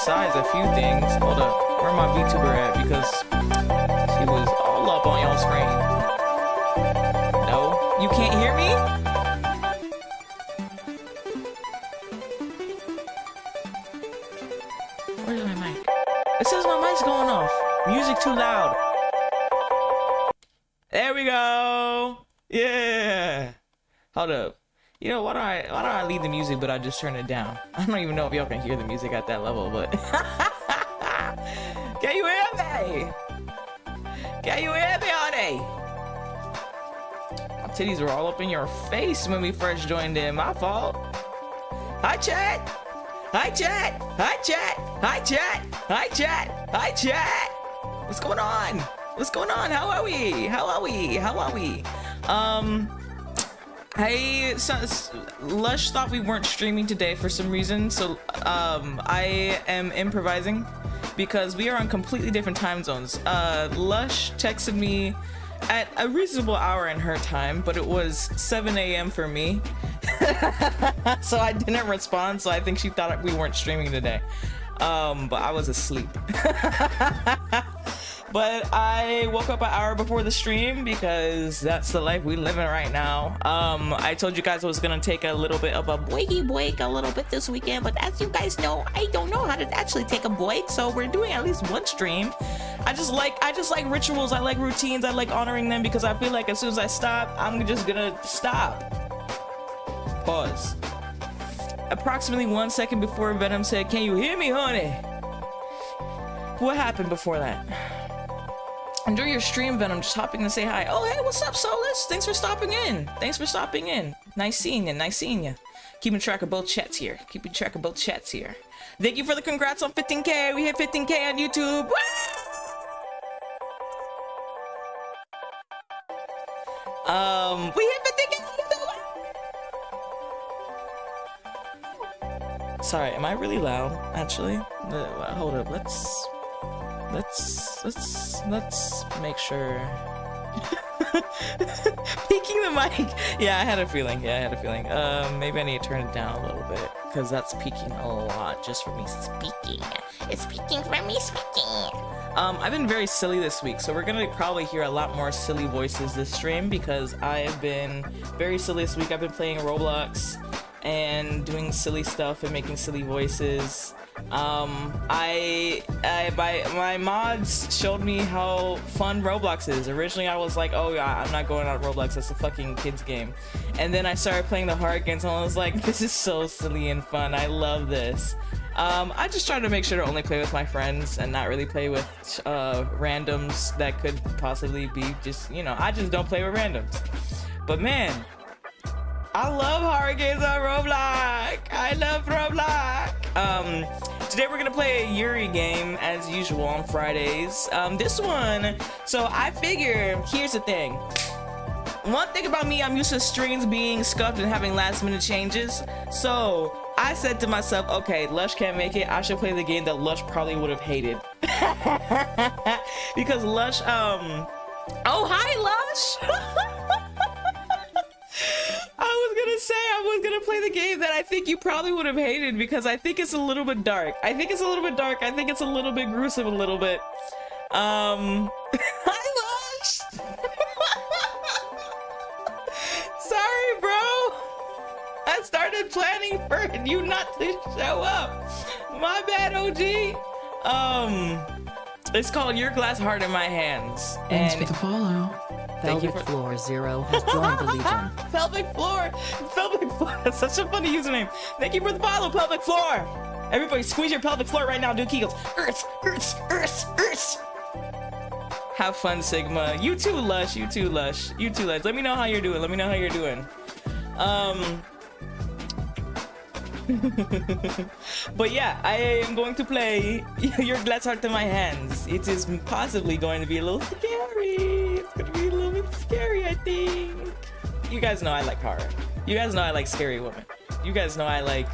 besides a few things. Hold up, where my VTuber at? Because she was all up on y'all screen. No, you can't hear me? Where's my mic? It says my mic's going off. Music too loud. There we go. Yeah. Hold up. You know, why don't I leave the music, but I just turn it down? I don't even know if y'all can hear the music at that level, but can you hear me? Can you hear me, honey? My titties were all up in your face when we first joined in. My fault. Hi, chat. Hi, chat. Hi, chat. Hi, chat. Hi, chat. Hi, chat. What's going on? What's going on? How are we? How are we? How are we? Hey, Lush thought we weren't streaming today for some reason, so I am improvising because we are on completely different time zones. Lush texted me at a reasonable hour in her time, but it was 7 a.m. for me. So I didn't respond, so I think she thought we weren't streaming today. But I was asleep. But I woke up an hour before the stream because that's the life we live in right now. I told you guys I was gonna take a little bit of a break a little bit this weekend, but as you guys know, I don't know how to actually take a break, so we're doing at least one stream. I just like rituals, I like routines, I like honoring them because I feel like as soon as I stop, I'm just gonna stop. Pause. Approximately 1 second before Venom said, "Can you hear me, honey?" What happened before that? Enjoy your stream, Venom. Just hopping to say hi. Oh, hey, what's up, Solus? Thanks for stopping in. Thanks for stopping in. Nice seeing you. Nice seeing you. Keeping track of both chats here. Keeping track of both chats here. Thank you for the congrats on 15K. We hit 15K on YouTube. Woo! We hit 15K on YouTube. Sorry, am I really loud? Actually, hold up. Let's make sure. Peeking the mic. Yeah, I had a feeling. Maybe I need to turn it down a little bit because that's peaking a lot just for me speaking. It's peaking for me speaking. I've been very silly this week, so we're gonna probably hear a lot more silly voices this stream because I have been very silly this week. I've been playing Roblox and doing silly stuff and making silly voices. My mods showed me how fun Roblox is. Originally I was like, oh yeah, I'm not going on Roblox, that's a fucking kids game. And then I started playing the hard games and I was like, this is so silly and fun, I love this. I just try to make sure to only play with my friends and not really play with randoms that could possibly be just, you know, I just don't play with randoms. But man, I love horror games on Roblox. I love Roblox. Today we're gonna play a Yuri game as usual on Fridays. This one, so I figure, here's the thing. One thing about me, I'm used to streams being scuffed and having last minute changes. So I said to myself, okay, Lush can't make it. I should play the game that Lush probably would have hated. Because Lush, oh, hi Lush. I was gonna play the game that I think you probably would have hated because I think it's a little bit dark. I think it's a little bit gruesome a little bit. Hi Lush! Sorry bro! I started planning for you not to show up. My bad, OG. It's called Your Glass Heart in My Hands. Thanks for the follow. Pelvic Floor Zero has joined the Legion. Pelvic Floor, that's such a funny username. Thank you for the follow, Pelvic Floor. Everybody squeeze your pelvic floor right now, do Kegels. Earth. Have fun, Sigma. You too, Lush. Let me know how you're doing. But yeah, I am going to play Your Glass Heart in My Hands. It is possibly going to be a little scary. It's going to be a little bit scary, I think. You guys know I like horror. You guys know I like scary women. You guys know I like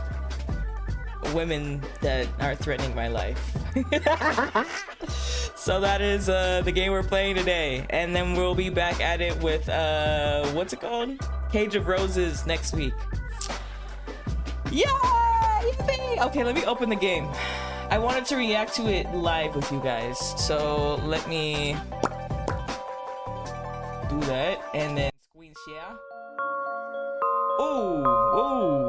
women that are threatening my life. So that is the game we're playing today. And then we'll be back at it with, what's it called? Cage of Roses next week. Yay! Okay, let me open the game. I wanted to react to it live with you guys, so let me do that and then screen share. Oh,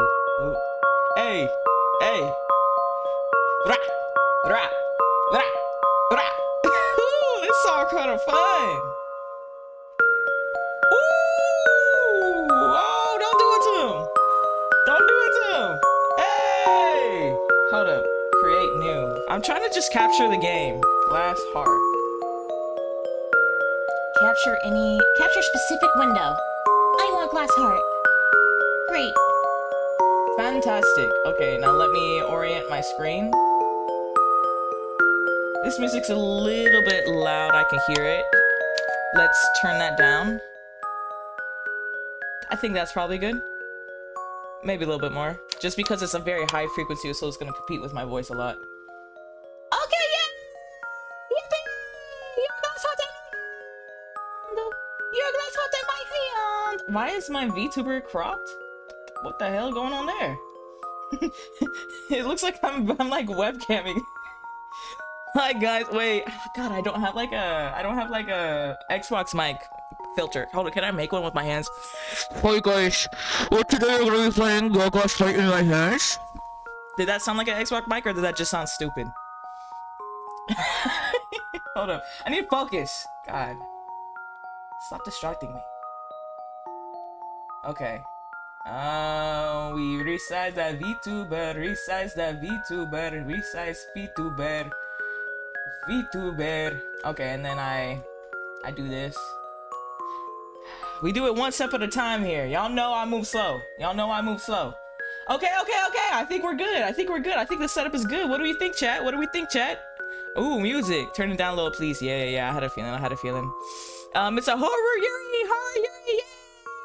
hey, hey, rah, rah, rah, rah. Ooh, this song kind of fun. Ooh, oh, don't do it to him. Don't do it to him. Hey, hold up. Create new. I'm trying to just capture the game. Glass heart. Capture specific window. I want glass heart. Great. Fantastic. Okay, now let me orient my screen. This music's a little bit loud. I can hear it. Let's turn that down. I think that's probably good. Maybe a little bit more. Just because it's a very high frequency, so it's going to compete with my voice a lot. Okay, yeah. Yippee! Your glass heart in my hand. Your glass heart in my hand. Why is my VTuber cropped? What the hell going on there? It looks like I'm like webcamming. Hi guys, wait. God, I don't have like a Xbox mic filter. Hold on, can I make one with my hands? Hi guys, today we're gonna be playing Go-Go Fight in my hands. Did that sound like an Xbox mic or did that just sound stupid? Hold up, I need focus. God, stop distracting me. Okay. We resize that VTuber, resize that VTuber, resize VTuber, VTuber. Okay, and then I do this. We do it one step at a time here. Y'all know I move slow. Y'all know I move slow. Okay. I think we're good. I think the setup is good. What do we think, chat? What do we think, chat? Ooh, music. Turn it down a little, please. Yeah. I had a feeling. It's a horror Yuri.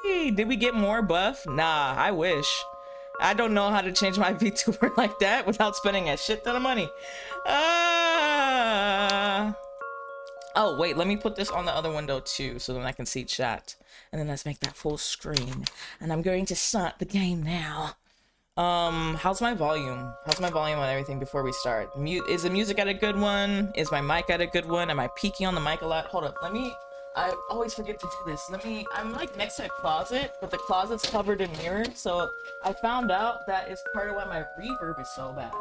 Yay! Did we get more buff? Nah, I wish. I don't know how to change my VTuber like that without spending a shit ton of money. Oh, wait, let me put this on the other window too, so then I can see chat. And then let's make that full screen. And I'm going to start the game now. How's my volume? How's my volume on everything before we start? Is the music at a good one? Is my mic at a good one? Am I peeking on the mic a lot? Hold up, I always forget to do this. I'm like next to a closet, but the closet's covered in mirrors, so I found out that is part of why my reverb is so bad.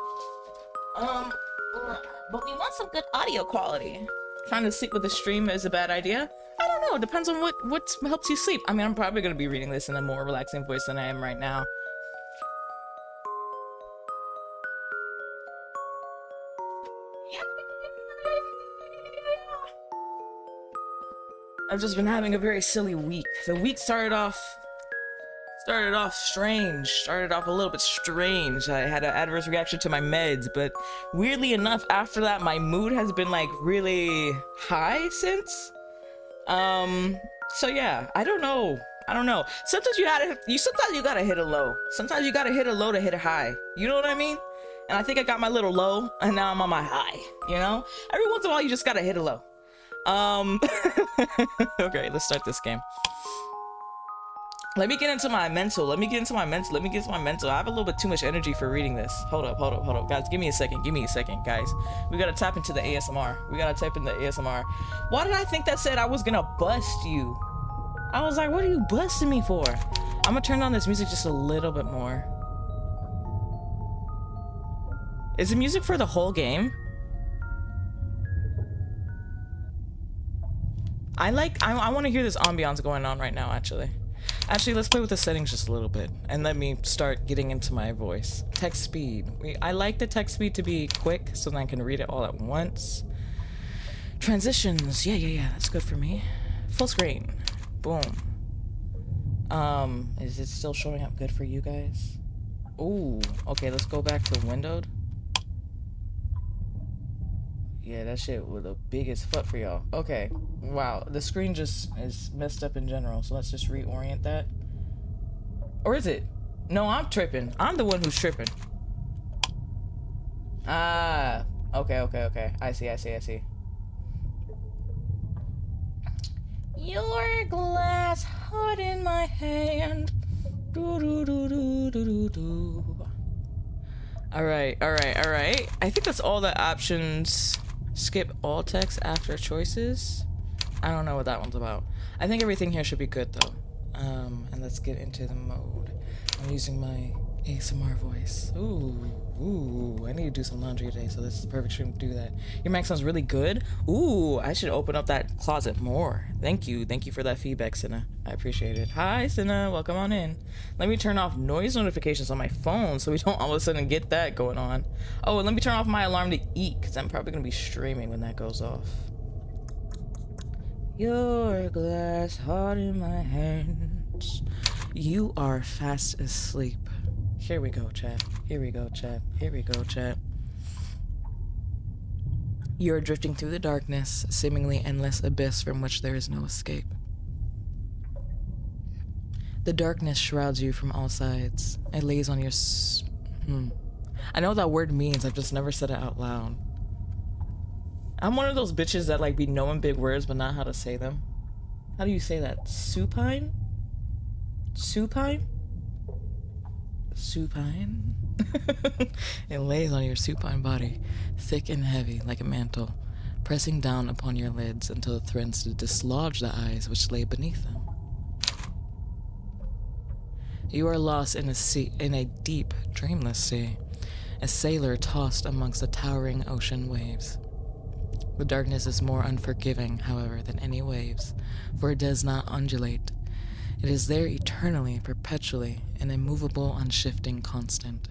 But we want some good audio quality. Trying to sleep with the stream is a bad idea? I don't know, it depends on what helps you sleep. I mean, I'm probably gonna be reading this in a more relaxing voice than I am right now. I've just been having a very silly week. The week started off strange. Started off a little bit strange. I had an adverse reaction to my meds, but weirdly enough, after that, my mood has been like really high since. So yeah, I don't know. Sometimes you gotta hit a low. Sometimes you gotta hit a low to hit a high. You know what I mean? And I think I got my little low, and now I'm on my high. You know? Every once in a while, you just gotta hit a low. Okay, let's start this game. Let me get into my mental. I have a little bit too much energy for reading this. Hold up. Guys, give me a second, guys. We gotta tap into the ASMR. Why did I think that said I was gonna bust you? I was like, what are you busting me for? I'm gonna turn down this music just a little bit more. Is the music for the whole game? I want to hear this ambiance going on right now, actually. Let's play with the settings just a little bit, and let me start getting into my voice. Text speed. I like the text speed to be quick, so then I can read it all at once. Transitions. Yeah, that's good for me. Full screen. Boom. Is it still showing up good for you guys? Ooh, okay, let's go back to windowed. Yeah, that shit was the biggest fuck for y'all. Okay, wow, the screen just is messed up in general, so let's just reorient that. Or is it? No, I'm tripping. I'm the one who's tripping. Ah, okay. I see. Your glass heart in my hand. Do. All right. I think that's all the options. Skip all text after choices. I don't know what that one's about. I think everything here should be good though. And let's get into the mode. I'm using my ASMR voice. Ooh, I need to do some laundry today, so this is the perfect stream to do that. Your mic sounds really good. Ooh, I should open up that closet more. Thank you for that feedback, Cinna. I appreciate it. Hi, Cinna, welcome on in. Let me turn off noise notifications on my phone so we don't all of a sudden get that going on. Oh, and let me turn off my alarm to eat, because I'm probably gonna be streaming when that goes off. Your glass heart in my hands. You are fast asleep. Here we go, chat. You are drifting through the darkness, seemingly endless abyss from which there is no escape. The darkness shrouds you from all sides. It lays on your I know what that word means, I've just never said it out loud. I'm one of those bitches that like be knowing big words but not how to say them. How do you say that? Supine? Supine? Supine? It lays on your supine body, thick and heavy like a mantle, pressing down upon your lids until it threatens to dislodge the eyes which lay beneath them. You are lost in a deep, dreamless sea, a sailor tossed amongst the towering ocean waves. The darkness is more unforgiving, however, than any waves, for it does not undulate. It is there eternally, perpetually, an immovable, unshifting constant.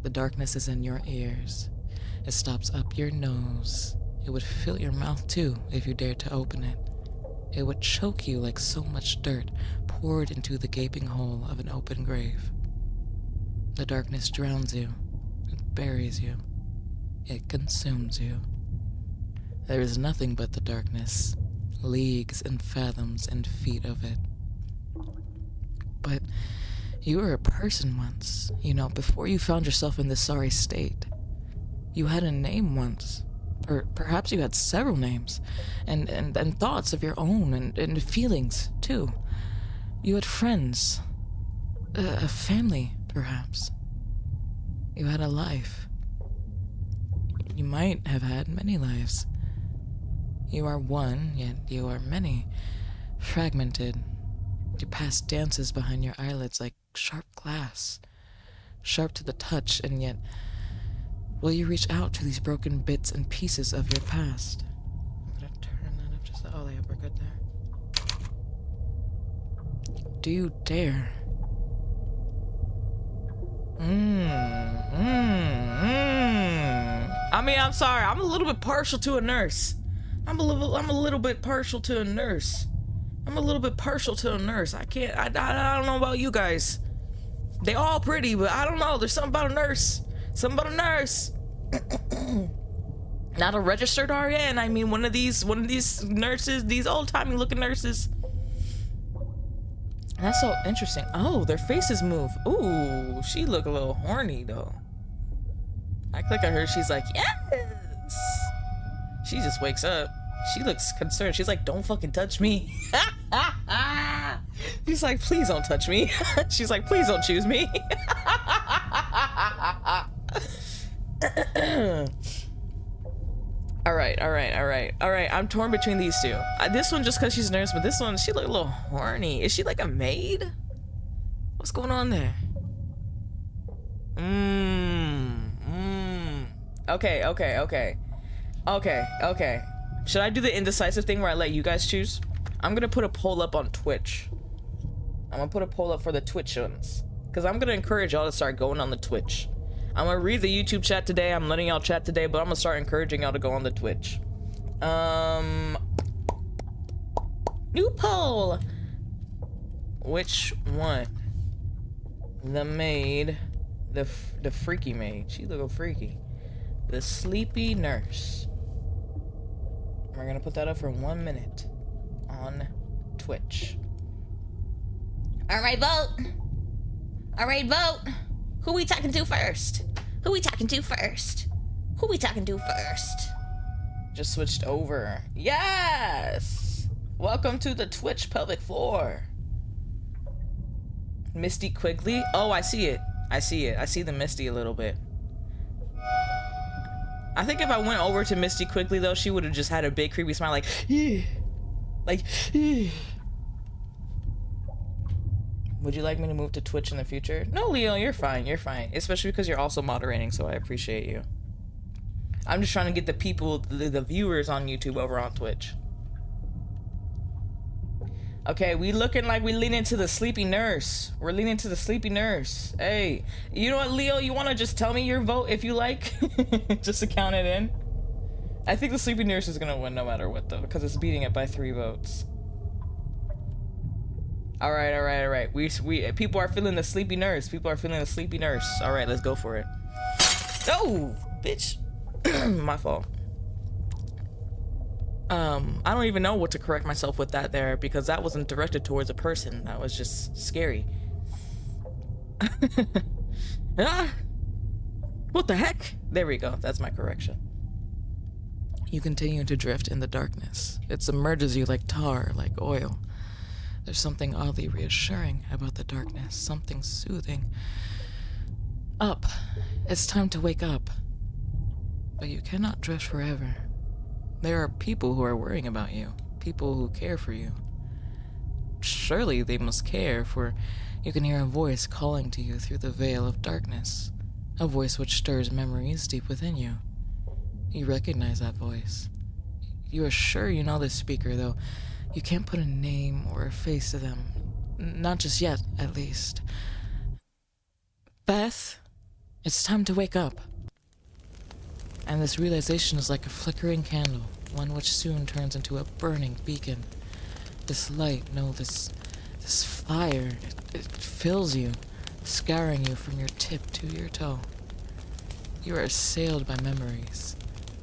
The darkness is in your ears. It stops up your nose. It would fill your mouth too, if you dared to open it. It would choke you like so much dirt poured into the gaping hole of an open grave. The darkness drowns you. It buries you. It consumes you. There is nothing but the darkness, leagues and fathoms and feet of it. But you were a person once, before you found yourself in this sorry state. You had a name once, or perhaps you had several names, and thoughts of your own, and feelings, too. You had friends, a family, perhaps. You had a life. You might have had many lives. You are one, yet you are many, fragmented. You pass dances behind your eyelids like sharp glass, sharp to the touch, and yet will you reach out to these broken bits and pieces of your past? I'm gonna turn that up just so, oh, yeah, we're good there. Do you dare? I mean, I'm sorry, I'm a little bit partial to a nurse. I'm a little bit partial to a nurse. I don't know about you guys. They all pretty, but I don't know. There's something about a nurse. Not a registered RN. I mean, one of these nurses, these old-timey looking nurses. That's so interesting. Oh, their faces move. Ooh, she look a little horny though. I click on her, she's like, yes. She just wakes up. She looks concerned. She's like, don't fucking touch me. She's like, please don't touch me. She's like, please don't choose me. All right. I'm torn between these two. This one just because she's a nurse, but this one, she look a little horny. Is she like a maid? What's going on there? Okay. Should I do the indecisive thing where I let you guys choose? I'm gonna put a poll up on Twitch. I'm gonna put a poll up for the Twitch ones, because I'm gonna encourage y'all to start going on the Twitch. I'm gonna read the YouTube chat today. I'm letting y'all chat today, but I'm gonna start encouraging y'all to go on the Twitch. New poll. Which one? The maid, the freaky maid. She look freaky. The sleepy nurse. We're gonna put that up for 1 minute on Twitch. All right, vote. Who we talking to first? Just switched over. Yes! Welcome to the Twitch pelvic floor. Misty Quigley. Oh, I see it. I see the Misty a little bit. I think if I went over to Misty quickly though, she would have just had a big creepy smile like, yeah. Like, yeah. Would you like me to move to Twitch in the future? No, Leo, you're fine. You're fine. Especially because you're also moderating, so I appreciate you. I'm just trying to get the people, the viewers on YouTube over on Twitch. Okay, we looking like we lean into the sleepy nurse. We're leaning to the sleepy nurse. Hey, you know what, Leo? You want to just tell me your vote if you like? Just to count it in? I think the sleepy nurse is going to win no matter what, though, because it's beating it by 3 votes. All right. We people are feeling the sleepy nurse. People are feeling the sleepy nurse. All right, let's go for it. Oh, bitch. My fault. I don't even know what to correct myself with that there, because that wasn't directed towards a person. That was just scary. Ah! What the heck? There we go. That's my correction. You continue to drift in the darkness. It submerges you like tar, like oil. There's something oddly reassuring about the darkness, something soothing. Up. It's time to wake up. But you cannot drift forever. There are people who are worrying about you, people who care for you. Surely they must care, for you can hear a voice calling to you through the veil of darkness, a voice which stirs memories deep within you. You recognize that voice. You are sure you know this speaker, though you can't put a name or a face to them. Not just yet, at least. Beth, it's time to wake up. And this realization is like a flickering candle, one which soon turns into a burning beacon. This light, no, this fire, it fills you, scouring you from your tip to your toe. You are assailed by memories,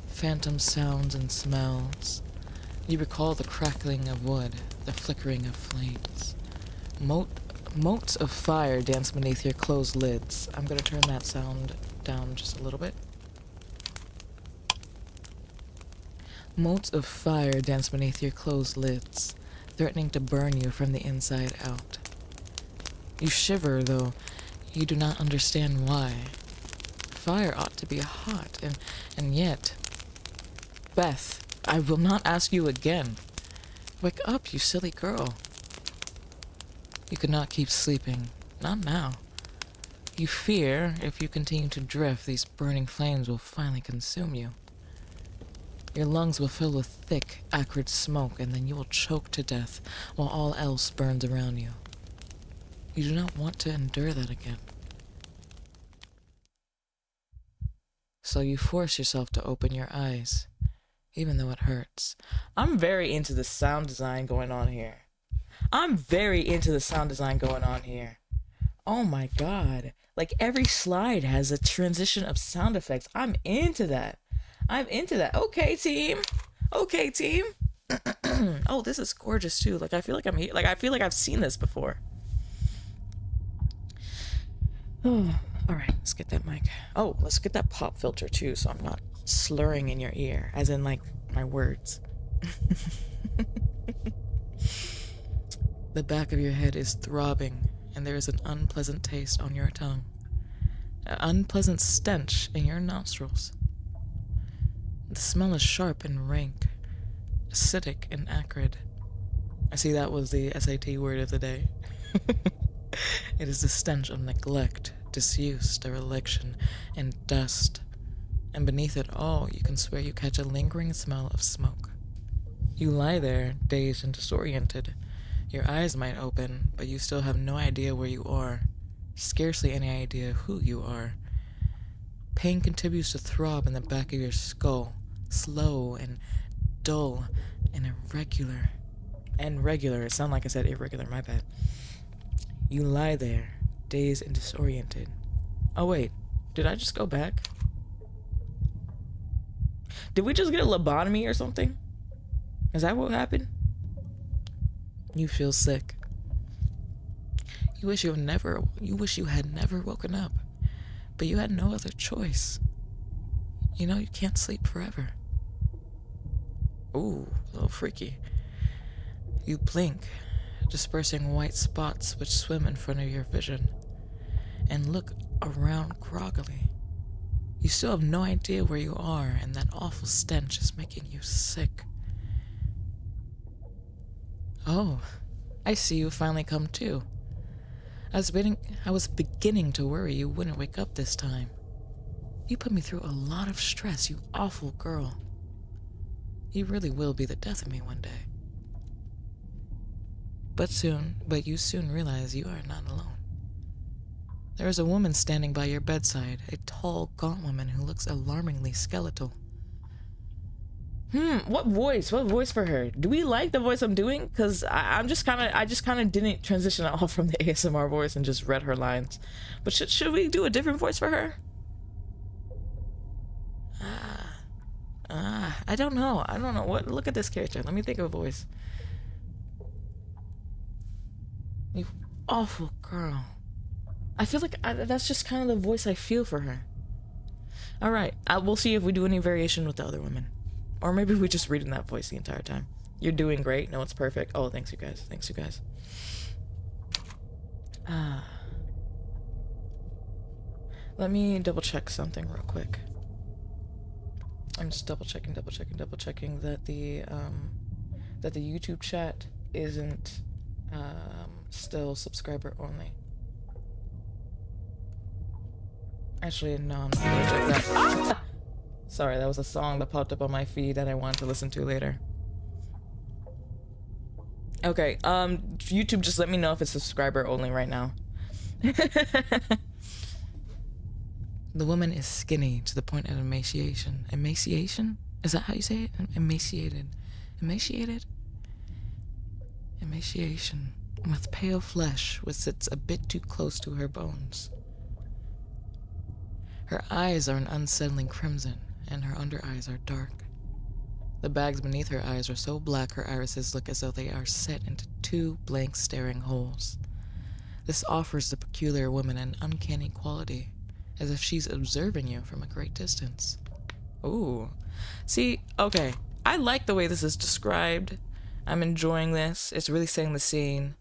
phantom sounds and smells. You recall the crackling of wood, the flickering of flames. Motes of fire dance beneath your closed lids. I'm gonna turn that sound down just a little bit. Motes of fire dance beneath your closed lids, threatening to burn you from the inside out. You shiver, though you do not understand why. Fire ought to be hot, and yet... Beth, I will not ask you again. Wake up, you silly girl. You could not keep sleeping. Not now. You fear, if you continue to drift, these burning flames will finally consume you. Your lungs will fill with thick, acrid smoke, and then you will choke to death while all else burns around you. You do not want to endure that again. So you force yourself to open your eyes, even though it hurts. I'm very into the sound design going on here. Oh my god. Like, every slide has a transition of sound effects. I'm into that. Okay, team. Oh, this is gorgeous too. Like, I feel like I'm here. Like, I feel like I've seen this before. Oh, all right. Let's get that mic. Oh, let's get that pop filter too, so I'm not slurring in your ear, as in like my words. The back of your head is throbbing, and there is an unpleasant taste on your tongue. An unpleasant stench in your nostrils. The smell is sharp and rank, acidic and acrid. I see that was the SAT word of the day. It is the stench of neglect, disuse, dereliction, and dust. And beneath it all, you can swear you catch a lingering smell of smoke. You lie there, dazed and disoriented. Your eyes might open, but you still have no idea where you are. Scarcely any idea who you are. Pain continues to throb in the back of your skull, slow and dull and irregular. It sounded like I said irregular, my bad. You lie there, dazed and disoriented. Oh wait, did I just go back? Did we just get a lobotomy or something? Is that what happened? You feel sick. You wish you had never woken up, but you had no other choice. You know you can't sleep forever. Ooh, a little freaky. You blink, dispersing white spots which swim in front of your vision, and look around groggily. You still have no idea where you are, and that awful stench is making you sick. Oh, I see you finally come to. I was beginning to worry you wouldn't wake up this time. You put me through a lot of stress, you awful girl. You really will be the death of me one day. But you soon realize you are not alone. There is a woman standing by your bedside, a tall, gaunt woman who looks alarmingly skeletal. What voice? What voice for her? Do we like the voice I'm doing? Cause I just kind of didn't transition off from the ASMR voice and just read her lines. But should we do a different voice for her? I don't know. What? Look at this character. Let me think of a voice. You awful girl. I feel like that's just kind of the voice I feel for her. All right, we'll see if we do any variation with the other women. Or maybe we just read in that voice the entire time. You're doing great. No, it's perfect. Oh, thanks, you guys. Thanks, you guys. Let me double check something real quick. I'm just double checking that the YouTube chat isn't still subscriber only. Actually, no, I'm not gonna check that. Ah! Sorry, that was a song that popped up on my feed that I wanted to listen to later. Okay, YouTube, just let me know if it's subscriber only right now. The woman is skinny to the point of emaciation. Emaciation? Is that how you say it? Emaciated. Emaciated? Emaciation. With pale flesh which sits a bit too close to her bones. Her eyes are an unsettling crimson, and her under eyes are dark. The bags beneath her eyes are so black her irises look as though they are set into two blank staring holes. This offers the peculiar woman an uncanny quality, as if she's observing you from a great distance. Ooh. See, okay. I like the way this is described. I'm enjoying this. It's really setting the scene.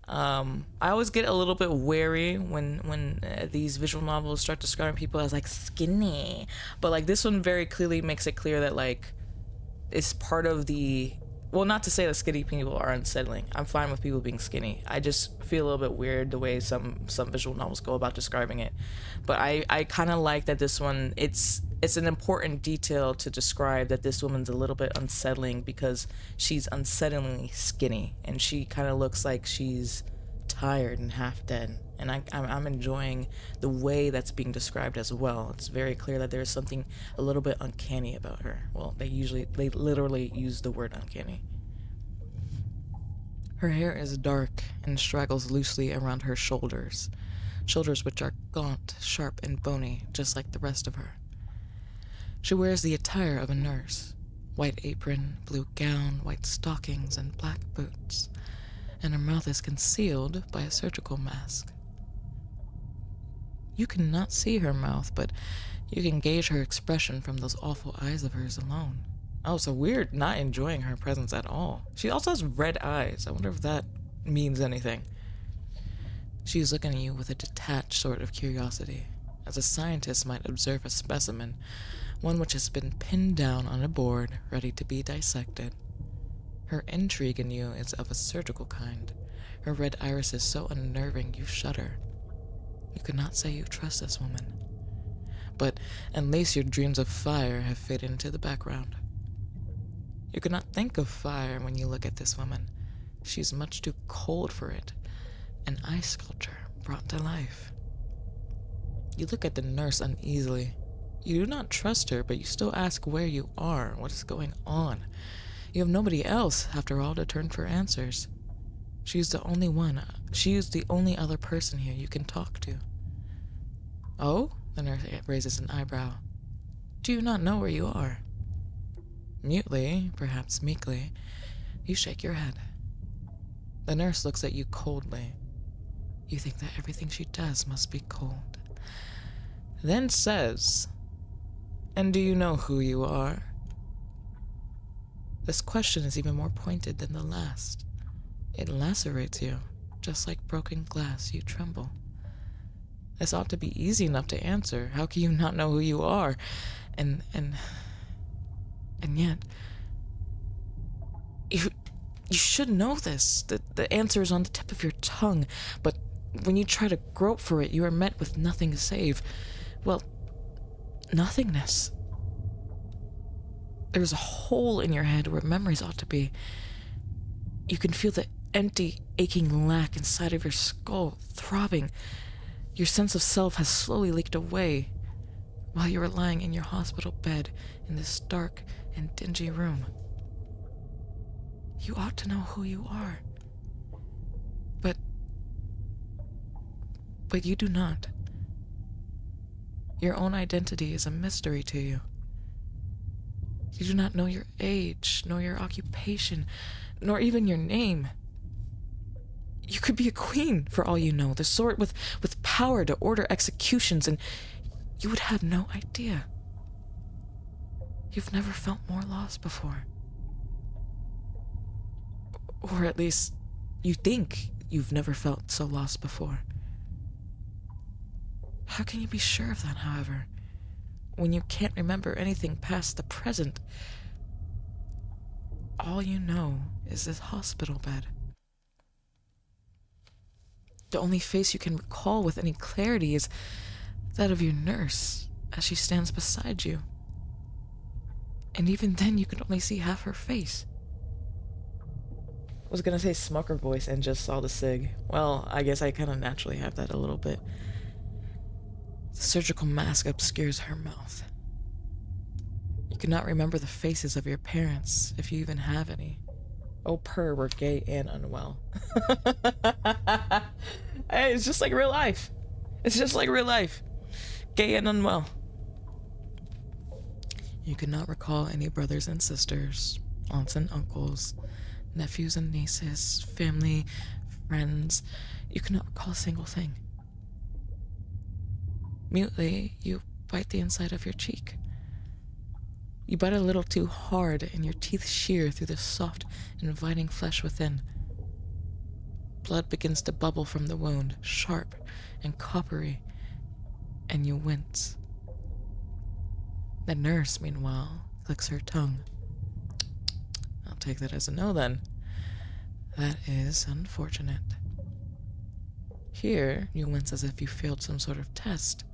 I always get a little bit wary when these visual novels start describing people as like skinny, but like this one very clearly makes it clear that like it's part of the, well, not to say that skinny people are unsettling. I'm fine with people being skinny. I just feel a little bit weird the way some visual novels go about describing it. But I kind of like that this one, it's an important detail to describe that this woman's a little bit unsettling because she's unsettlingly skinny and she kind of looks like she's tired and half dead. And I'm enjoying the way that's being described as well. It's very clear that there's something a little bit uncanny about her. Well, they literally use the word uncanny. Her hair is dark and straggles loosely around her shoulders which are gaunt, sharp, and bony, just like the rest of her. She wears the attire of a nurse, white apron, blue gown, white stockings, and black boots, and her mouth is concealed by a surgical mask. You cannot see her mouth, but you can gauge her expression from those awful eyes of hers alone. Oh, so we're not enjoying her presence at all. She also has red eyes. I wonder if that means anything. She is looking at you with a detached sort of curiosity, as a scientist might observe a specimen, one which has been pinned down on a board, ready to be dissected. Her intrigue in you is of a surgical kind. Her red iris is so unnerving you shudder. You could not say you trust this woman. But at least your dreams of fire have faded into the background. You could not think of fire when you look at this woman. She's much too cold for it. An ice sculpture brought to life. You look at the nurse uneasily. You do not trust her, but you still ask where you are, what is going on. You have nobody else, after all, to turn for answers. She is the only other person here you can talk to. Oh? The nurse raises an eyebrow. Do you not know where you are? Mutely, perhaps meekly, you shake your head. The nurse looks at you coldly. You think that everything she does must be cold. Then says, "And do you know who you are?" This question is even more pointed than the last. It lacerates you. Just like broken glass, you tremble. This ought to be easy enough to answer. How can you not know who you are? And yet, you should know this. The answer is on the tip of your tongue, but when you try to grope for it, you are met with nothing save, well, nothingness. There's a hole in your head where memories ought to be. You can feel the empty, aching lack inside of your skull throbbing. Your sense of self has slowly leaked away while you are lying in your hospital bed in this dark and dingy room. You ought to know who you are. But you do not. Your own identity is a mystery to you. You do not know your age, nor your occupation, nor even your name. You could be a queen, for all you know, the sort with power to order executions, and you would have no idea. You've never felt more lost before. Or at least, you think you've never felt so lost before. How can you be sure of that, however, when you can't remember anything past the present? All you know is this hospital bed. The only face you can recall with any clarity is that of your nurse as she stands beside you. And even then you can only see half her face. I was gonna say smoker voice and just saw the cig. Well, I guess I kind of naturally have that a little bit. The surgical mask obscures her mouth. You cannot remember the faces of your parents, if you even have any. Oh, we're gay and unwell. Hey, it's just like real life. It's just like real life. Gay and unwell. You cannot recall any brothers and sisters, aunts and uncles, nephews and nieces, family, friends. You cannot recall a single thing. Mutely, you bite the inside of your cheek. You bite a little too hard, and your teeth shear through the soft, inviting flesh within. Blood begins to bubble from the wound, sharp and coppery, and you wince. The nurse, meanwhile, clicks her tongue. I'll take that as a no, then. That is unfortunate. Here, you wince as if you failed some sort of test.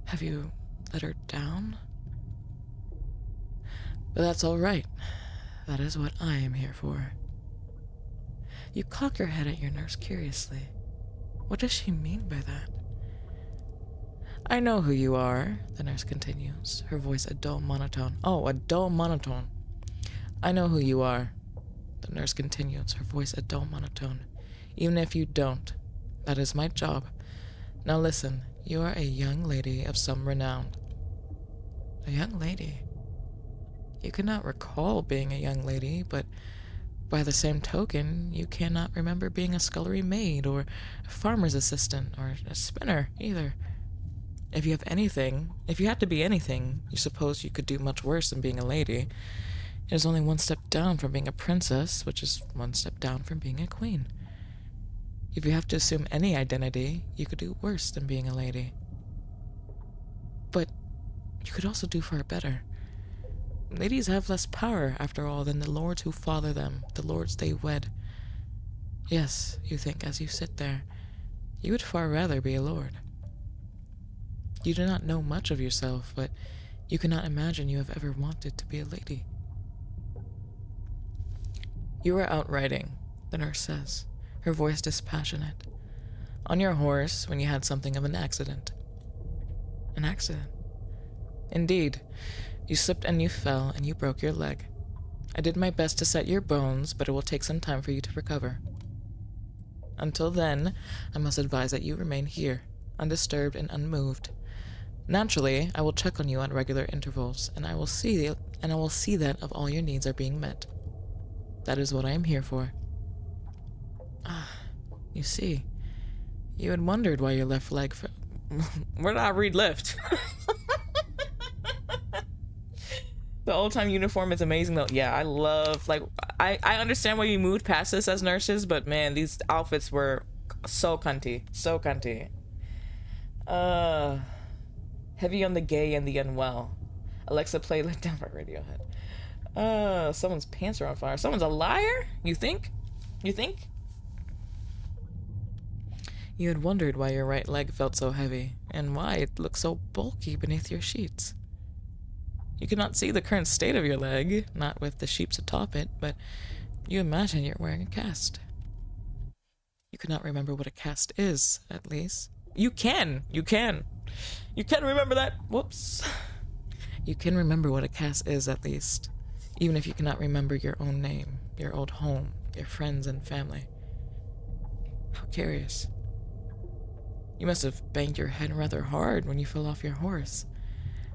Have you let her down? But that's all right. That is what I am here for. You cock your head at your nurse curiously. What does she mean by that? I know who you are, the nurse continues, her voice a dull monotone. Oh, a dull monotone. I know who you are, the nurse continues, her voice a dull monotone. Even if you don't, that is my job. Now listen, you are a young lady of some renown. A young lady? You cannot recall being a young lady, but by the same token, you cannot remember being a scullery maid, or a farmer's assistant, or a spinner, either. If you had to be anything, you suppose you could do much worse than being a lady. It is only one step down from being a princess, which is one step down from being a queen. If you have to assume any identity, you could do worse than being a lady. But you could also do far better. Ladies have less power, after all, than the lords who father them, the lords they wed. Yes, you think as you sit there, you would far rather be a lord. You do not know much of yourself, but you cannot imagine you have ever wanted to be a lady. You are out riding, the nurse says, her voice dispassionate. On your horse when you had something of an accident. An accident? Indeed. You slipped and you fell, and you broke your leg. I did my best to set your bones, but it will take some time for you to recover. Until then, I must advise that you remain here, undisturbed and unmoved. Naturally, I will check on you at regular intervals, and I will see that of all your needs are being met. That is what I am here for. Ah, you see, you had wondered why your left leg Where did I read left? The old-time uniform is amazing, though. Yeah, I love, like, I understand why you moved past this as nurses, but man, these outfits were so cunty. So cunty. Heavy on the gay and the unwell. Alexa, play Let Down by Radiohead. Someone's pants are on fire. Someone's a liar? You think? You think? You had wondered why your right leg felt so heavy, and why it looked so bulky beneath your sheets. You could not see the current state of your leg, not with the sheets atop it, but you imagine you're wearing a cast. You could not remember what a cast is, at least. You can remember that. Whoops. You can remember what a cast is, at least, even if you cannot remember your own name, your old home, your friends and family. How curious. You must have banged your head rather hard when you fell off your horse.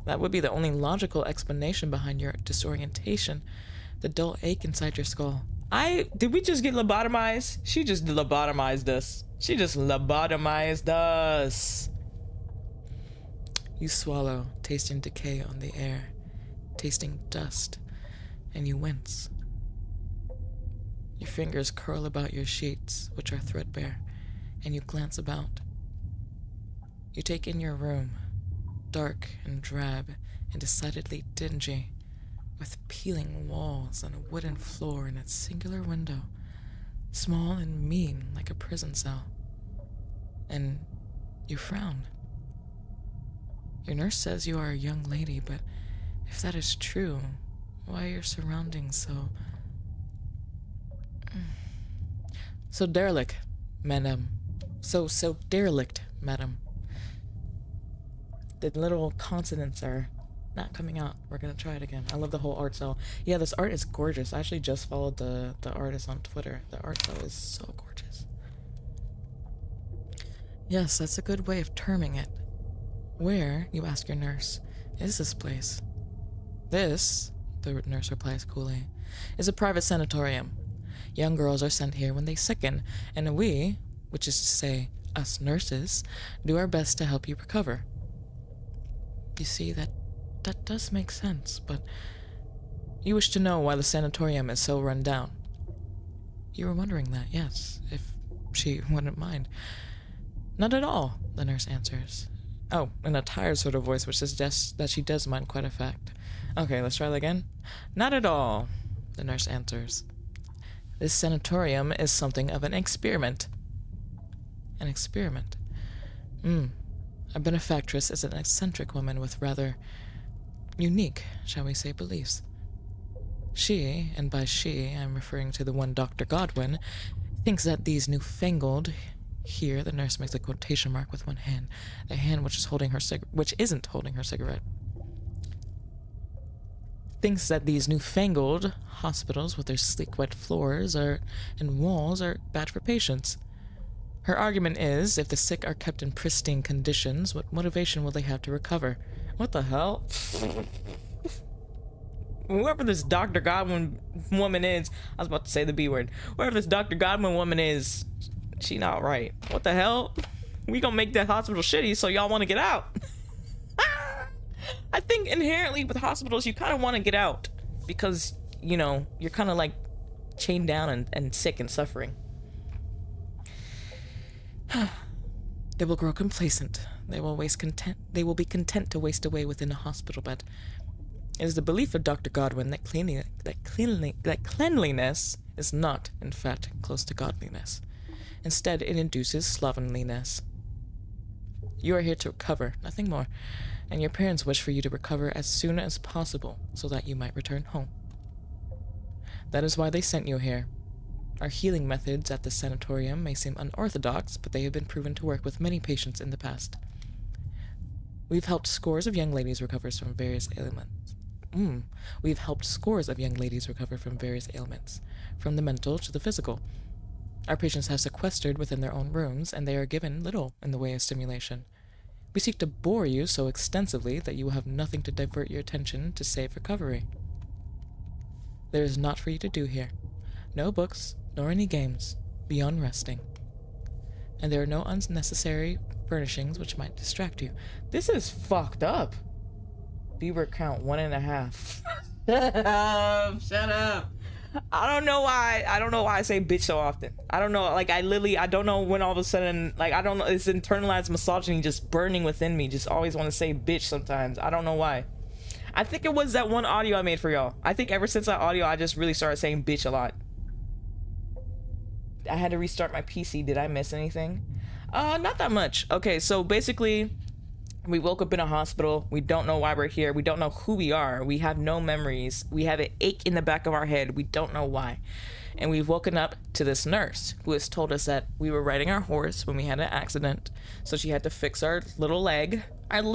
That would be the only logical explanation behind your disorientation, the dull ache inside your skull. Did we just get lobotomized? She just lobotomized us. She just lobotomized us. You swallow, tasting decay on the air, tasting dust, and you wince. Your fingers curl about your sheets, which are threadbare, and you glance about. You take in your room, dark and drab and decidedly dingy, with peeling walls and a wooden floor and its singular window, small and mean like a prison cell. And you frown. Your nurse says you are a young lady, but if that is true, why are your surroundings so derelict, madam? So derelict, madam. The little consonants are not coming out. We're gonna try it again. I love the whole art style. Yeah, this art is gorgeous. I actually just followed the artist on Twitter. The art style is so gorgeous. Yes, that's a good way of terming it. Where, you ask your nurse, is this place? This, the nurse replies coolly, is a private sanatorium. Young girls are sent here when they sicken, and we, which is to say, us nurses, do our best to help you recover. You see, that does make sense, but you wish to know why the sanatorium is so run down. You were wondering that, yes, if she wouldn't mind. Not at all, the nurse answers. Oh, in a tired sort of voice, which suggests that she does mind quite a fact. Okay, let's try that again. Not at all, the nurse answers. This sanatorium is something of an experiment. An experiment? A benefactress is an eccentric woman with rather unique, shall we say, beliefs. She, and by she I'm referring to the one Dr. Godwin, thinks that these newfangled... Here, the nurse makes a quotation mark with one hand, the hand which isn't holding her cigarette. Thinks that these newfangled hospitals with their sleek wet floors and walls are bad for patients. Her argument is, if the sick are kept in pristine conditions, what motivation will they have to recover? What the hell? Whoever this Dr. Godwin woman is, I was about to say the B word. Whoever this Dr. Godwin woman is, she not right. What the hell? We gonna make that hospital shitty so y'all want to get out. I think inherently with hospitals you kind of want to get out because, you know, you're kind of like chained down and sick and suffering. They will grow complacent. They will be content to waste away within a hospital bed. It is the belief of Dr. Godwin that cleanliness is not, in fact, close to godliness. Instead, it induces slovenliness. You are here to recover, nothing more, and your parents wish for you to recover as soon as possible so that you might return home. That is why they sent you here. Our healing methods at the sanatorium may seem unorthodox, but they have been proven to work with many patients in the past. We've helped scores of young ladies recover from various ailments. From the mental to the physical. Our patients have sequestered within their own rooms, and they are given little in the way of stimulation. We seek to bore you so extensively that you will have nothing to divert your attention to save recovery. There is naught for you to do here. No books, nor any games, beyond resting. And there are no unnecessary furnishings which might distract you. This is fucked up. Bieber count 1.5. Shut up. I don't know why I say bitch so often. I don't know, like I don't know when all of a sudden, like I don't know, it's internalized misogyny just burning within me. Just always want to say bitch sometimes. I don't know why. I think it was that one audio I made for y'all. I think ever since that audio I just really started saying bitch a lot. I had to restart my PC. Did I miss anything? Not that much. Okay, so basically we woke up in a hospital. We don't know why we're here. We don't know who we are. We have no memories. We have an ache in the back of our head. We don't know why. And we've woken up to this nurse who has told us that we were riding our horse when we had an accident. So she had to fix our little leg. And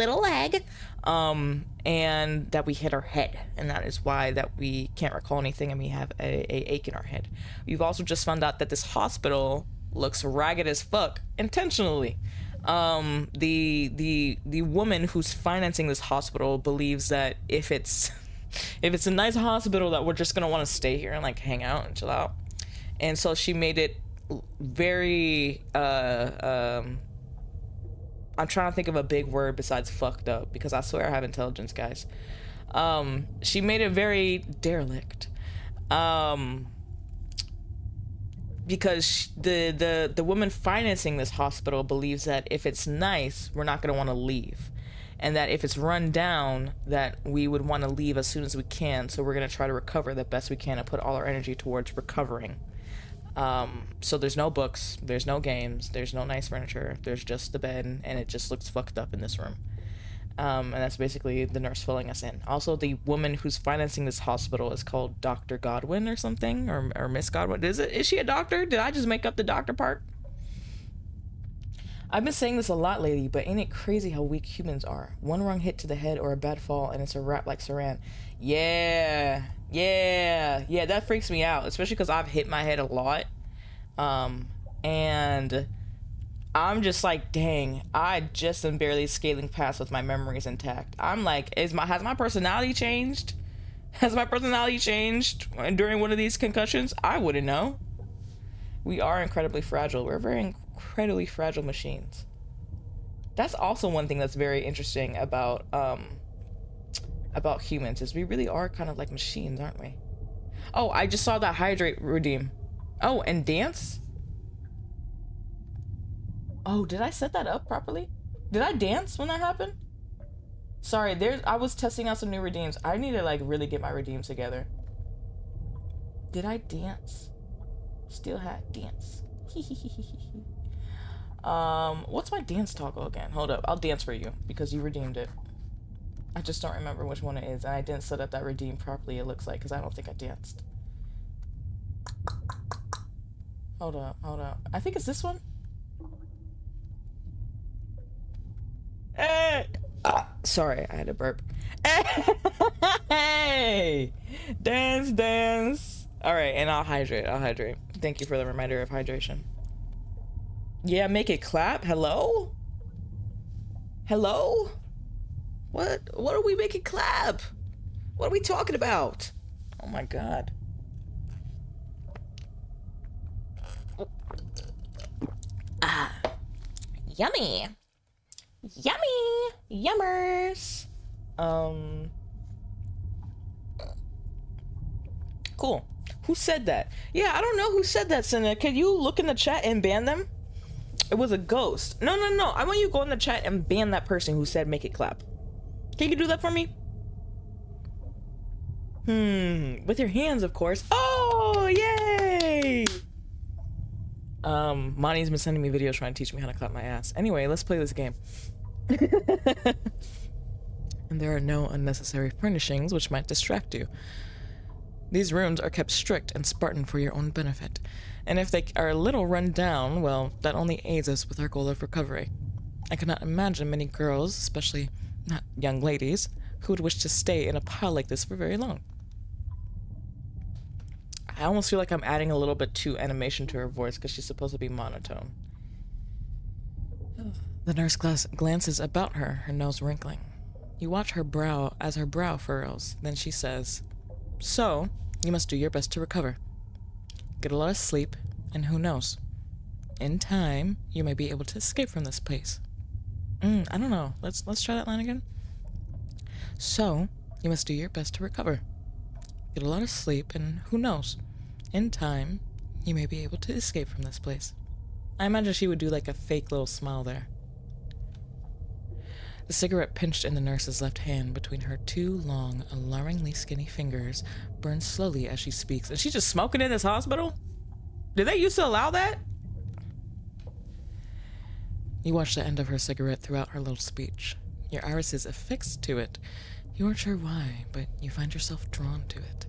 that we hit our head. And that is why that we can't recall anything and we have a ache in our head. We've also just found out that this hospital looks ragged as fuck intentionally. The woman who's financing this hospital believes that if it's a nice hospital that we're just gonna want to stay here and like hang out and chill out, and so she made it very I'm trying to think of a big word besides fucked up, because I swear I have intelligence, guys. She made it very derelict, because the woman financing this hospital believes that if it's nice, we're not going to want to leave, and that if it's run down, that we would want to leave as soon as we can. So we're going to try to recover the best we can and put all our energy towards recovering. So there's no books, there's no games, there's no nice furniture, there's just the bed, and it just looks fucked up in this room. And that's basically the nurse filling us in. Also, the woman who's financing this hospital is called Dr. Godwin or something, or Miss Godwin. Is she a doctor? Did I just make up the doctor part? I've been saying this a lot lately, but ain't it crazy how weak humans are? One wrong hit to the head or a bad fall and it's a wrap like Saran. Yeah, that freaks me out, especially because I've hit my head a lot. And I'm just like, dang, I just am barely scaling past with my memories intact. I'm like, has my personality changed? Has my personality changed during one of these concussions? I wouldn't know. We are incredibly fragile. We're very incredibly fragile machines. That's also one thing that's very interesting about humans, is we really are kind of like machines, aren't we? Oh, I just saw that hydrate redeem. Oh, and dance? Oh, did I set that up properly? Did I dance when that happened? Sorry, I was testing out some new redeems. I need to like really get my redeems together. Did I dance? Steel hat, dance. What's my dance toggle again? Hold up, I'll dance for you because you redeemed it. I just don't remember which one it is, and I didn't set up that redeem properly, it looks like, because I don't think I danced. Hold up. I think it's this one. Hey! Sorry, I had to burp. Hey! Dance. All right, and I'll hydrate. Thank you for the reminder of hydration. Yeah, make it clap. Hello? What are we making clap? What are we talking about? Oh my god. Yummy. Yummers. Cool. Who said that? Yeah, I don't know who said that, Cinna. Can you look in the chat and ban them? It was a ghost. No. I want you to go in the chat and ban that person who said make it clap. Can you do that for me? With your hands, of course. Oh, yay! Monty's been sending me videos trying to teach me how to clap my ass. Anyway, let's play this game. And there are no unnecessary furnishings which might distract you. These rooms are kept strict and Spartan for your own benefit, and if they are a little run down, well, that only aids us with our goal of recovery. I cannot imagine many girls, especially not young ladies, who would wish to stay in a pile like this for very long. I almost feel like I'm adding a little bit too animation to her voice because she's supposed to be monotone. The nurse glances about her nose wrinkling. You watch her brow as her brow furrows, then she says, "So, you must do your best to recover. Get a lot of sleep, and who knows? In time, you may be able to escape from this place." I don't know. Let's try that line again. So, you must do your best to recover. get a lot of sleep, and who knows, in time, you may be able to escape from this place. I imagine she would do like a fake little smile there. The cigarette pinched in the nurse's left hand between her two long, alarmingly skinny fingers burns slowly as she speaks. And she's just smoking in this hospital? Did they used to allow that? You watch the end of her cigarette throughout her little speech. Your irises affixed to it. You aren't sure why, but you find yourself drawn to it.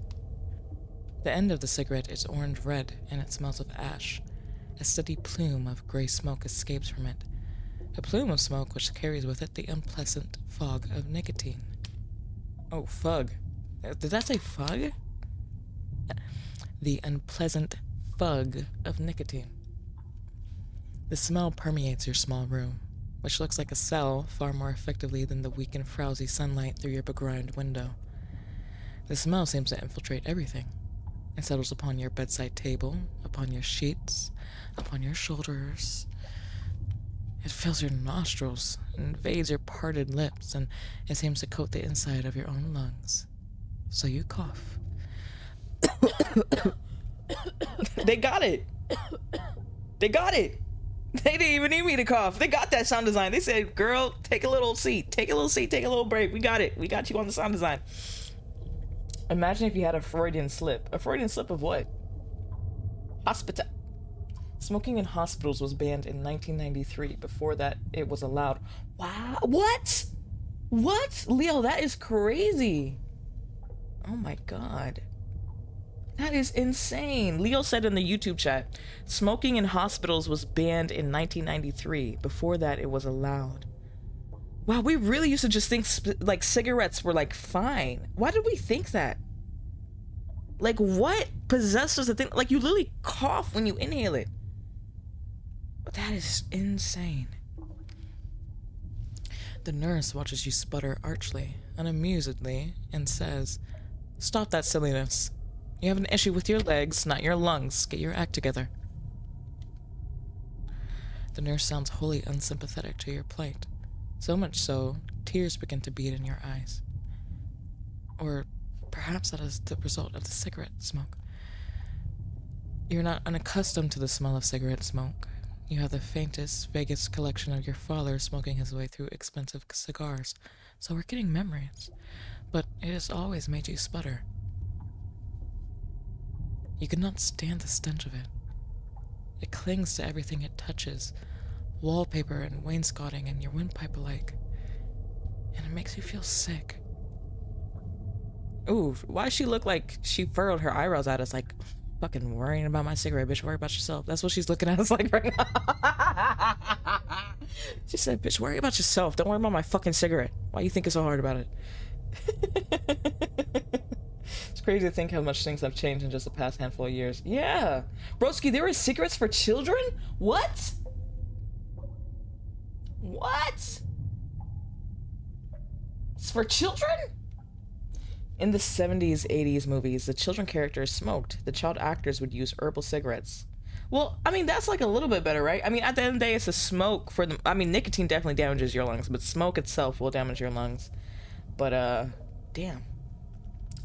The end of the cigarette is orange-red, and it smells of ash. A steady plume of gray smoke escapes from it. A plume of smoke which carries with it the unpleasant fog of nicotine. Oh, fug. Did that say fug? The unpleasant fug of nicotine. The smell permeates your small room, which looks like a cell far more effectively than the weak and frowsy sunlight through your begrimed window. The smell seems to infiltrate everything. It settles upon your bedside table, upon your sheets, upon your shoulders. It fills your nostrils, invades your parted lips, and it seems to coat the inside of your own lungs. So you cough. They got it. They got it. They didn't even need me to cough. They got that sound design. They said, girl, take a little seat. Take a little seat. Take a little break. We got it. We got you on the sound design. Imagine if you had a Freudian slip. A Freudian slip of what? Hospital. Smoking in hospitals was banned in 1993. Before that, it was allowed. Wow. What? What? Leo, that is crazy. Oh my God. That is insane. Leo said in the YouTube chat, smoking in hospitals was banned in 1993. Before that, it was allowed. Wow, we really used to just think like cigarettes were like fine. Why did we think that? Like what possessed us to think, like you literally cough when you inhale it. That is insane. The nurse watches you sputter archly, unamusedly, and says, "Stop that silliness. You have an issue with your legs, not your lungs. Get your act together." The nurse sounds wholly unsympathetic to your plight. So much so, tears begin to bead in your eyes. Or perhaps that is the result of the cigarette smoke. You're not unaccustomed to the smell of cigarette smoke. You have the faintest, vaguest collection of your father smoking his way through expensive cigars, so we're getting memories. But it has always made you sputter. You cannot stand the stench of it. It clings to everything it touches, wallpaper and wainscoting and your windpipe alike, and it makes you feel sick. Ooh, why does she look like she furrowed her eyebrows at us like, fucking worrying about my cigarette, bitch, worry about yourself. That's what she's looking at us like right now. She said, bitch, worry about yourself. Don't worry about my fucking cigarette. Why you think it's so hard about it? It's crazy to think how much things have changed in just the past handful of years. Yeah. Broski, there were cigarettes for children? What? What? It's for children? In the 70s, 80s movies, the children characters smoked. The child actors would use herbal cigarettes. Well, I mean, that's like a little bit better, right? I mean, at the end of the day, it's the smoke for the... I mean, nicotine definitely damages your lungs, but smoke itself will damage your lungs. But, damn.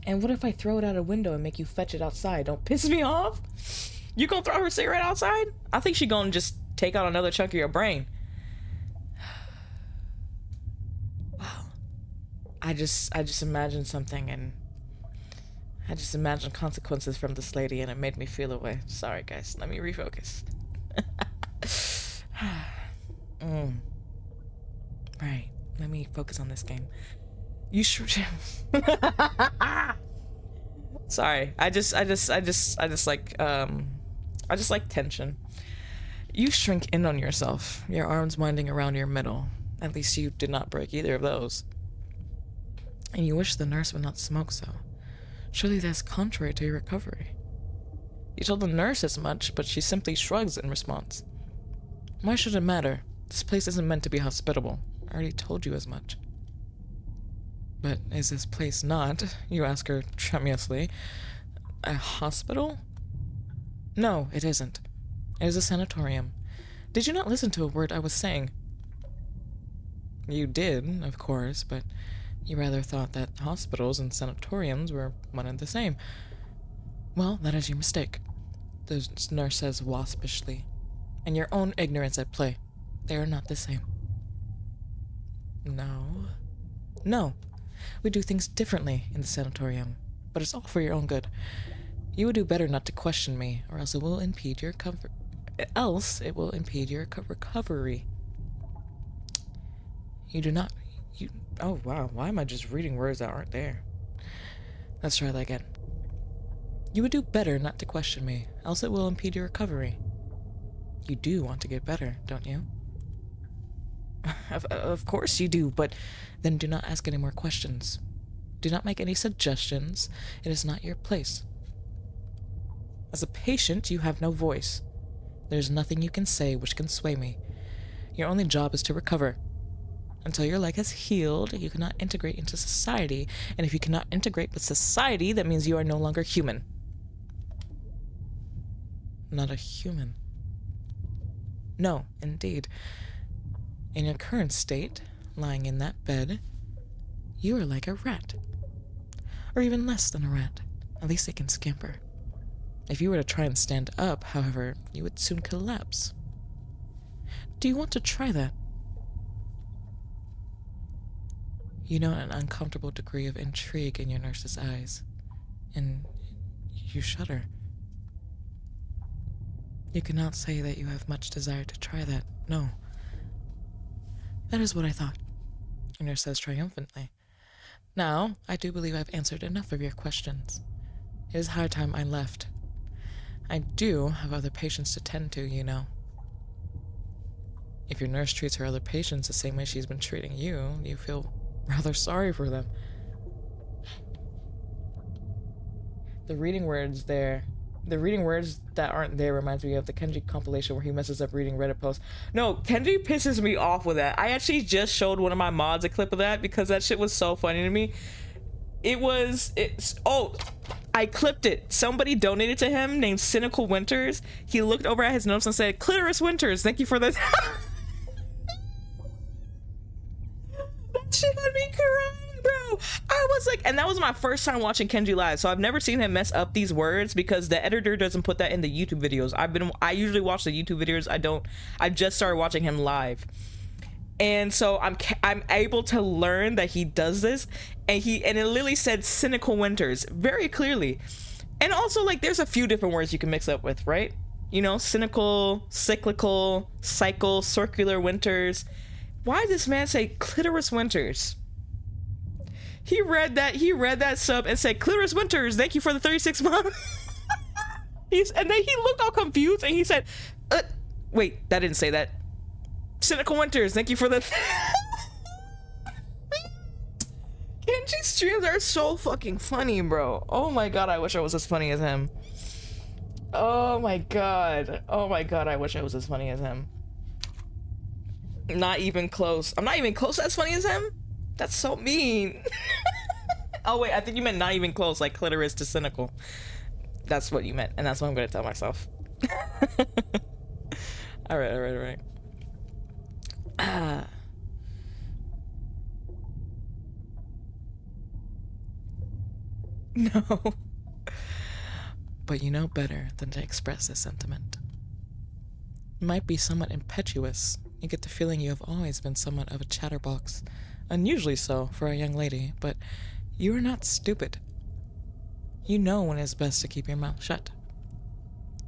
And what if I throw it out a window and make you fetch it outside? Don't piss me off? You gonna throw her cigarette outside? I think she gonna just take out another chunk of your brain. Wow. I just imagined something, and I just imagined consequences from this lady, and it made me feel away. Sorry, guys. Let me refocus. Right. Let me focus on this game. You Sorry. I just like tension. You shrink in on yourself, your arms winding around your middle. At least you did not break either of those. And you wish the nurse would not smoke so. Surely that's contrary to your recovery. You told the nurse as much, but she simply shrugs in response. Why should it matter? This place isn't meant to be hospitable. I already told you as much. But is this place not, you ask her tremulously, a hospital? No, it isn't. It is a sanatorium. Did you not listen to a word I was saying? You did, of course, but You rather thought that hospitals and sanatoriums were one and the same. Well, that is your mistake, the nurse says waspishly, and your own ignorance at play. They are not the same. No. We do things differently in the sanatorium, but it's all for your own good. You would do better not to question me, or else it will impede your recovery. Oh wow, why am I just reading words that aren't there? Let's try that again. You would do better not to question me, else it will impede your recovery. You do want to get better, don't you? Of course you do, but then do not ask any more questions. Do not make any suggestions. It is not your place. As a patient, you have no voice. There is nothing you can say which can sway me. Your only job is to recover. Until your leg has healed, you cannot integrate into society, and if you cannot integrate with society, that means you are no longer human. Not a human. No, indeed. In your current state, lying in that bed, you are like a rat. Or even less than a rat. At least they can scamper. If you were to try and stand up, however, you would soon collapse. Do you want to try that? You note an uncomfortable degree of intrigue in your nurse's eyes, and you shudder. You cannot say that you have much desire to try that, no. That is what I thought, your nurse says triumphantly. Now, I do believe I've answered enough of your questions. It is high time I left. I do have other patients to tend to, you know. If your nurse treats her other patients the same way she's been treating you, you feel rather sorry for them. The reading words that aren't there reminds me of the Kenji compilation where he messes up reading Reddit posts. No, Kenji pisses me off with that. I actually just showed one of my mods a clip of that because that shit was so funny to me. I clipped it. Somebody donated to him named Cynical Winters. He looked over at his notes and said, "Clitoris Winters, thank you for this." That shit had me crying, bro. I was like, and that was my first time watching Kenji live, so I've never seen him mess up these words because the editor doesn't put that in the YouTube videos. I usually watch the YouTube videos. I just started watching him live. And so I'm able to learn that he does this, and it literally said Cynical Winters very clearly. And also, like, there's a few different words you can mix up with, right? You know, cynical, cyclical, cycle, circular winters. Why did this man say Clitoris Winters? He read that sub and said, "Clitoris Winters, thank you for the 36 months." And then he looked all confused and he said, wait, that didn't say that. "Cynical Winters, thank you for the..." Kenji streams are so fucking funny, bro. Oh my god, I wish I was as funny as him. Oh my god, I wish I was as funny as him. Not even close. I'm not even close as funny as him? That's so mean. Oh wait, I think you meant not even close, like clitoris to cynical. That's what you meant, and that's what I'm gonna tell myself. Alright. No. But you know better than to express this sentiment. It might be somewhat impetuous. You get the feeling you have always been somewhat of a chatterbox. Unusually so for a young lady, but you are not stupid. You know when it's best to keep your mouth shut.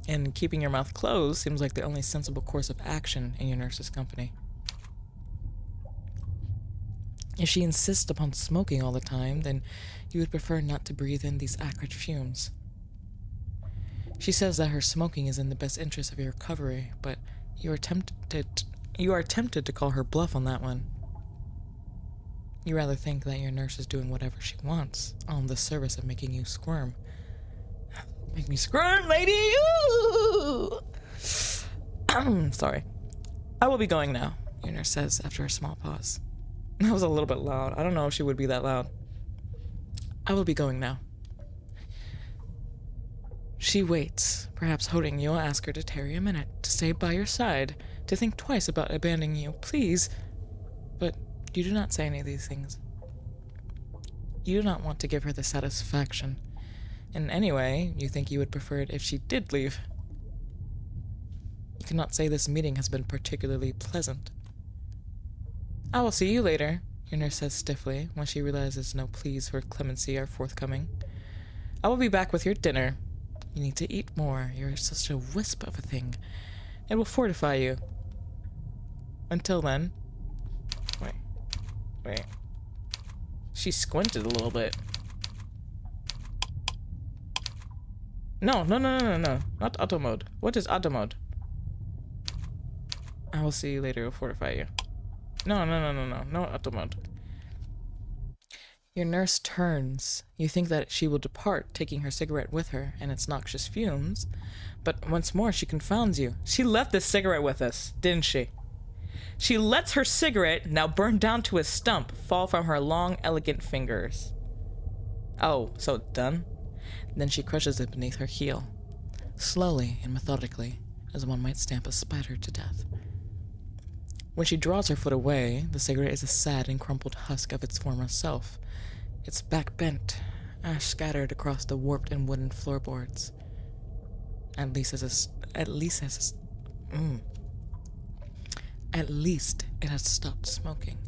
And keeping your mouth closed seems like the only sensible course of action in your nurse's company. If she insists upon smoking all the time, then you would prefer not to breathe in these acrid fumes. She says that her smoking is in the best interest of your recovery, but you are tempted to call her bluff on that one. You rather think that your nurse is doing whatever she wants, all in the service of making you squirm. Make me squirm, lady! Ooh! Sorry. I will be going now, your nurse says after a small pause. That was a little bit loud. I don't know if she would be that loud. I will be going now. She waits, perhaps hoping you'll ask her to tarry a minute, to stay by your side, to think twice about abandoning you, please. But you do not say any of these things. You do not want to give her the satisfaction. In any way, you think you would prefer it if she did leave. You cannot say this meeting has been particularly pleasant. I will see you later, your nurse says stiffly when she realizes no pleas for clemency are forthcoming. I will be back with your dinner. You need to eat more. You're such a wisp of a thing. It will fortify you. Until then... Wait. She squinted a little bit. No. Not auto mode. What is auto mode? I will see you later. It will fortify you. No. No auto mode. Your nurse turns. You think that she will depart, taking her cigarette with her and its noxious fumes. But once more, she confounds you. She left this cigarette with us, didn't she? She lets her cigarette, now burned down to a stump, fall from her long, elegant fingers. Oh, so it's done? Then she crushes it beneath her heel. Slowly and methodically, as one might stamp a spider to death. When she draws her foot away, the cigarette is a sad and crumpled husk of its former self, its back bent, ash scattered across the warped and wooden floorboards. At least it has stopped smoking,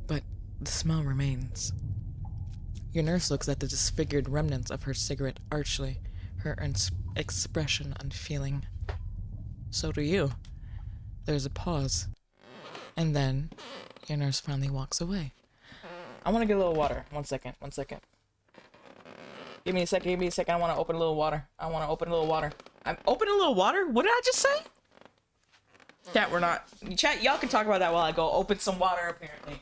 but the smell remains. Your nurse looks at the disfigured remnants of her cigarette archly, her expression unfeeling. So do you. There's a pause. And then, your nurse finally walks away. I want to get a little water. One second. Give me a second. I want to open a little water. I'm opening a little water? What did I just say? Chat, we're not. Chat, y'all can talk about that while I go open some water, apparently.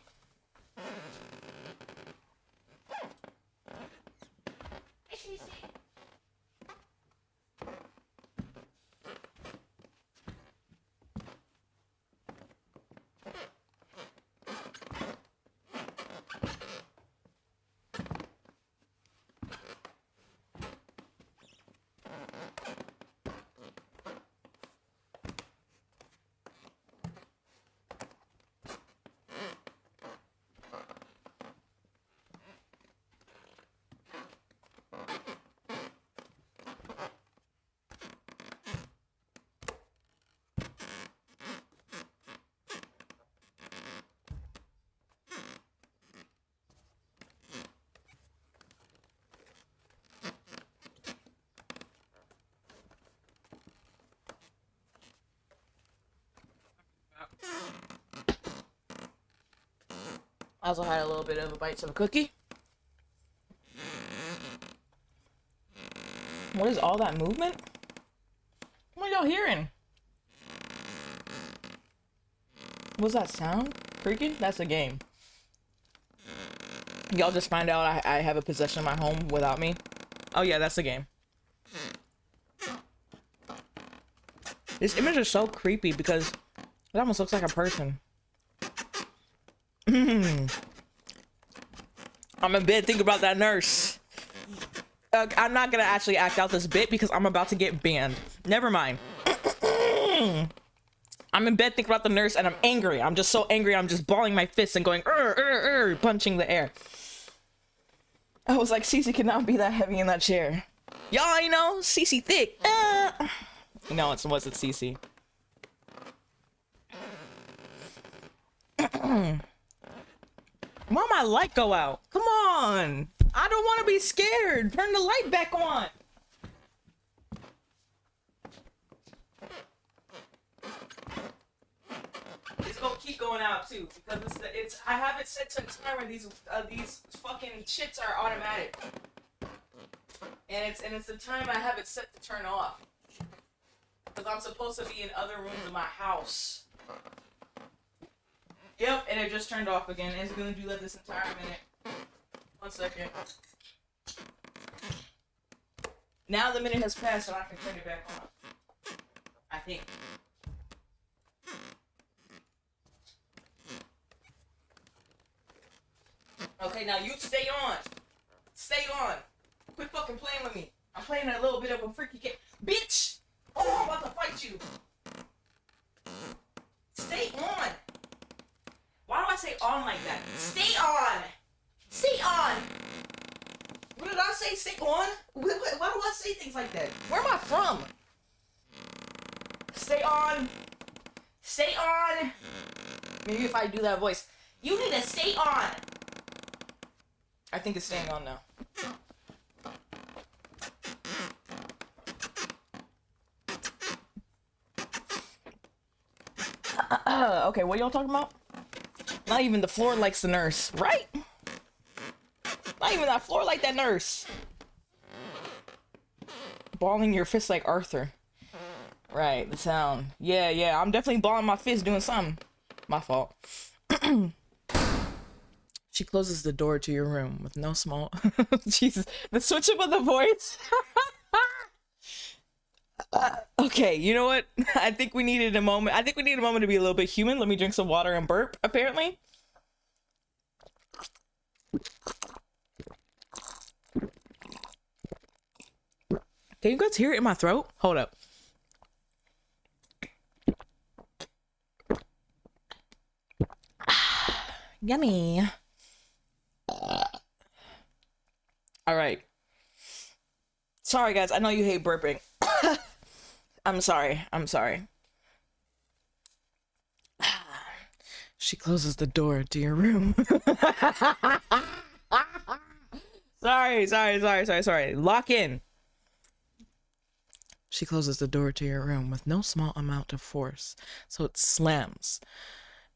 I also had a little bit of a bite of a cookie. What is all that movement? What are y'all hearing? What's that sound? Creaking? That's a game. Y'all just find out I have a possession in my home without me. Oh yeah, that's a game. This image is so creepy because it almost looks like a person. I'm in bed thinking about that nurse. I'm not gonna actually act out this bit because I'm about to get banned. Never mind. I'm in bed thinking about the nurse and I'm angry. I'm just so angry. I'm just balling my fists and going, punching the air. I was like, Cece cannot be that heavy in that chair. Y'all, you know, Cece thick. No, it wasn't Cece. Why my light go out? Come on. I don't want to be scared. Turn the light back on. It's gonna keep going out too because I have it set to a timer. These fucking shits are automatic, and it's the time I have it set to turn off because I'm supposed to be in other rooms of my house. Yep, and it just turned off again. It's gonna do that this entire minute. 1 second. Now the minute has passed and I can turn it back on. I think. Okay, now you stay on. Stay on. Quit fucking playing with me. I'm playing a little bit of a freaky game. Bitch! Oh, I'm about to fight you. Stay on. Why do I say on like that? Stay on! Stay on! did I say stay on? Why do I say things like that? Where am I from? Stay on. Stay on. Maybe if I do that voice. You need to stay on. I think it's staying on now. Okay, what y'all talking about? Not even the floor likes the nurse, right? Not even that floor like that nurse. Balling your fist like Arthur. Right, the sound. Yeah, I'm definitely balling my fist doing something. My fault. She closes the door to your room with no small... Jesus, the switch up of the voice. Okay, you know what? I think we needed a moment. I think we need a moment to be a little bit human. Let me drink some water and burp, apparently. Can you guys hear it in my throat? Hold up. Yummy. All right. Sorry, guys. I know you hate burping. I'm sorry. She closes the door to your room. Sorry. Lock in. She closes the door to your room with no small amount of force, so it slams.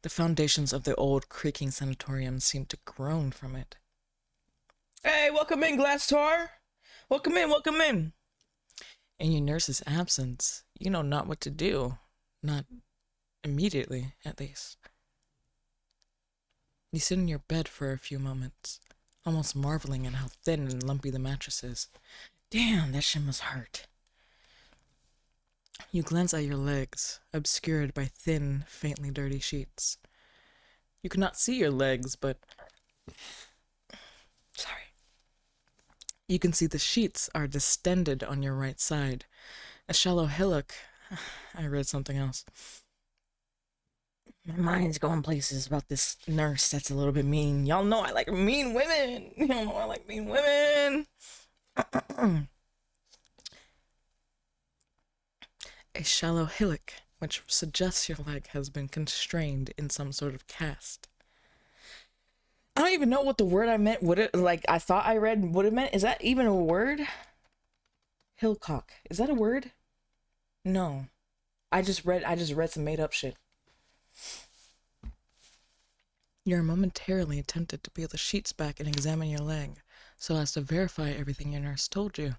The foundations of the old creaking sanatorium seem to groan from it. Hey, welcome in, Glasstor. Welcome in. In your nurse's absence, you know not what to do. Not immediately, at least. You sit in your bed for a few moments, almost marveling at how thin and lumpy the mattress is. Damn, that shit must hurt. You glance at your legs, obscured by thin, faintly dirty sheets. You cannot see your legs, but... Sorry. You can see the sheets are distended on your right side. A shallow hillock. I read something else. My mind's going places about this nurse that's a little bit mean. Y'all know I like mean women. Y'all know I like mean women. A shallow hillock, which suggests your leg has been constrained in some sort of cast. I don't even know what the word I meant would it, like, I thought I read what it meant. Is that even a word? Hillcock. Is that a word? No. I just read some made up shit. You're momentarily tempted to peel the sheets back and examine your leg, so as to verify everything your nurse told you.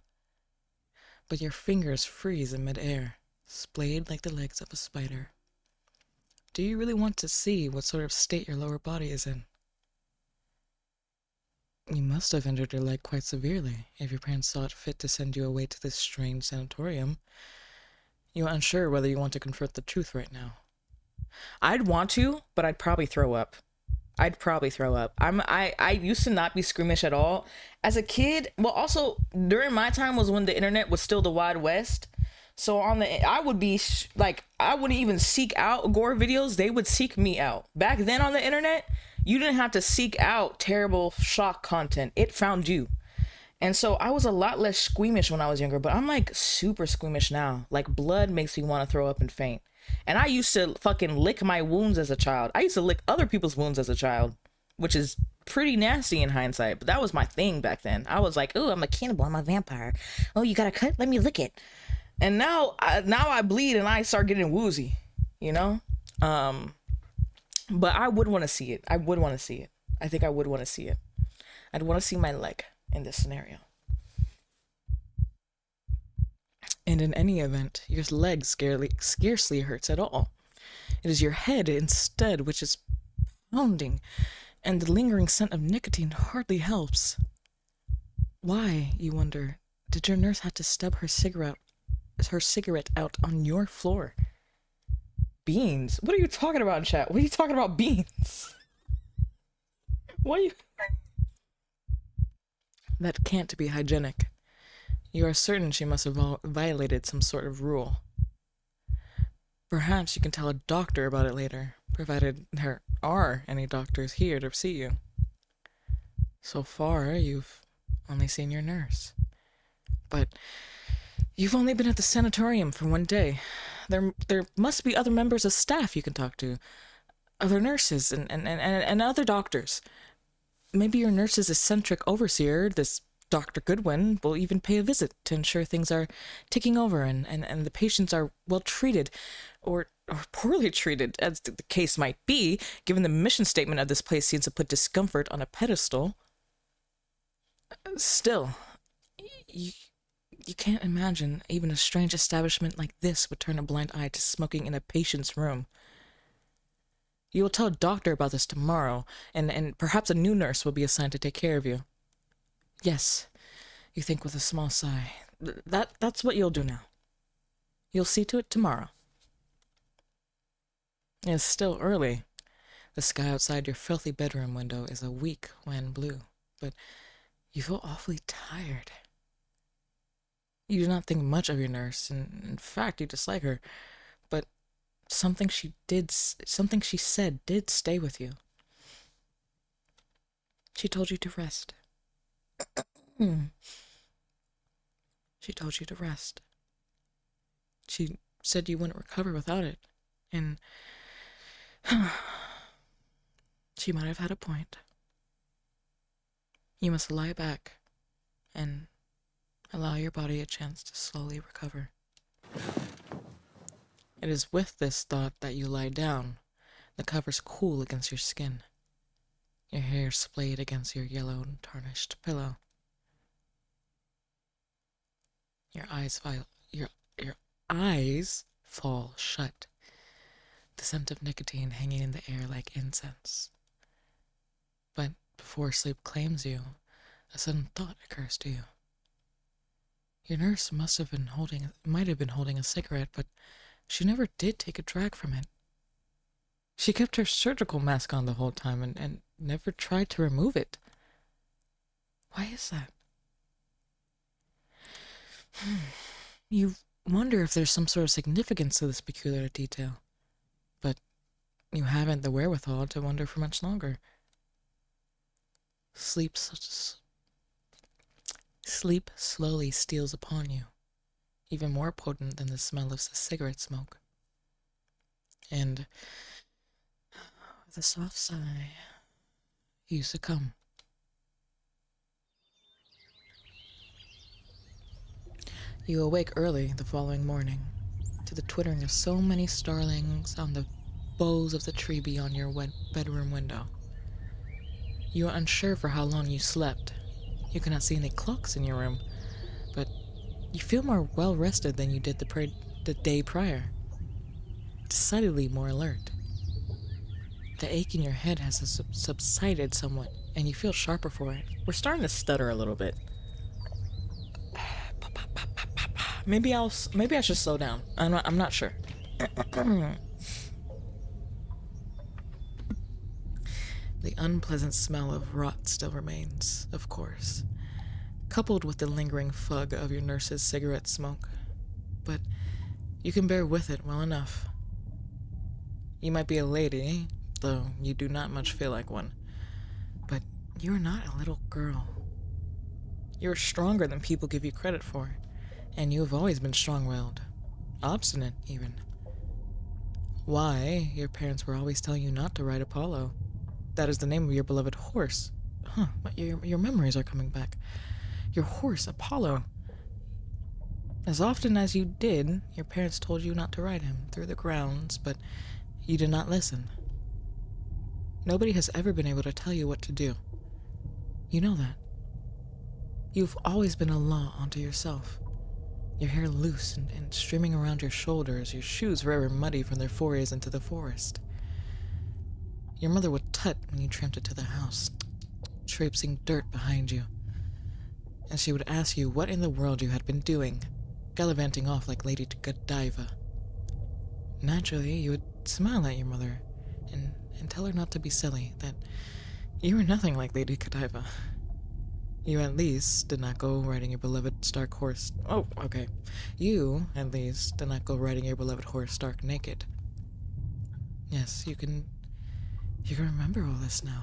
But your fingers freeze in midair, splayed like the legs of a spider. Do you really want to see what sort of state your lower body is in? You must have injured your leg quite severely if your parents saw it fit to send you away to this strange sanatorium. You are unsure whether you want to confront the truth right now. I'd want to, but I'd probably throw up. I used to not be squeamish at all. As a kid, well, also, during my time was when the internet was still the Wild West. So I would be, I wouldn't even seek out gore videos. They would seek me out. Back then on the internet, you didn't have to seek out terrible shock content. It found you. And so I was a lot less squeamish when I was younger, but I'm like super squeamish now. Like blood makes me want to throw up and faint. And I used to fucking lick my wounds as a child. I used to lick other people's wounds as a child, which is pretty nasty in hindsight, but that was my thing back then. I was like, oh, I'm a cannibal, I'm a vampire. Oh, you got a cut? Let me lick it. And now I bleed and I start getting woozy, you know? But I would want to see it. I think I would want to see it. I'd want to see my leg in this scenario. And in any event, your leg scarcely hurts at all. It is your head instead which is pounding, and the lingering scent of nicotine hardly helps. Why, you wonder, did your nurse have to stub her cigarette out on your floor? Beans? What are you talking about, chat? What are you talking about, beans? What are you... That can't be hygienic. You are certain she must have violated some sort of rule. Perhaps you can tell a doctor about it later, provided there are any doctors here to see you. So far, you've only seen your nurse. But you've only been at the sanatorium for one day. There must be other members of staff you can talk to. Other nurses and other doctors. Maybe your nurse's eccentric overseer, this Dr. Goodwin, will even pay a visit to ensure things are ticking over and the patients are well treated or poorly treated, as the case might be, given the mission statement of this place seems to put discomfort on a pedestal. Still, you can't imagine even a strange establishment like this would turn a blind eye to smoking in a patient's room. You will tell a doctor about this tomorrow, and perhaps a new nurse will be assigned to take care of you. Yes, you think with a small sigh. That's what you'll do now. You'll see to it tomorrow. It's still early. The sky outside your filthy bedroom window is a weak wan blue, but you feel awfully tired. You do not think much of your nurse, and in fact, you dislike her, but something she said did stay with you. She told you to rest. She told you to rest. She said you wouldn't recover without it, and she might have had a point. You must lie back and allow your body a chance to slowly recover. It is with this thought that you lie down. The covers cool against your skin. Your hair splayed against your yellow and tarnished pillow. Your eyes fall shut. The scent of nicotine hanging in the air like incense. But before sleep claims you, a sudden thought occurs to you. Your nurse might have been holding a cigarette, but she never did take a drag from it. She kept her surgical mask on the whole time and never tried to remove it. Why is that? You wonder if there's some sort of significance to this peculiar detail, but you haven't the wherewithal to wonder for much longer. Sleep slowly steals upon you, even more potent than the smell of cigarette smoke. And with a soft sigh, you succumb. You awake early the following morning to the twittering of so many starlings on the boughs of the tree beyond your bedroom window. You are unsure for how long you slept. You cannot see any clocks in your room, but you feel more well-rested than you did the day prior. Decidedly more alert. The ache in your head has subsided somewhat, and you feel sharper for it. We're starting to stutter a little bit. Maybe I should slow down. I'm not sure. The unpleasant smell of rot still remains, of course, coupled with the lingering fug of your nurse's cigarette smoke. But you can bear with it well enough. You might be a lady, though you do not much feel like one. But you are not a little girl. You are stronger than people give you credit for, and you have always been strong-willed, obstinate even. Why, your parents were always telling you not to ride Apollo. That is the name of your beloved horse. But your memories are coming back. Your horse, Apollo. As often as you did, your parents told you not to ride him through the grounds, but you did not listen. Nobody has ever been able to tell you what to do. You know that. You've always been a law unto yourself. Your hair loose and streaming around your shoulders, your shoes forever muddy from their forays into the forest. Your mother would tut when you tramped into the house, traipsing dirt behind you. And she would ask you what in the world you had been doing, gallivanting off like Lady Godiva. Naturally, you would smile at your mother and tell her not to be silly, that you were nothing like Lady Godiva. You at least did not go riding your beloved stark horse. Oh, okay. You, at least, did not go riding your beloved horse stark naked. Yes, you can remember all this now.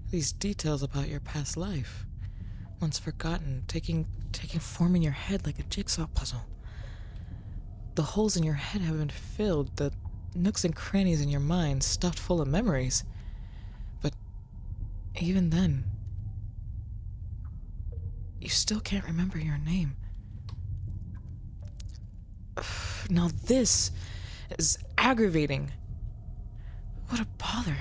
These details about your past life. once forgotten, taking form in your head like a jigsaw puzzle. The holes in your head have been filled, the nooks and crannies in your mind stuffed full of memories. But even then, you still can't remember your name. Now this is aggravating. What a bother.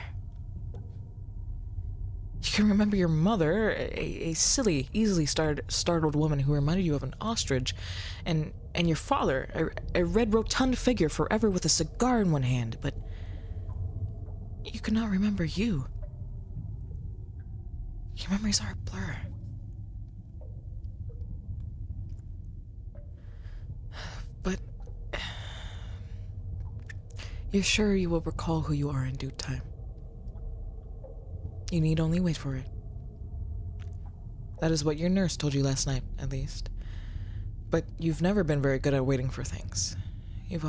You can remember your mother, a silly, easily startled woman who reminded you of an ostrich, and your father, a red rotund figure forever with a cigar in one hand, but you cannot remember you. Your memories are a blur. But you're sure you will recall who you are in due time. You need only wait for it. That is what your nurse told you last night, at least. But you've never been very good at waiting for things. You have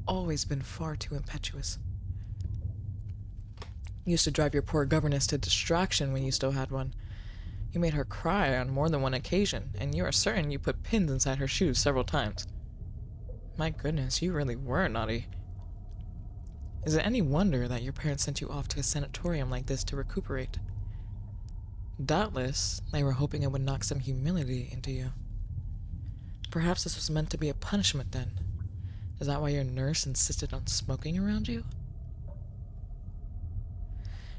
always been far too impetuous. You used to drive your poor governess to distraction when you still had one. You made her cry on more than one occasion, and you are certain you put pins inside her shoes several times. My goodness, you really were naughty. Is it any wonder that your parents sent you off to a sanatorium like this to recuperate? Doubtless, they were hoping it would knock some humility into you. Perhaps this was meant to be a punishment then. Is that why your nurse insisted on smoking around you?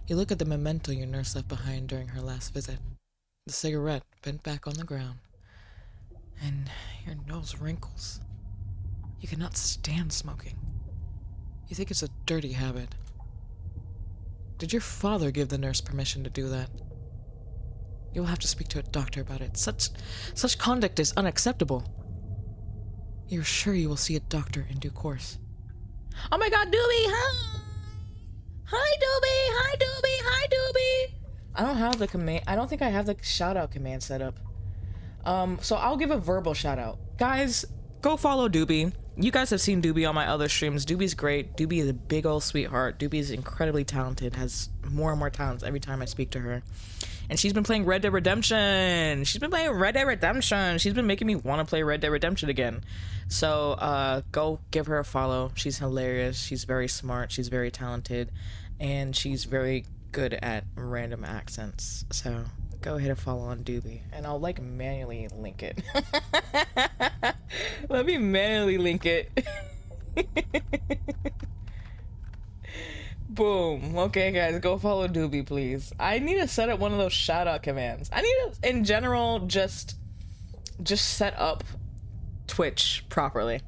You look at the memento your nurse left behind during her last visit. The cigarette bent back on the ground. And your nose wrinkles. You cannot stand smoking. You think it's a dirty habit. Did your father give the nurse permission to do that? You will have to speak to a doctor about it. Such conduct is unacceptable. You're sure you will see a doctor in due course. Oh my god, Doobie! Hi! Hi, Doobie! Hi, Doobie! Hi, Doobie! I don't have the command. I don't think I have the shout out command set up. So I'll give a verbal shout out. Guys, go follow Doobie. You guys have seen Doobie on my other streams. Doobie's great. Doobie is a big old sweetheart. Doobie is incredibly talented, has more and more talents every time I speak to her. And she's been playing Red Dead Redemption. She's been making me want to play Red Dead Redemption again. So go give her a follow. She's hilarious. She's very smart. She's very talented. And she's very good at random accents. So go ahead and follow on Doobie. And I'll like manually link it. Let me manually link it. Boom. Okay, guys, go follow Doobie, please. I need to set up one of those shout out commands. I need to, in general, just set up Twitch properly.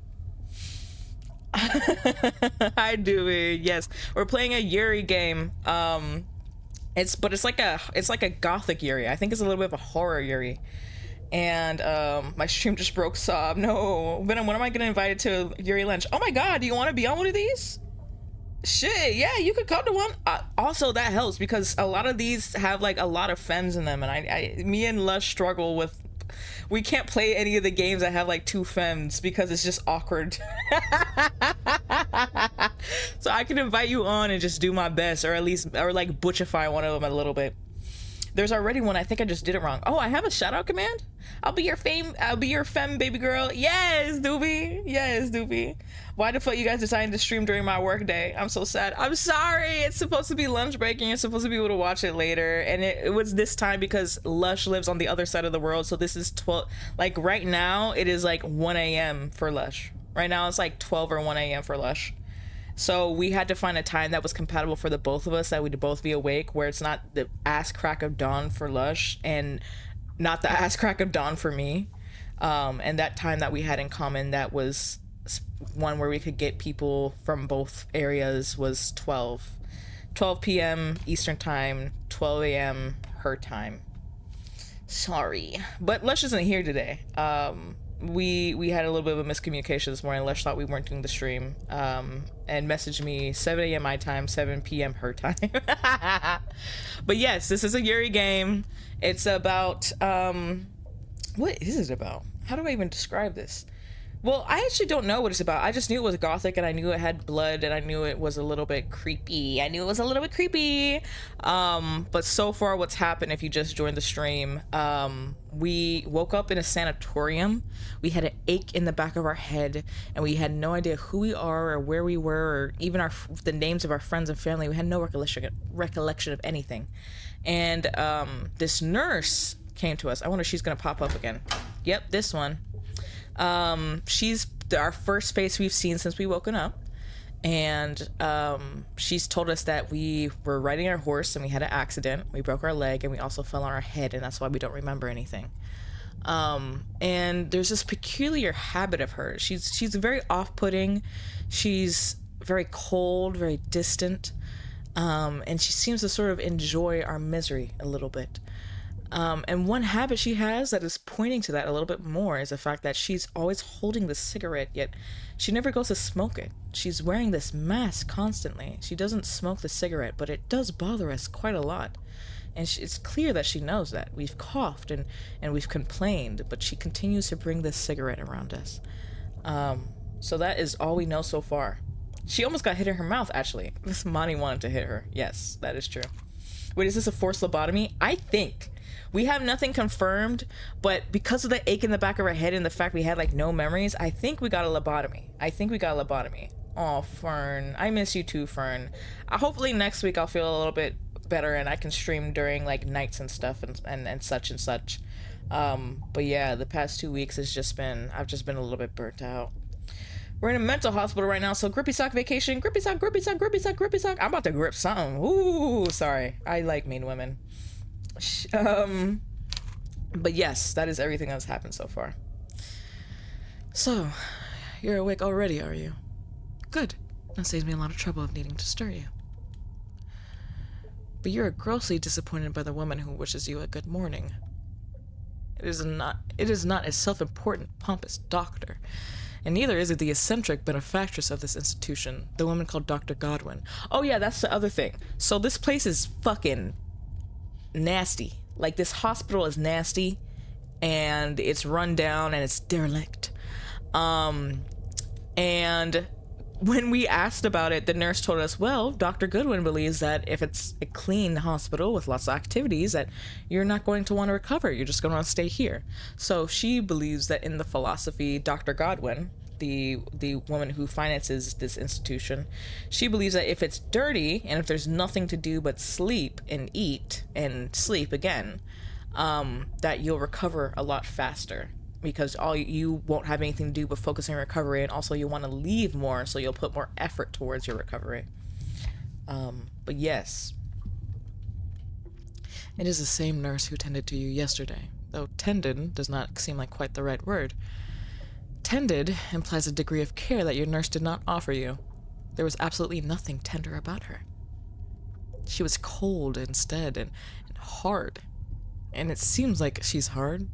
Hi, Doobie. Yes, we're playing a Yuri game. It's like a gothic Yuri. I think it's a little bit of a horror Yuri. And my stream just broke. Sob. No, Venom. When am I gonna invite it to Yuri lunch? Oh my god, do you want to be on one of these? Shit, yeah, you could come to one. Also, that helps because a lot of these have like a lot of femmes in them, and me and Lush struggle with. We can't play any of the games that have like 2 femmes because it's just awkward. So I can invite you on and just do my best, or like butchify one of them a little bit. There's already one. I think I just did it wrong. Oh, I have a shout out command. I'll be your femme baby girl. Yes, Doobie. Yes, Doobie. Why the fuck you guys decided to stream during my work day? I'm so sad. I'm sorry. It's supposed to be lunch break and you're supposed to be able to watch it later. And it was this time because Lush lives on the other side of the world. So this is 12. Like right now, it is like 1 a.m. for Lush. Right now, it's like 12 or 1 a.m. for Lush. So we had to find a time that was compatible for the both of us, that we'd both be awake, where it's not the ass crack of dawn for Lush and not the ass crack of dawn for me. And that time that we had in common, that was one where we could get people from both areas, was 12 p.m. Eastern time, 12 a.m. her time. Sorry, but Lush isn't here today. We had a little bit of a miscommunication this morning. Lush thought we weren't doing the stream, and messaged me 7 a.m. my time, 7 p.m. her time. But yes, this is a Yuri game. It's about what is it about? How do I even describe this? Well, I actually don't know what it's about. I just knew it was gothic, and I knew it had blood, and I knew it was a little bit creepy. But so far what's happened, if you just joined the stream, we woke up in a sanatorium. We had an ache in the back of our head, and we had no idea who we are or where we were, or even the names of our friends and family. We had no recollection of anything. And this nurse came to us. I wonder if she's gonna pop up again. Yep, this one. She's our first face we've seen since we woken up, and she's told us that we were riding our horse and we had an accident. We broke our leg, and we also fell on our head, and that's why we don't remember anything. And there's this peculiar habit of hers. She's very off-putting. She's very cold, very distant, and she seems to sort of enjoy our misery a little bit. And one habit she has that is pointing to that a little bit more is the fact that she's always holding the cigarette, yet she never goes to smoke it. She's wearing this mask constantly. She doesn't smoke the cigarette, but it does bother us quite a lot. And it's clear that she knows that. We've coughed and we've complained, but she continues to bring this cigarette around us. So that is all we know so far. She almost got hit in her mouth, actually. This Monty wanted to hit her. Yes, that is true. Wait, is this a forced lobotomy? I think. We have nothing confirmed, but because of the ache in the back of our head and the fact we had like no memories, I think we got a lobotomy. Oh, Fern. I miss you too, Fern. Hopefully next week I'll feel a little bit better and I can stream during like nights and stuff and such and such. But yeah, the past 2 weeks I've just been a little bit burnt out. We're in a mental hospital right now, so grippy sock vacation. Grippy sock. I'm about to grip something. Ooh, sorry. I like mean women. But yes, that is everything that's happened so far. So, you're awake already, are you? Good. That saves me a lot of trouble of needing to stir you. But you're grossly disappointed by the woman who wishes you a good morning. It is not a self-important, pompous doctor, and neither is it the eccentric benefactress of this institution, the woman called Dr. Godwin. Oh yeah, that's the other thing. So this place is fucking nasty. Like, this hospital is nasty, and it's run down, and it's derelict. And when we asked about it, the nurse told us, well, Dr. Goodwin believes that if it's a clean hospital with lots of activities, that you're not going to want to recover. You're just going to want to stay here. So she believes that in the philosophy, Dr. Godwin, the woman who finances this institution, she believes that if it's dirty and if there's nothing to do but sleep and eat and sleep again, that you'll recover a lot faster, because you won't have anything to do but focus on recovery, and also you want to leave more, so you'll put more effort towards your recovery. But yes, It is the same nurse who tended to you yesterday, though tended does not seem like quite the right word. Tended implies a degree of care that your nurse did not offer you. There was absolutely nothing tender about her. She was cold instead, and hard. And it seems like she's hard.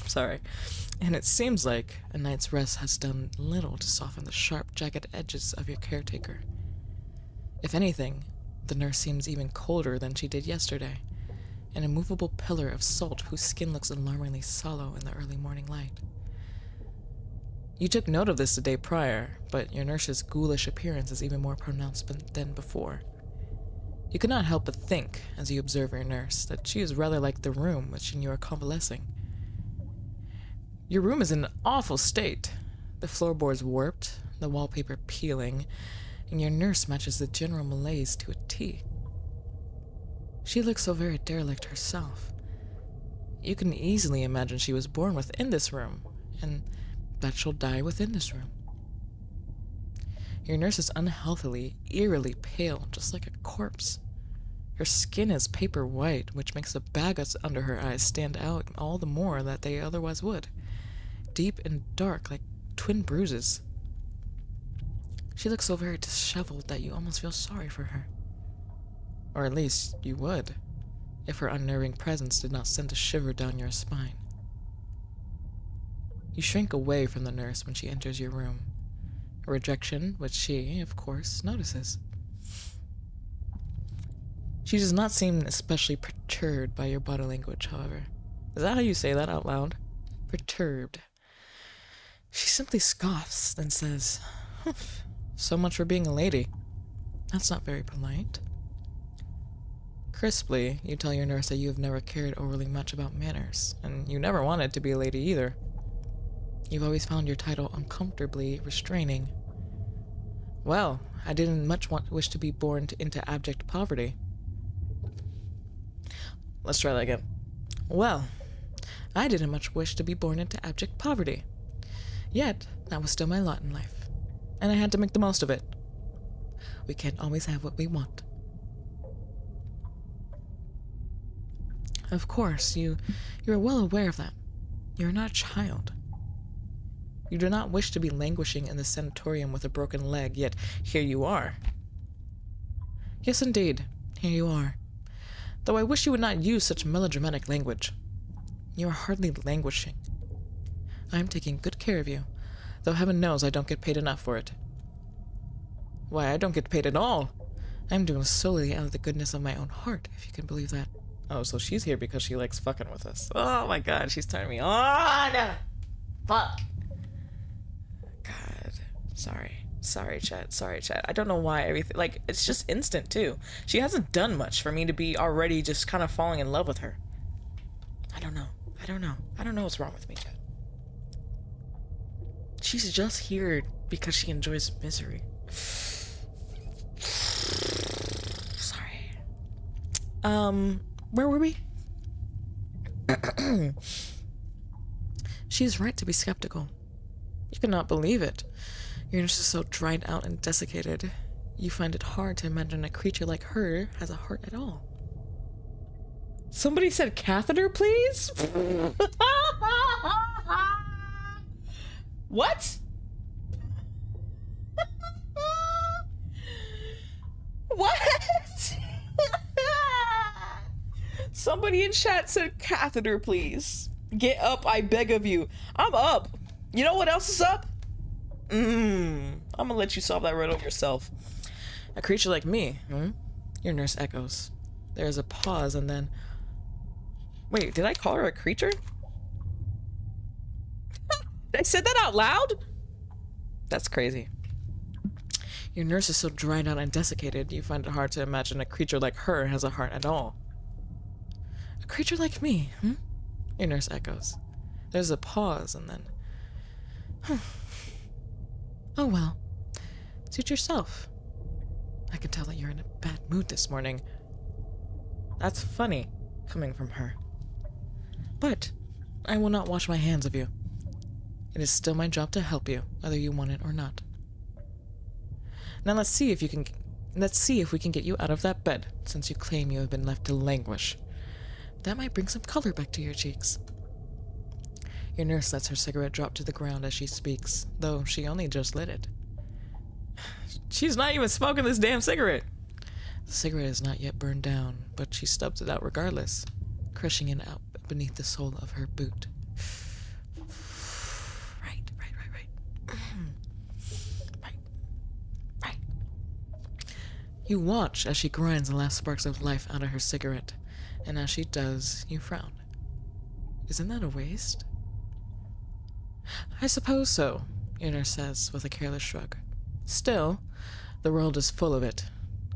Sorry. And it seems like a night's rest has done little to soften the sharp, jagged edges of your caretaker. If anything, the nurse seems even colder than she did yesterday, an immovable pillar of salt whose skin looks alarmingly sallow in the early morning light. You took note of this the day prior, but your nurse's ghoulish appearance is even more pronounced than before. You could not help but think, as you observe your nurse, that she is rather like the room which you are convalescing. Your room is in an awful state. The floorboards warped, the wallpaper peeling, and your nurse matches the general malaise to a T. She looks so very derelict herself. You can easily imagine she was born within this room, and that she'll die within this room. Your nurse is unhealthily, eerily pale, just like a corpse. Her skin is paper white, which makes the bags under her eyes stand out all the more that they otherwise would, deep and dark like twin bruises. She looks so very disheveled that you almost feel sorry for her. Or at least you would, if her unnerving presence did not send a shiver down your spine. You shrink away from the nurse when she enters your room, a rejection which she, of course, notices. She does not seem especially perturbed by your body language, however. Is that how you say that out loud? Perturbed. She simply scoffs, then says, "Humph, so much for being a lady. That's not very polite." Crisply, you tell your nurse that you have never cared overly much about manners, and you never wanted to be a lady either. You've always found your title uncomfortably restraining. Well, I didn't much wish to be born into abject poverty. Let's try that again. Well, I didn't much wish to be born into abject poverty. Yet, that was still my lot in life, and I had to make the most of it. We can't always have what we want. Of course, you are well aware of that. You are not a child. You do not wish to be languishing in the sanatorium with a broken leg, yet here you are. Yes, indeed, here you are. Though I wish you would not use such melodramatic language. You are hardly languishing. I am taking good care of you, though heaven knows I don't get paid enough for it. Why, I don't get paid at all. I'm doing solely out of the goodness of my own heart, if you can believe that. Oh, so she's here because she likes fucking with us. Oh my god, she's turning me on! Fuck! God. Sorry, chat. I don't know why everything, like, it's just instant, too. She hasn't done much for me to be already just kind of falling in love with her. I don't know what's wrong with me, chat. She's just here because she enjoys misery. Sorry. Where were we? She's right to be skeptical. You cannot believe it. Your nurse is so dried out and desiccated. You find it hard to imagine a creature like her has a heart at all. Somebody said catheter, please? What? What? Somebody in chat said catheter, please. Get up, I beg of you. I'm up. You know what else is up? I'm gonna let you solve that riddle yourself. A creature like me, Your nurse echoes. There is a pause and then... Wait, did I call her a creature? I said that out loud? That's crazy. Your nurse is so dried out and desiccated, you find it hard to imagine a creature like her has a heart at all. A creature like me, Your nurse echoes. There's a pause and then... Oh well. Suit yourself. I can tell that you're in a bad mood this morning. That's funny, coming from her. But I will not wash my hands of you. It is still my job to help you, whether you want it or not. Now let's see if we can get you out of that bed, since you claim you have been left to languish. That might bring some color back to your cheeks. Your nurse lets her cigarette drop to the ground as she speaks, though she only just lit it. She's not even smoking this damn cigarette! The cigarette is not yet burned down, but she stubs it out regardless, crushing it out beneath the sole of her boot. Right. Right. You watch as she grinds the last sparks of life out of her cigarette, and as she does, you frown. Isn't that a waste? I suppose so, your nurse says with a careless shrug. Still, the world is full of it.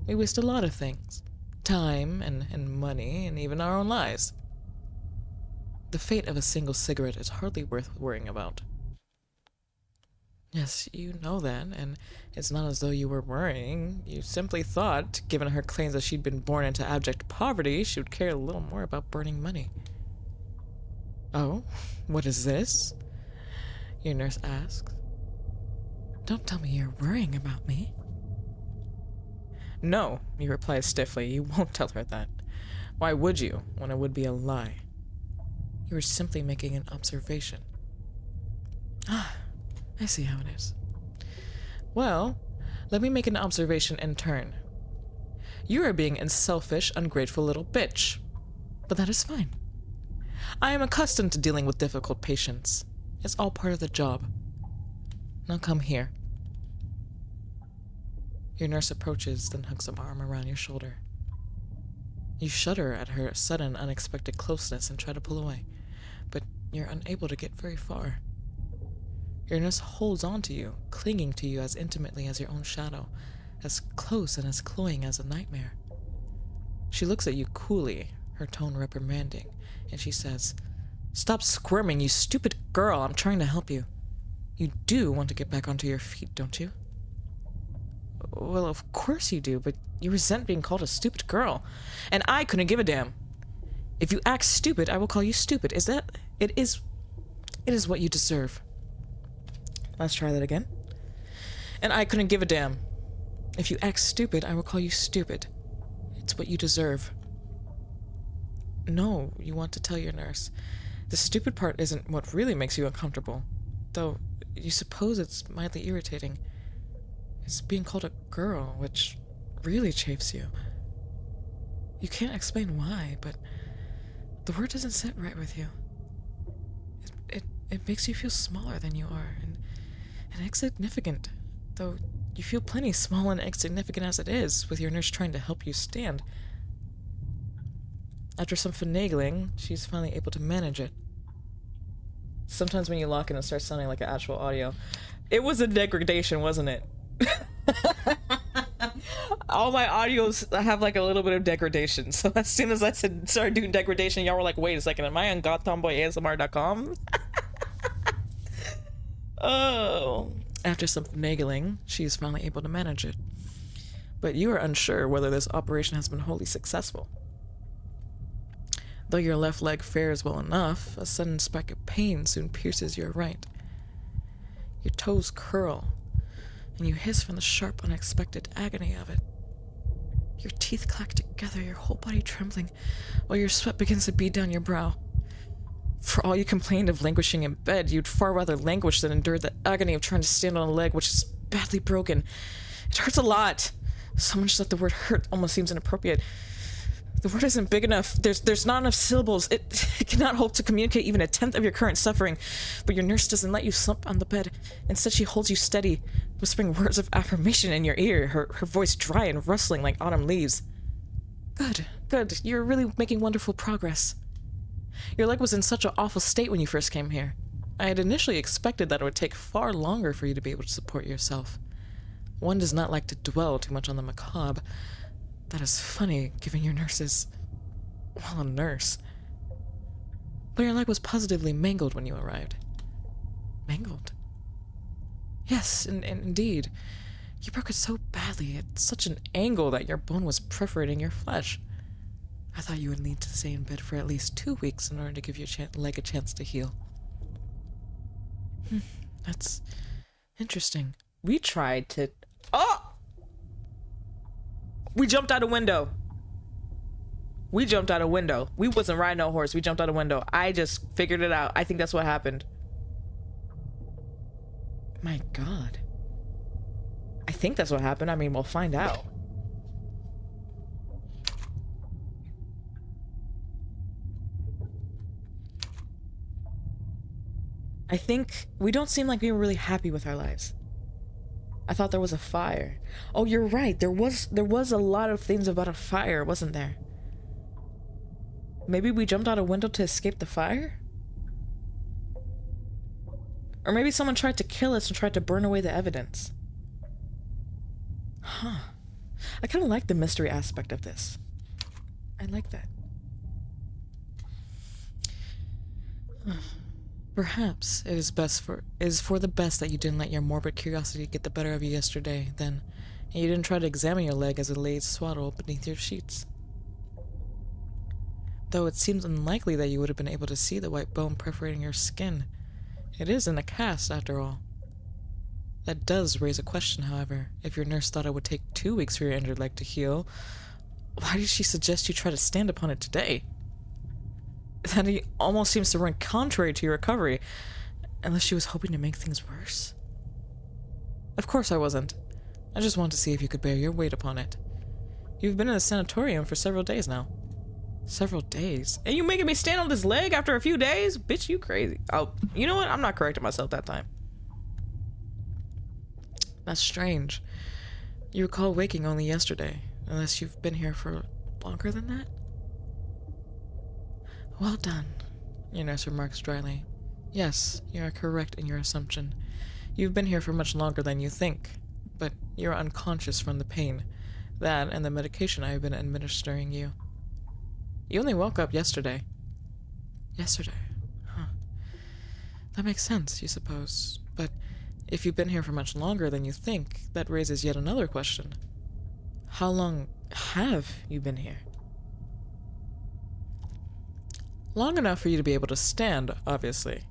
We waste a lot of things. Time and money and even our own lives. The fate of a single cigarette is hardly worth worrying about. Yes, you know that, and it's not as though you were worrying. You simply thought, given her claims that she'd been born into abject poverty, she would care a little more about burning money. Oh, what is this? Your nurse asks. Don't tell me you're worrying about me. No, you reply stiffly. You won't tell her that. Why would you, when it would be a lie? You were simply making an observation. Ah, I see how it is. Well, let me make an observation in turn. You are being a selfish, ungrateful little bitch. But that is fine. I am accustomed to dealing with difficult patients. It's all part of the job. Now come here. Your nurse approaches, then hooks an arm around your shoulder. You shudder at her sudden, unexpected closeness and try to pull away, but you're unable to get very far. Your nurse holds on to you, clinging to you as intimately as your own shadow, as close and as cloying as a nightmare. She looks at you coolly, her tone reprimanding, and she says, "Stop squirming, you stupid girl. I'm trying to help you. You do want to get back onto your feet, don't you?" "Well, of course you do, but you resent being called a stupid girl. And I couldn't give a damn. If you act stupid, I will call you stupid. It is what you deserve." Let's try that again. "And I couldn't give a damn. If you act stupid, I will call you stupid. It's what you deserve." No, you want to tell your nurse. The stupid part isn't what really makes you uncomfortable, though you suppose it's mildly irritating. It's being called a girl, which really chafes you. You can't explain why, but the word doesn't sit right with you. It makes you feel smaller than you are, and insignificant, though you feel plenty small and insignificant as it is, with your nurse trying to help you stand. After some finagling, she's finally able to manage it. Sometimes when you lock in, it starts sounding like an actual audio. It was a degradation, wasn't it? All my audios have like a little bit of degradation, so as soon as I started doing degradation, y'all were like, wait a second, am I on gothamboyasmr.com? Oh. After some finagling, she is finally able to manage it. But you are unsure whether this operation has been wholly successful. Though your left leg fares well enough, a sudden spark of pain soon pierces your right. Your toes curl, and you hiss from the sharp, unexpected agony of it. Your teeth clack together, your whole body trembling, while your sweat begins to bead down your brow. For all you complained of languishing in bed, you'd far rather languish than endure the agony of trying to stand on a leg which is badly broken. It hurts a lot. So much that the word hurt almost seems inappropriate. The word isn't big enough. There's not enough syllables. It cannot hope to communicate even a tenth of your current suffering. But your nurse doesn't let you slump on the bed. Instead, she holds you steady, whispering words of affirmation in your ear, her voice dry and rustling like autumn leaves. Good. You're really making wonderful progress. Your leg was in such an awful state when you first came here. I had initially expected that it would take far longer for you to be able to support yourself. One does not like to dwell too much on the macabre. That is funny, given your nurse is, well, a nurse. But your leg was positively mangled when you arrived. Mangled? Yes, indeed. You broke it so badly, at such an angle that your bone was perforating your flesh. I thought you would need to stay in bed for at least 2 weeks in order to give your leg a chance to heal. That's interesting. We tried to... Oh! We jumped out a window. We wasn't riding no horse. We jumped out a window. I just figured it out. I think that's what happened. My God. I think that's what happened. I mean, we'll find out. I think we don't seem like we were really happy with our lives. I thought there was a fire. Oh, you're right. There was a lot of things about a fire, wasn't there? Maybe we jumped out a window to escape the fire? Or maybe someone tried to kill us and tried to burn away the evidence. Huh. I kind of like the mystery aspect of this. I like that. Perhaps it is for the best that you didn't let your morbid curiosity get the better of you yesterday, then, and you didn't try to examine your leg as it lay swaddled beneath your sheets. Though it seems unlikely that you would have been able to see the white bone perforating your skin. It is in a cast, after all. That does raise a question, however. If your nurse thought it would take 2 weeks for your injured leg to heal, why did she suggest you try to stand upon it today? That he almost seems to run contrary to your recovery, unless she was hoping to make things worse. Of course I wasn't. I just wanted to see if you could bear your weight upon it. You've been in a sanatorium for several days now. Several days? And you making me stand on this leg after a few days? Bitch, you crazy. Oh, you know what? I'm not correcting myself that time. That's strange. You recall waking only yesterday, unless you've been here for longer than that? Well done, your nurse remarks dryly. Yes, you are correct in your assumption. You've been here for much longer than you think, but you're unconscious from the pain. That and the medication I have been administering you. You only woke up yesterday. Yesterday? Huh. That makes sense, you suppose. But if you've been here for much longer than you think, that raises yet another question. How long have you been here? Long enough for you to be able to stand, obviously.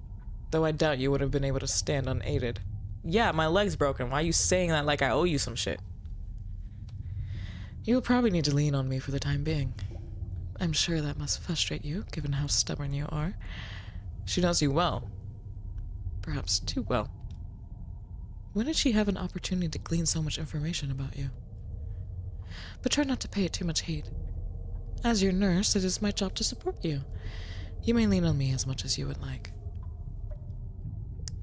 Though I doubt you would have been able to stand unaided. Yeah, my leg's broken. Why are you saying that like I owe you some shit? You'll probably need to lean on me for the time being. I'm sure that must frustrate you, given how stubborn you are. She knows you well. Perhaps too well. When did she have an opportunity to glean so much information about you? But try not to pay it too much heed. As your nurse, it is my job to support you. You may lean on me as much as you would like.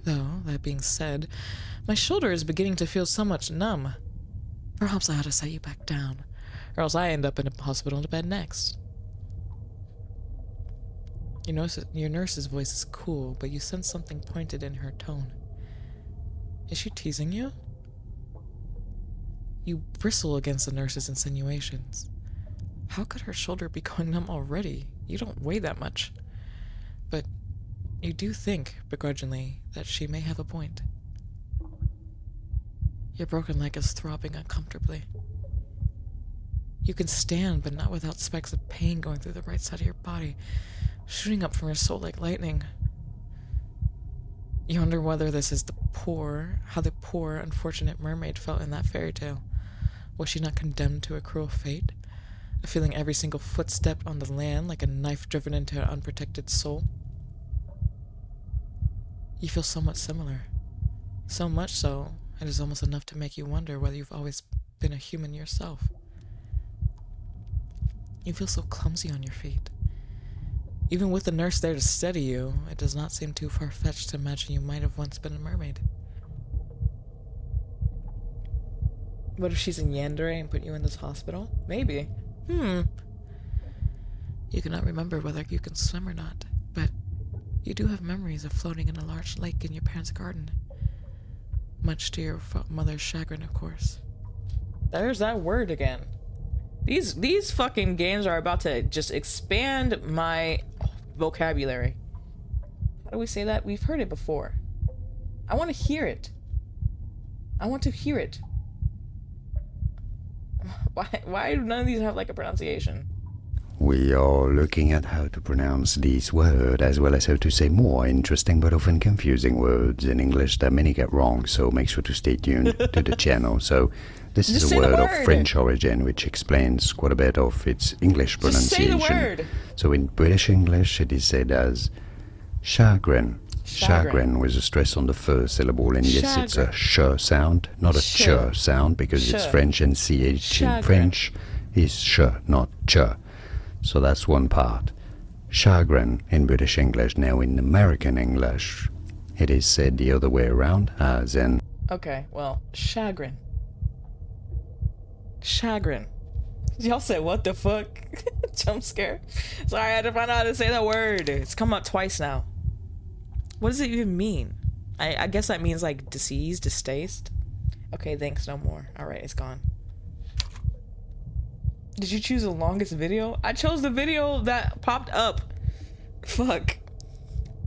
Though, that being said, my shoulder is beginning to feel somewhat numb. Perhaps I ought to set you back down, or else I end up in a hospital bed next. Your nurse's voice is cool, but you sense something pointed in her tone. Is she teasing you? You bristle against the nurse's insinuations. How could her shoulder be going numb already? You don't weigh that much. But you do think, begrudgingly, that she may have a point. Your broken leg is throbbing uncomfortably. You can stand, but not without specks of pain going through the right side of your body, shooting up from your soul like lightning. You wonder whether this is how the poor, unfortunate mermaid felt in that fairy tale. Was she not condemned to a cruel fate? Feeling every single footstep on the land like a knife driven into her unprotected soul? You feel somewhat similar. So much so, it is almost enough to make you wonder whether you've always been a human yourself. You feel so clumsy on your feet. Even with the nurse there to steady you, it does not seem too far-fetched to imagine you might have once been a mermaid. What if she's in Yandere and put you in this hospital? Maybe. You cannot remember whether you can swim or not, but you do have memories of floating in a large lake in your parents' garden. Much to your mother's chagrin, of course. There's that word again. These fucking games are about to just expand my vocabulary. How do we say that? We've heard it before. I want to hear it. I want to hear it. Why do none of these have like a pronunciation? We are looking at how to pronounce these words as well as how to say more interesting but often confusing words in English that many get wrong, so make sure to stay tuned to the channel. So this is a word of French origin which explains quite a bit of its English pronunciation. Just say the word. So in British English it is said as chagrin. Chagrin with a stress on the first syllable, and yes, it's a sh sound, not a ch sound, because it's French, and ch in French is sh, not ch. So that's one part. Chagrin in British English. Now in American English, it is said the other way around, as in... Okay, well, chagrin. Chagrin. Y'all said, what the fuck? Jump scare. Sorry, I had to find out how to say that word. It's come up twice now. What does it even mean? I guess that means like diseased, distaste. Okay, thanks, no more. Alright, it's gone. Did you choose the longest video? I chose the video that popped up. Fuck.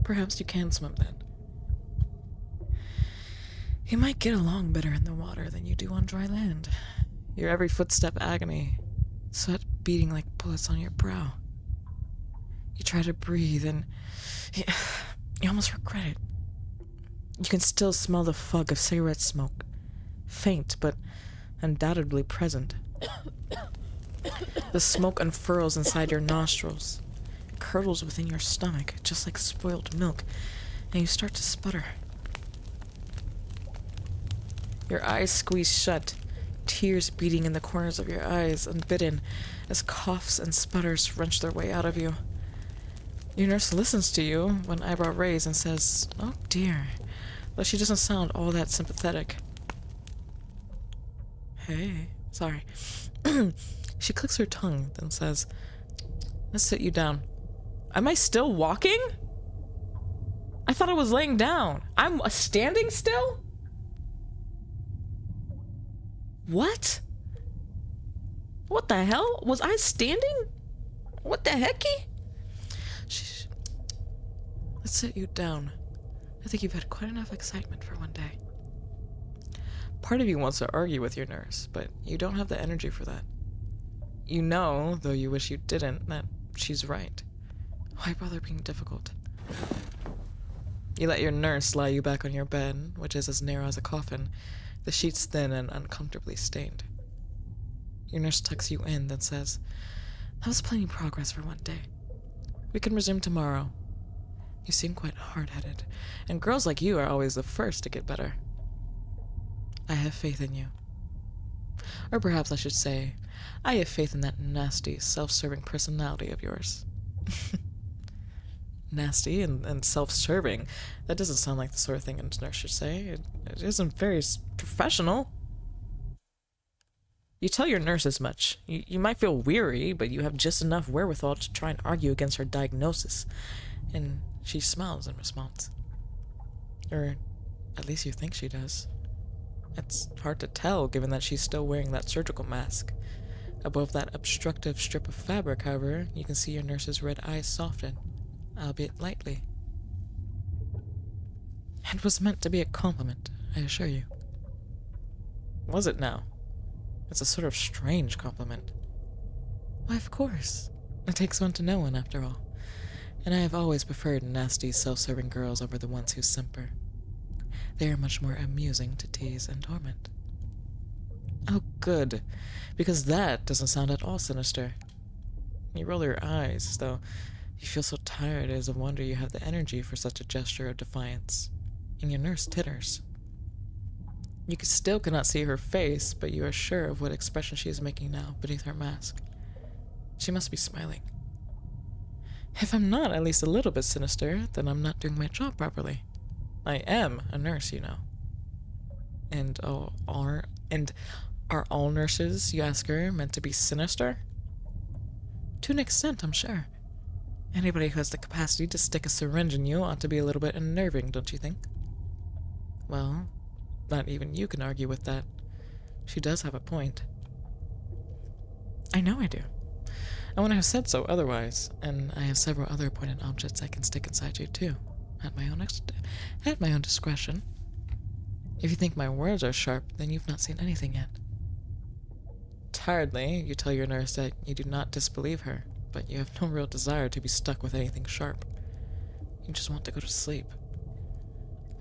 Perhaps you can swim then. You might get along better in the water than you do on dry land. Your every footstep agony. Sweat beating like bullets on your brow. You try to breathe and... You almost regret it. You can still smell the fog of cigarette smoke. Faint, but undoubtedly present. The smoke unfurls inside your nostrils. It curdles within your stomach, just like spoiled milk, and you start to sputter. Your eyes squeeze shut, tears beating in the corners of your eyes, unbidden, as coughs and sputters wrench their way out of you. Your nurse listens to you, one eyebrow raised, and says, "Oh dear," though she doesn't sound all that sympathetic. Hey, sorry. She clicks her tongue, then says, "Let's sit you down." Am I still walking? I thought I was laying down. I'm standing still? What? What the hell? Was I standing? What the hecky? Shh. Let's sit you down. I think you've had quite enough excitement for one day. Part of you wants to argue with your nurse, but you don't have the energy for that. You know, though you wish you didn't, that she's right. Why bother being difficult? You let your nurse lie you back on your bed, which is as narrow as a coffin, the sheets thin and uncomfortably stained. Your nurse tucks you in, then says, "That was plenty progress for one day. We can resume tomorrow. You seem quite hard-headed, and girls like you are always the first to get better. I have faith in you. Or perhaps I should say, I have faith in that nasty, self-serving personality of yours." Nasty and self-serving? That doesn't sound like the sort of thing a nurse should say. It isn't very professional. You tell your nurse as much. You might feel weary, but you have just enough wherewithal to try and argue against her diagnosis. And she smiles in response. Or at least you think she does. It's hard to tell, given that she's still wearing that surgical mask. Above that obstructive strip of fabric, however, you can see your nurse's red eyes soften, albeit lightly. It was meant to be a compliment, I assure you. Was it now? It's a sort of strange compliment. Why, of course. It takes one to know one, after all. And I have always preferred nasty, self-serving girls over the ones who simper. They are much more amusing to tease and torment. Oh, good. Because that doesn't sound at all sinister. You roll your eyes, as though you feel so tired it is a wonder you have the energy for such a gesture of defiance. And your nurse titters. You still cannot see her face, but you are sure of what expression she is making now beneath her mask. She must be smiling. If I'm not at least a little bit sinister, then I'm not doing my job properly. I am a nurse, you know. And are all nurses, you ask her, meant to be sinister? To an extent, I'm sure. Anybody who has the capacity to stick a syringe in you ought to be a little bit unnerving, don't you think? Well, not even you can argue with that. She does have a point. I know I do. I wouldn't have said so otherwise, and I have several other pointed objects I can stick inside you too, at my own discretion. If you think my words are sharp, then you've not seen anything yet. Tiredly, you tell your nurse that you do not disbelieve her, but you have no real desire to be stuck with anything sharp. You just want to go to sleep.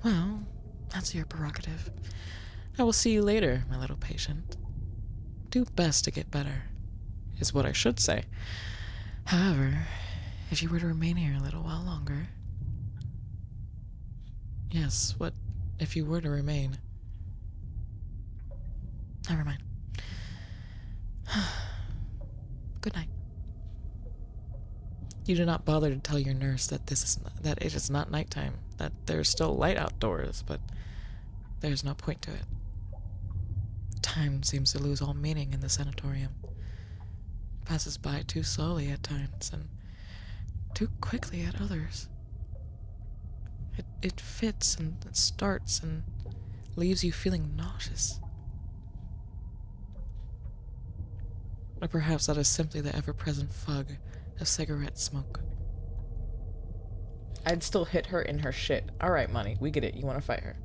Well, that's your prerogative. I will see you later, my little patient. Do best to get better, is what I should say. However, if you were to remain here a little while longer... Yes, what if you were to remain? Never mind. Good night. You do not bother to tell your nurse that that it is not nighttime, that there's still light outdoors, but there's no point to it. Time seems to lose all meaning in the sanatorium. It passes by too slowly at times, and too quickly at others. It fits and it starts and leaves you feeling nauseous. Or perhaps that is simply the ever-present fug of cigarette smoke. I'd still hit her in her shit. Alright, Money, we get it. You want to fight her.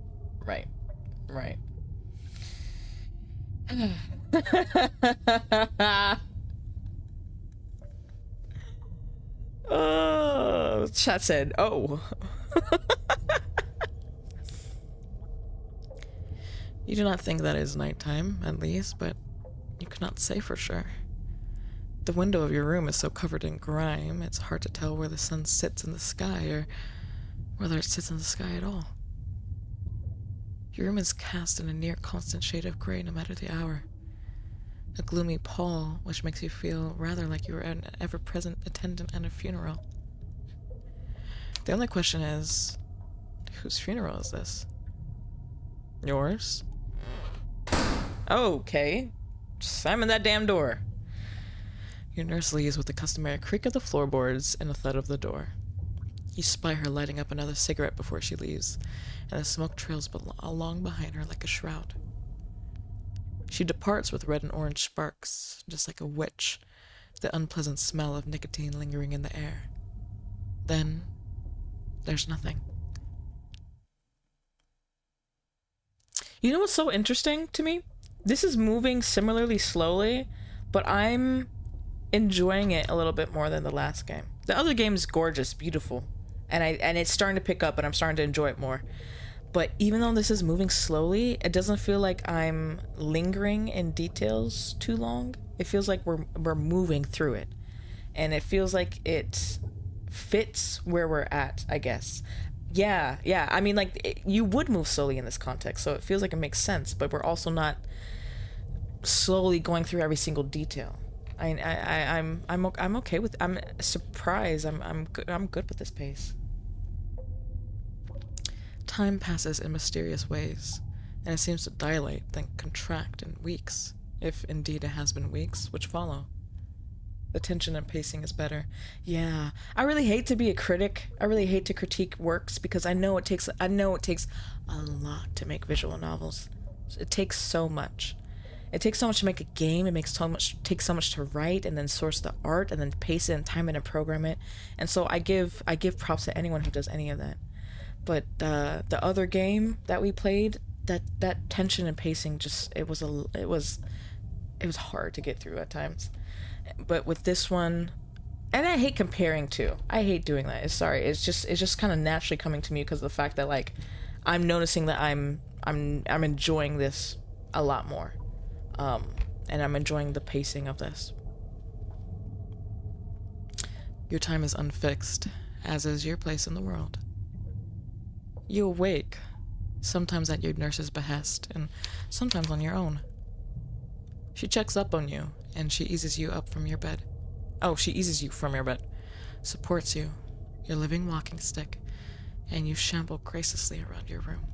Right. Right. Oh, chat said, oh. You do not think that is nighttime, at least, but you cannot say for sure. The window of your room is so covered in grime, it's hard to tell where the sun sits in the sky, or whether it sits in the sky at all. Your room is cast in a near constant shade of gray no matter the hour. A gloomy pall, which makes you feel rather like you are an ever-present attendant at a funeral. The only question is, whose funeral is this? Yours? Okay. Slamming that damn door. Your nurse leaves with the customary creak of the floorboards and a thud of the door. You spy her lighting up another cigarette before she leaves, and the smoke trails along behind her like a shroud. She departs with red and orange sparks, just like a witch, the unpleasant smell of nicotine lingering in the air. Then, there's nothing. You know what's so interesting to me? This is moving similarly slowly, but I'm enjoying it a little bit more than the last game. The other game is gorgeous, beautiful, and it's starting to pick up, and I'm starting to enjoy it more. But even though this is moving slowly, it doesn't feel like I'm lingering in details too long. It feels like we're moving through it, and it feels like it fits where we're at, I guess. Yeah. I mean, like, you would move slowly in this context, so it feels like it makes sense. But we're also not slowly going through every single detail. I'm okay with. I'm surprised. I'm good with this pace. Time passes in mysterious ways, and it seems to dilate, then contract in weeks, if indeed it has been weeks, which follow. The tension and pacing is better. Yeah, I really hate to be a critic. I really hate to critique works because I know it takes a lot to make visual novels. It takes so much. It takes so much to make a game. It takes so much to write and then source the art and then pace it and time it and program it. And so I give props to anyone who does any of that. But the other game that we played, that tension and pacing just it was hard to get through at times. But with this one, and I hate comparing too. I hate doing that. It's just kind of naturally coming to me because of the fact that, like, I'm noticing that I'm enjoying this a lot more, and I'm enjoying the pacing of this. Your time is unfixed, as is your place in the world. You awake, sometimes at your nurse's behest, and sometimes on your own. She checks up on you, and she eases you from your bed, supports you, your living walking stick, and you shamble graciously around your room.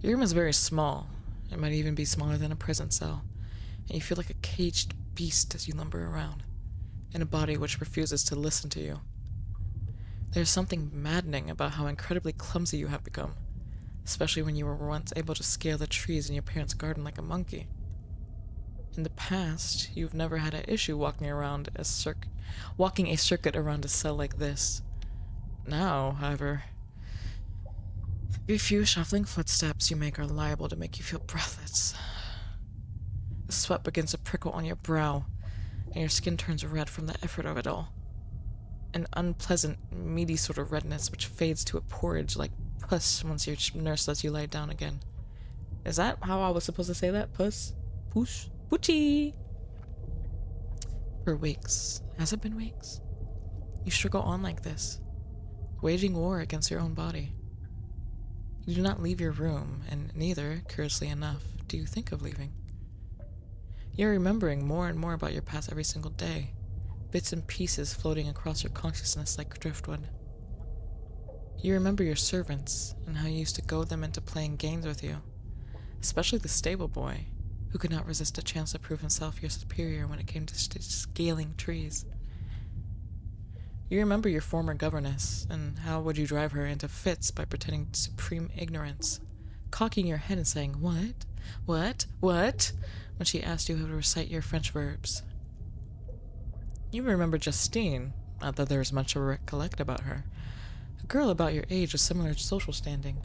Your room is very small. It might even be smaller than a prison cell, and you feel like a caged beast as you lumber around, in a body which refuses to listen to you. There's something maddening about how incredibly clumsy you have become, especially when you were once able to scale the trees in your parents' garden like a monkey. In the past, you've never had an issue walking a circuit around a cell like this. Now, however, every few shuffling footsteps you make are liable to make you feel breathless. The sweat begins to prickle on your brow, and your skin turns red from the effort of it all. An unpleasant, meaty sort of redness which fades to a porridge like puss once your nurse lets you lie down again. Is that how I was supposed to say that? Puss? Poosh? Poochie! For weeks, has it been weeks? You struggle on like this, waging war against your own body. You do not leave your room, and neither, curiously enough, do you think of leaving. You're remembering more and more about your past every single day, bits and pieces floating across your consciousness like driftwood. You remember your servants, and how you used to goad them into playing games with you, especially the stable boy, who could not resist a chance to prove himself your superior when it came to scaling trees. You remember your former governess, and how would you drive her into fits by pretending supreme ignorance, cocking your head and saying, What? When she asked you how to recite your French verbs. You remember Justine, not that there is much to recollect about her, a girl about your age with similar social standing.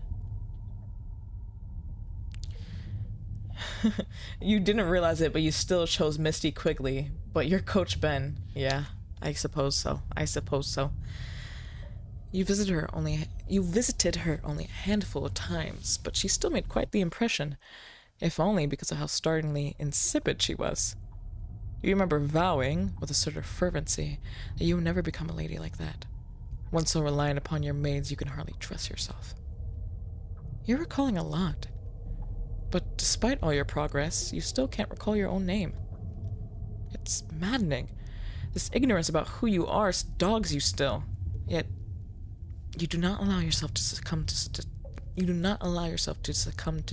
You didn't realize it, but you still chose Misty Quigley. But you're Coach Ben. Yeah, I suppose so. You visited her only a handful of times, but she still made quite the impression, if only because of how startlingly insipid she was. You remember vowing, with a sort of fervency, that you would never become a lady like that. Once so reliant upon your maids, you can hardly trust yourself. You're recalling a lot. But despite all your progress, you still can't recall your own name. It's maddening. This ignorance about who you are dogs you still. Yet, you do not allow yourself to succumb to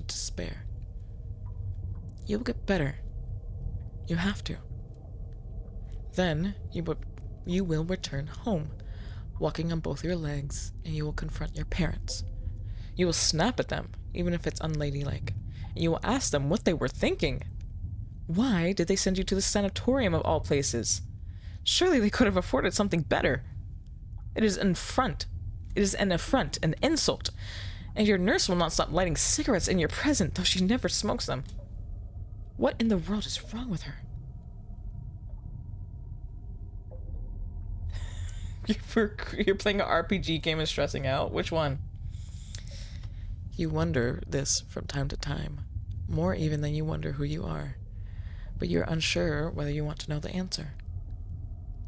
despair. You'll get better. You have to. Then, you will return home, walking on both your legs, and you will confront your parents. You will snap at them, even if it's unladylike, and you will ask them what they were thinking. Why did they send you to the sanatorium of all places? Surely they could have afforded something better. It is an affront. It is an affront, an insult. And your nurse will not stop lighting cigarettes in your presence, though she never smokes them. What in the world is wrong with her? You're playing an RPG game and stressing out? Which one? You wonder this from time to time, more even than you wonder who you are. But you're unsure whether you want to know the answer.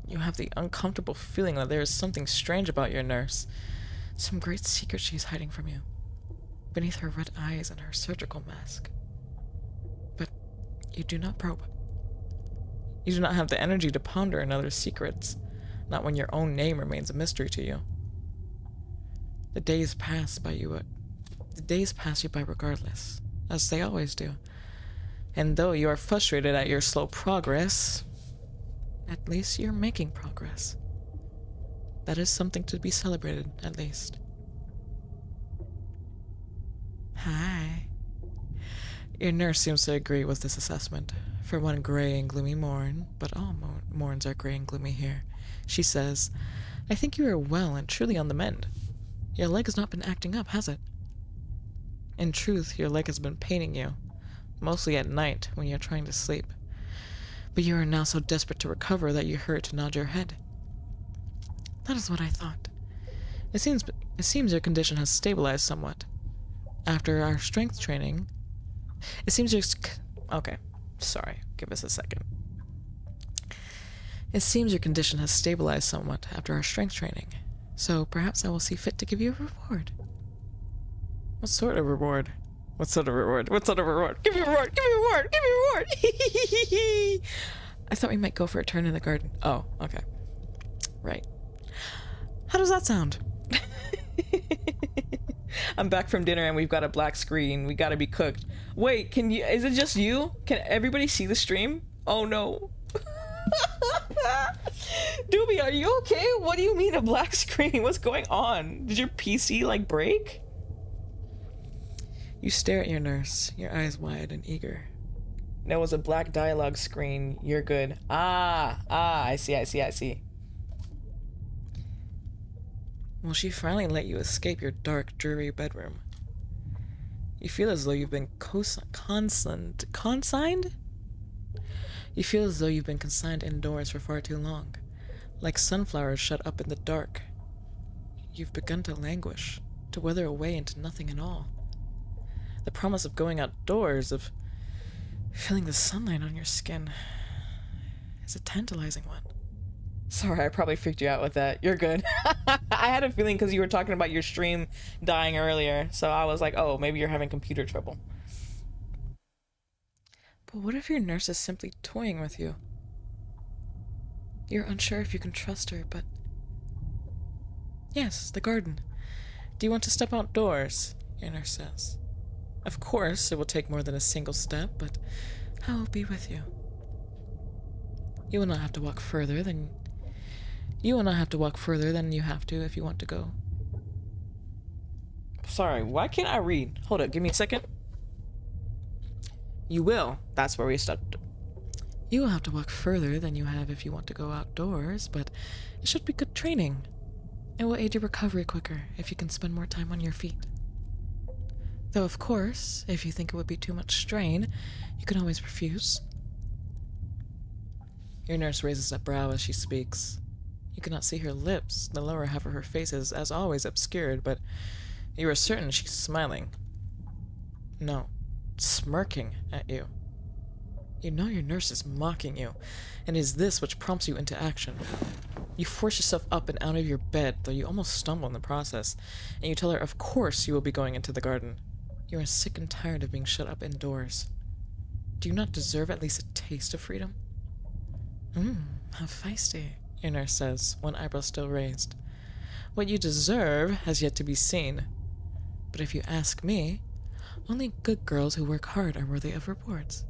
You have the uncomfortable feeling that there is something strange about your nurse, some great secret she is hiding from you, beneath her red eyes and her surgical mask. But you do not probe. You do not have the energy to ponder another's secrets, not when your own name remains a mystery to you. The days pass you by regardless, as they always do. And though you are frustrated at your slow progress, at least you're making progress. That is something to be celebrated, at least. Hi. Your nurse seems to agree with this assessment. For one gray and gloomy morn, but all morns are gray and gloomy here, she says, I think you are well and truly on the mend. Your leg has not been acting up, has it? In truth, your leg has been paining you, mostly at night when you're trying to sleep. But you are now so desperate to recover that you hurry to nod your head. That is what I thought. It seems your condition has stabilized somewhat. After our strength training... Okay, sorry, give us a second. It seems your condition has stabilized somewhat after our strength training, so perhaps I will see fit to give you a reward. What sort of reward? What sort of reward? What sort of reward? Give me a reward! Give me a reward! Give me a reward! I thought we might go for a turn in the garden. Oh, okay. Right. How does that sound? I'm back from dinner and we've got a black screen. We gotta be cooked. Wait, is it just you? Can everybody see the stream? Oh no. Doobie, are you okay? What do you mean a black screen? What's going on? Did your PC like break? You stare at your nurse, your eyes wide and eager. No, it was a black dialogue screen. You're good. I see. Will she finally let you escape your dark, dreary bedroom? You feel as though you've been consigned? You feel as though you've been consigned indoors for far too long, like sunflowers shut up in the dark. You've begun to languish, to wither away into nothing at all. The promise of going outdoors, of feeling the sunlight on your skin, is a tantalizing one. Sorry, I probably freaked you out with that. You're good. I had a feeling because you were talking about your stream dying earlier, so I was like, oh, maybe you're having computer trouble. But what if your nurse is simply toying with you? You're unsure if you can trust her, but... Yes, the garden. Do you want to step outdoors? Your nurse says. Of course, it will take more than a single step, but I will be with you. You will not have to walk further than you have to if you want to go. Sorry, why can't I read? Hold up, give me a second. You will. That's where we stopped. You will have to walk further than you have if you want to go outdoors, but it should be good training. It will aid your recovery quicker if you can spend more time on your feet. Though, of course, if you think it would be too much strain, you can always refuse. Your nurse raises a brow as she speaks. You cannot see her lips. The lower half of her face is, as always, obscured, but you are certain she's smiling. No, smirking at you. You know your nurse is mocking you, and it is this which prompts you into action. You force yourself up and out of your bed, though you almost stumble in the process, and you tell her of course you will be going into the garden. You are sick and tired of being shut up indoors. Do you not deserve at least a taste of freedom? How feisty, your nurse says, one eyebrow still raised. What you deserve has yet to be seen. But if you ask me, only good girls who work hard are worthy of rewards.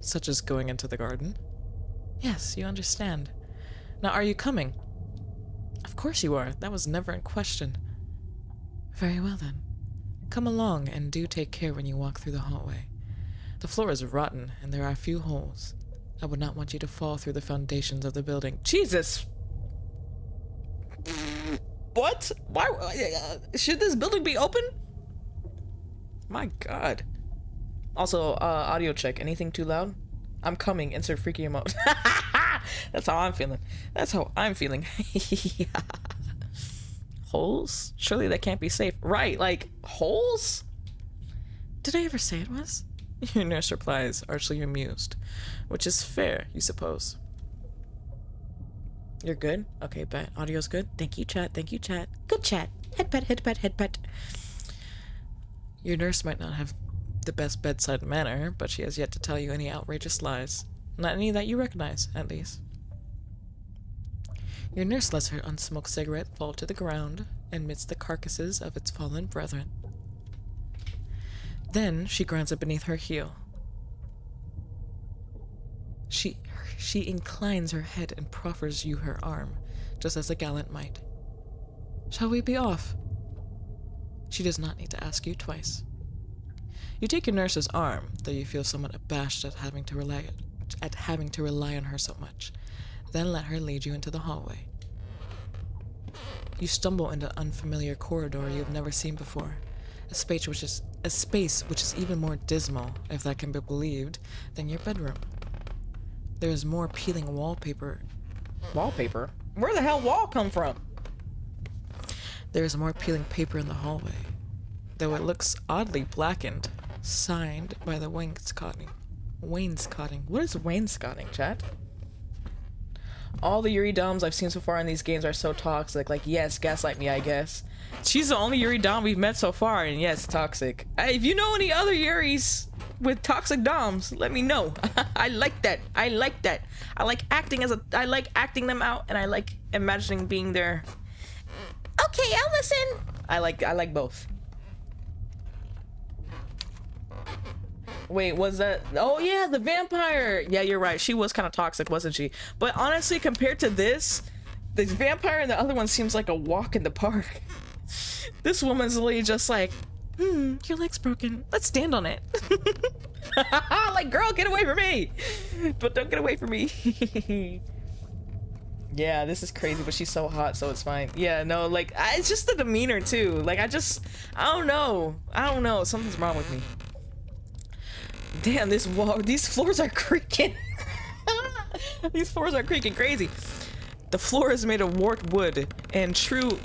Such as going into the garden? Yes, you understand. Now, are you coming? Of course you are. That was never in question. Very well then. Come along and do take care when you walk through the hallway. The floor is rotten and there are a few holes. I would not want you to fall through the foundations of the building. Jesus! What? Why? Should this building be open? My God. Also, audio check. Anything too loud? I'm coming. Insert freaky emote. That's how I'm feeling. That's how I'm feeling. Holes? Surely that can't be safe. Right, like, holes? Did I ever say it was? Your nurse replies, archly amused. Which is fair, you suppose. You're good? Okay, bet. Audio's good? Thank you, chat. Thank you, chat. Good chat. Head pet, head pet, head pet. Your nurse might not have the best bedside manner, but she has yet to tell you any outrageous lies. Not any that you recognize, at least. Your nurse lets her unsmoked cigarette fall to the ground amidst the carcasses of its fallen brethren. Then she grinds it beneath her heel. She inclines her head and proffers you her arm, just as a gallant might. Shall we be off? She does not need to ask you twice. You take your nurse's arm, though you feel somewhat abashed at having to rely on her so much. Then let her lead you into the hallway. You stumble into an unfamiliar corridor you have never seen before, a space which is even more dismal, if that can be believed, than your bedroom. There is more peeling wallpaper. Wallpaper? Where the hell wall come from? There is more peeling paper in the hallway, though it looks oddly blackened, signed by the wainscoting. Wainscoting. What is wainscoting, chat? All the Yuri Doms I've seen so far in these games are so toxic. Like, yes, gaslight me, I guess. She's the only Yuri Dom we've met so far, and yes, toxic. Hey, if you know any other Yuris with toxic Doms, let me know. I like that. I like that. I like acting them out, and I like imagining being there. Okay, I'll listen. I like both. Wait, was that? Oh yeah, the vampire. Yeah, you're right. She was kind of toxic, wasn't she? But honestly, compared to this, the vampire and the other one seems like a walk in the park. This woman's literally just like, your leg's broken. Let's stand on it. Like, girl, get away from me. But don't get away from me. Yeah, this is crazy, but she's so hot, so it's fine. Yeah, no, like, it's just the demeanor too. Like, I don't know. Something's wrong with me. Damn, these floors are creaking. These floors are creaking crazy. The floor is made of warped wood and true.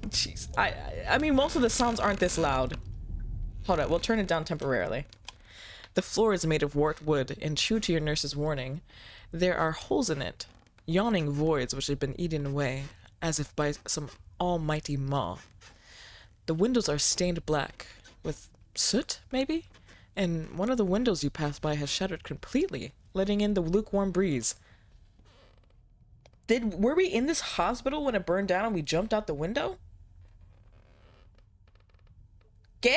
Jeez, I mean, most of the sounds aren't this loud. Hold up, we'll turn it down temporarily. The floor is made of warped wood, and true to your nurse's warning, there are holes in it, yawning voids which have been eaten away, as if by some almighty maw. The windows are stained black, with soot, maybe? And one of the windows you pass by has shattered completely, letting in the lukewarm breeze. Were we in this hospital when it burned down and we jumped out the window? ¿Qué?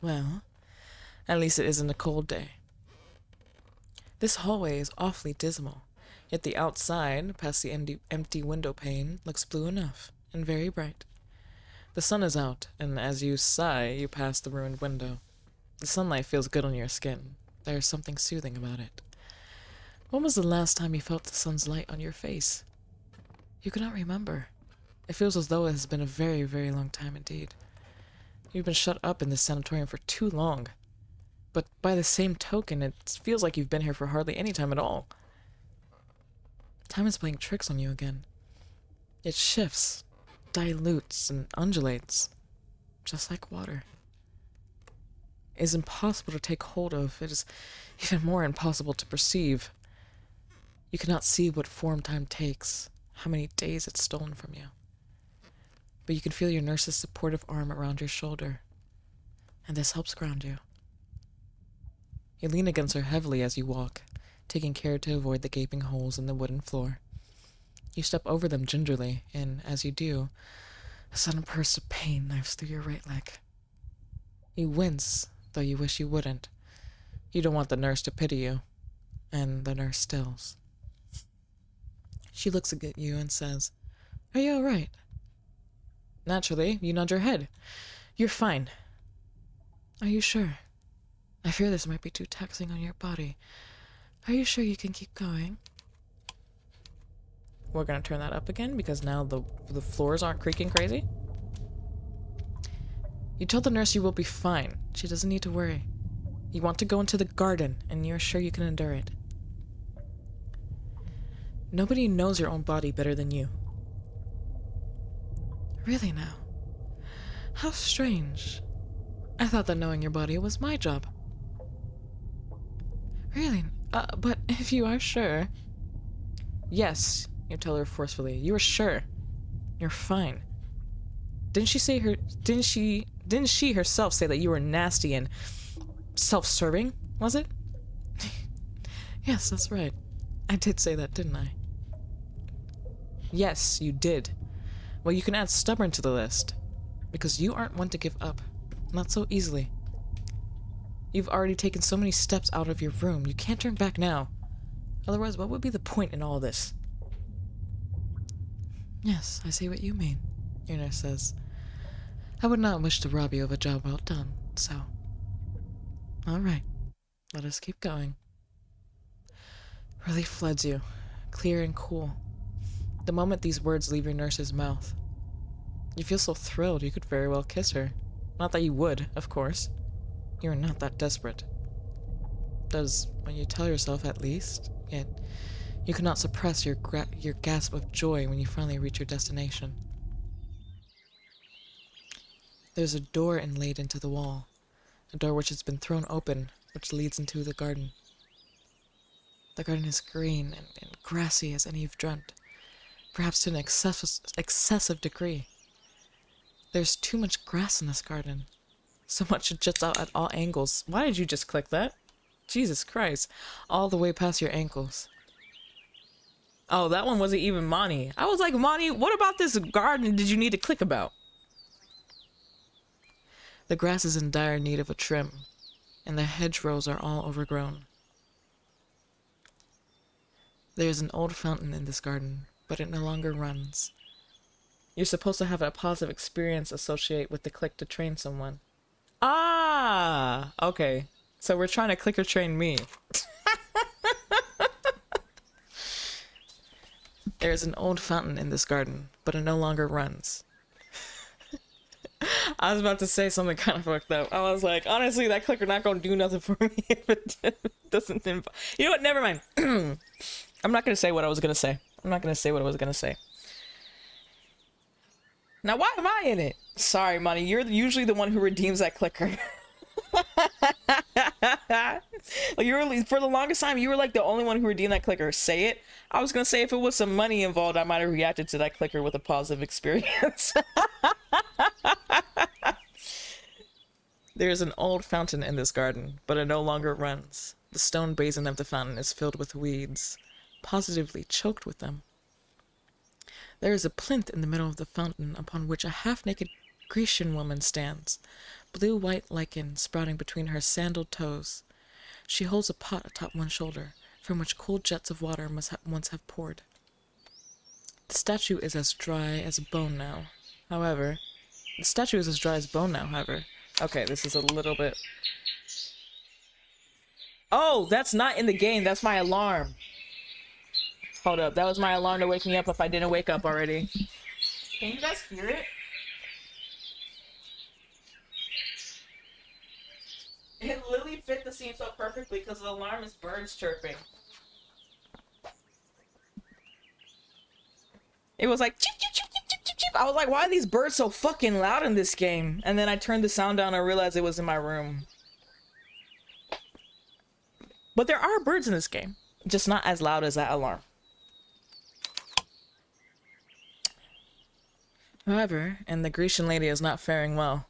Well, at least it isn't a cold day. This hallway is awfully dismal, yet the outside, past the empty window pane, looks blue enough, and very bright. The sun is out, and as you sigh, you pass the ruined window. The sunlight feels good on your skin. There is something soothing about it. When was the last time you felt the sun's light on your face? You cannot remember. It feels as though it has been a very, very long time indeed. You've been shut up in this sanatorium for too long. But by the same token, it feels like you've been here for hardly any time at all. Time is playing tricks on you again. It shifts, dilutes, and undulates, just like water. It is impossible to take hold of. It is even more impossible to perceive. You cannot see what form time takes, how many days it's stolen from you. But you can feel your nurse's supportive arm around your shoulder, and this helps ground you. You lean against her heavily as you walk, taking care to avoid the gaping holes in the wooden floor. You step over them gingerly, and as you do, a sudden burst of pain knifes through your right leg. You wince, though you wish you wouldn't. You don't want the nurse to pity you, and the nurse stills. She looks at you and says, "Are you alright?" Naturally, you nod your head. "You're fine." "Are you sure? I fear this might be too taxing on your body. Are you sure you can keep going?" We're gonna turn that up again because now the floors aren't creaking crazy. "You told the nurse you will be fine. She doesn't need to worry. You want to go into the garden, and you're sure you can endure it. Nobody knows your own body better than you." "Really now? How strange. I thought that knowing your body was my job." "Really? But if you are sure..." "Yes," you tell her forcefully. "You are sure. You're fine. Didn't she herself say that you were nasty and self-serving, was it?" "Yes, that's right. I did say that, didn't I?" "Yes, you did. Well, you can add stubborn to the list, because you aren't one to give up. Not so easily. You've already taken so many steps out of your room, you can't turn back now. Otherwise, what would be the point in all this?" "Yes, I see what you mean," your nurse says. "I would not wish to rob you of a job well done, so... Alright, let us keep going." Relief floods you, clear and cool, the moment these words leave your nurse's mouth. You feel so thrilled you could very well kiss her. Not that you would, of course. You are not that desperate. Does when you tell yourself, at least, yet you cannot suppress your gasp of joy when you finally reach your destination. There's a door inlaid into the wall, a door which has been thrown open, which leads into the garden. The garden is green and grassy as any you've dreamt, perhaps to an excessive degree. There's too much grass in this garden, so much it juts out at all angles. Why did you just click that? Jesus Christ, all the way past your ankles. Oh, that one wasn't even Monty. I was like, Monty, what about this garden did you need to click about? The grass is in dire need of a trim, and the hedgerows are all overgrown. There is an old fountain in this garden, but it no longer runs. You're supposed to have a positive experience associate with the click to train someone. Ah, okay. So we're trying to clicker train me. There is an old fountain in this garden, but it no longer runs. I was about to say something kind of fucked up. I was like, honestly, that clicker not gonna do nothing for me if it doesn't involve... You know what? Never mind. I'm not gonna say what I was gonna say. I'm not gonna say what I was gonna say. Now, why am I in it? Sorry, Monty. You're usually the one who redeems that clicker. Like, for the longest time, you were like the only one who redeemed that clicker. Say it. I was gonna say if it was some money involved, I might have reacted to that clicker with a positive experience. There is an old fountain in this garden, but it no longer runs. The stone basin of the fountain is filled with weeds, positively choked with them. There is a plinth in the middle of the fountain upon which a half-naked Grecian woman stands, blue-white lichen sprouting between her sandaled toes. She holds a pot atop one shoulder, from which cool jets of water must once have poured. The statue is as dry as a bone now. However, okay, this is a little bit... Oh, that's not in the game. That's my alarm. Hold up. That was my alarm to wake me up if I didn't wake up already. Can you guys hear it? It literally fit the scene so perfectly because the alarm is birds chirping. It was like cheep, cheep, cheep, cheep, cheep, cheep, cheep. I was like, why are these birds so fucking loud in this game? And then I turned the sound down and realized it was in my room. But there are birds in this game, just not as loud as that alarm. However, and the Grecian lady is not faring well.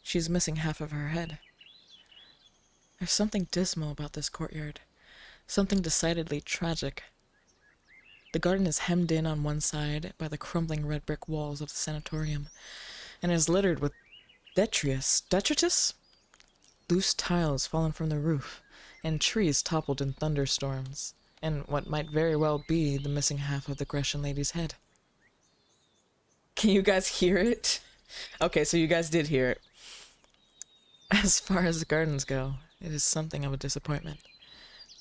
She's missing half of her head. There's something dismal about this courtyard, something decidedly tragic. The garden is hemmed in on one side by the crumbling red brick walls of the sanatorium, and is littered with detritus? Loose tiles fallen from the roof, and trees toppled in thunderstorms. and what might very well be the missing half of the Grecian lady's head. Can you guys hear it? Okay, so you guys did hear it. As far as the gardens go, it is something of a disappointment,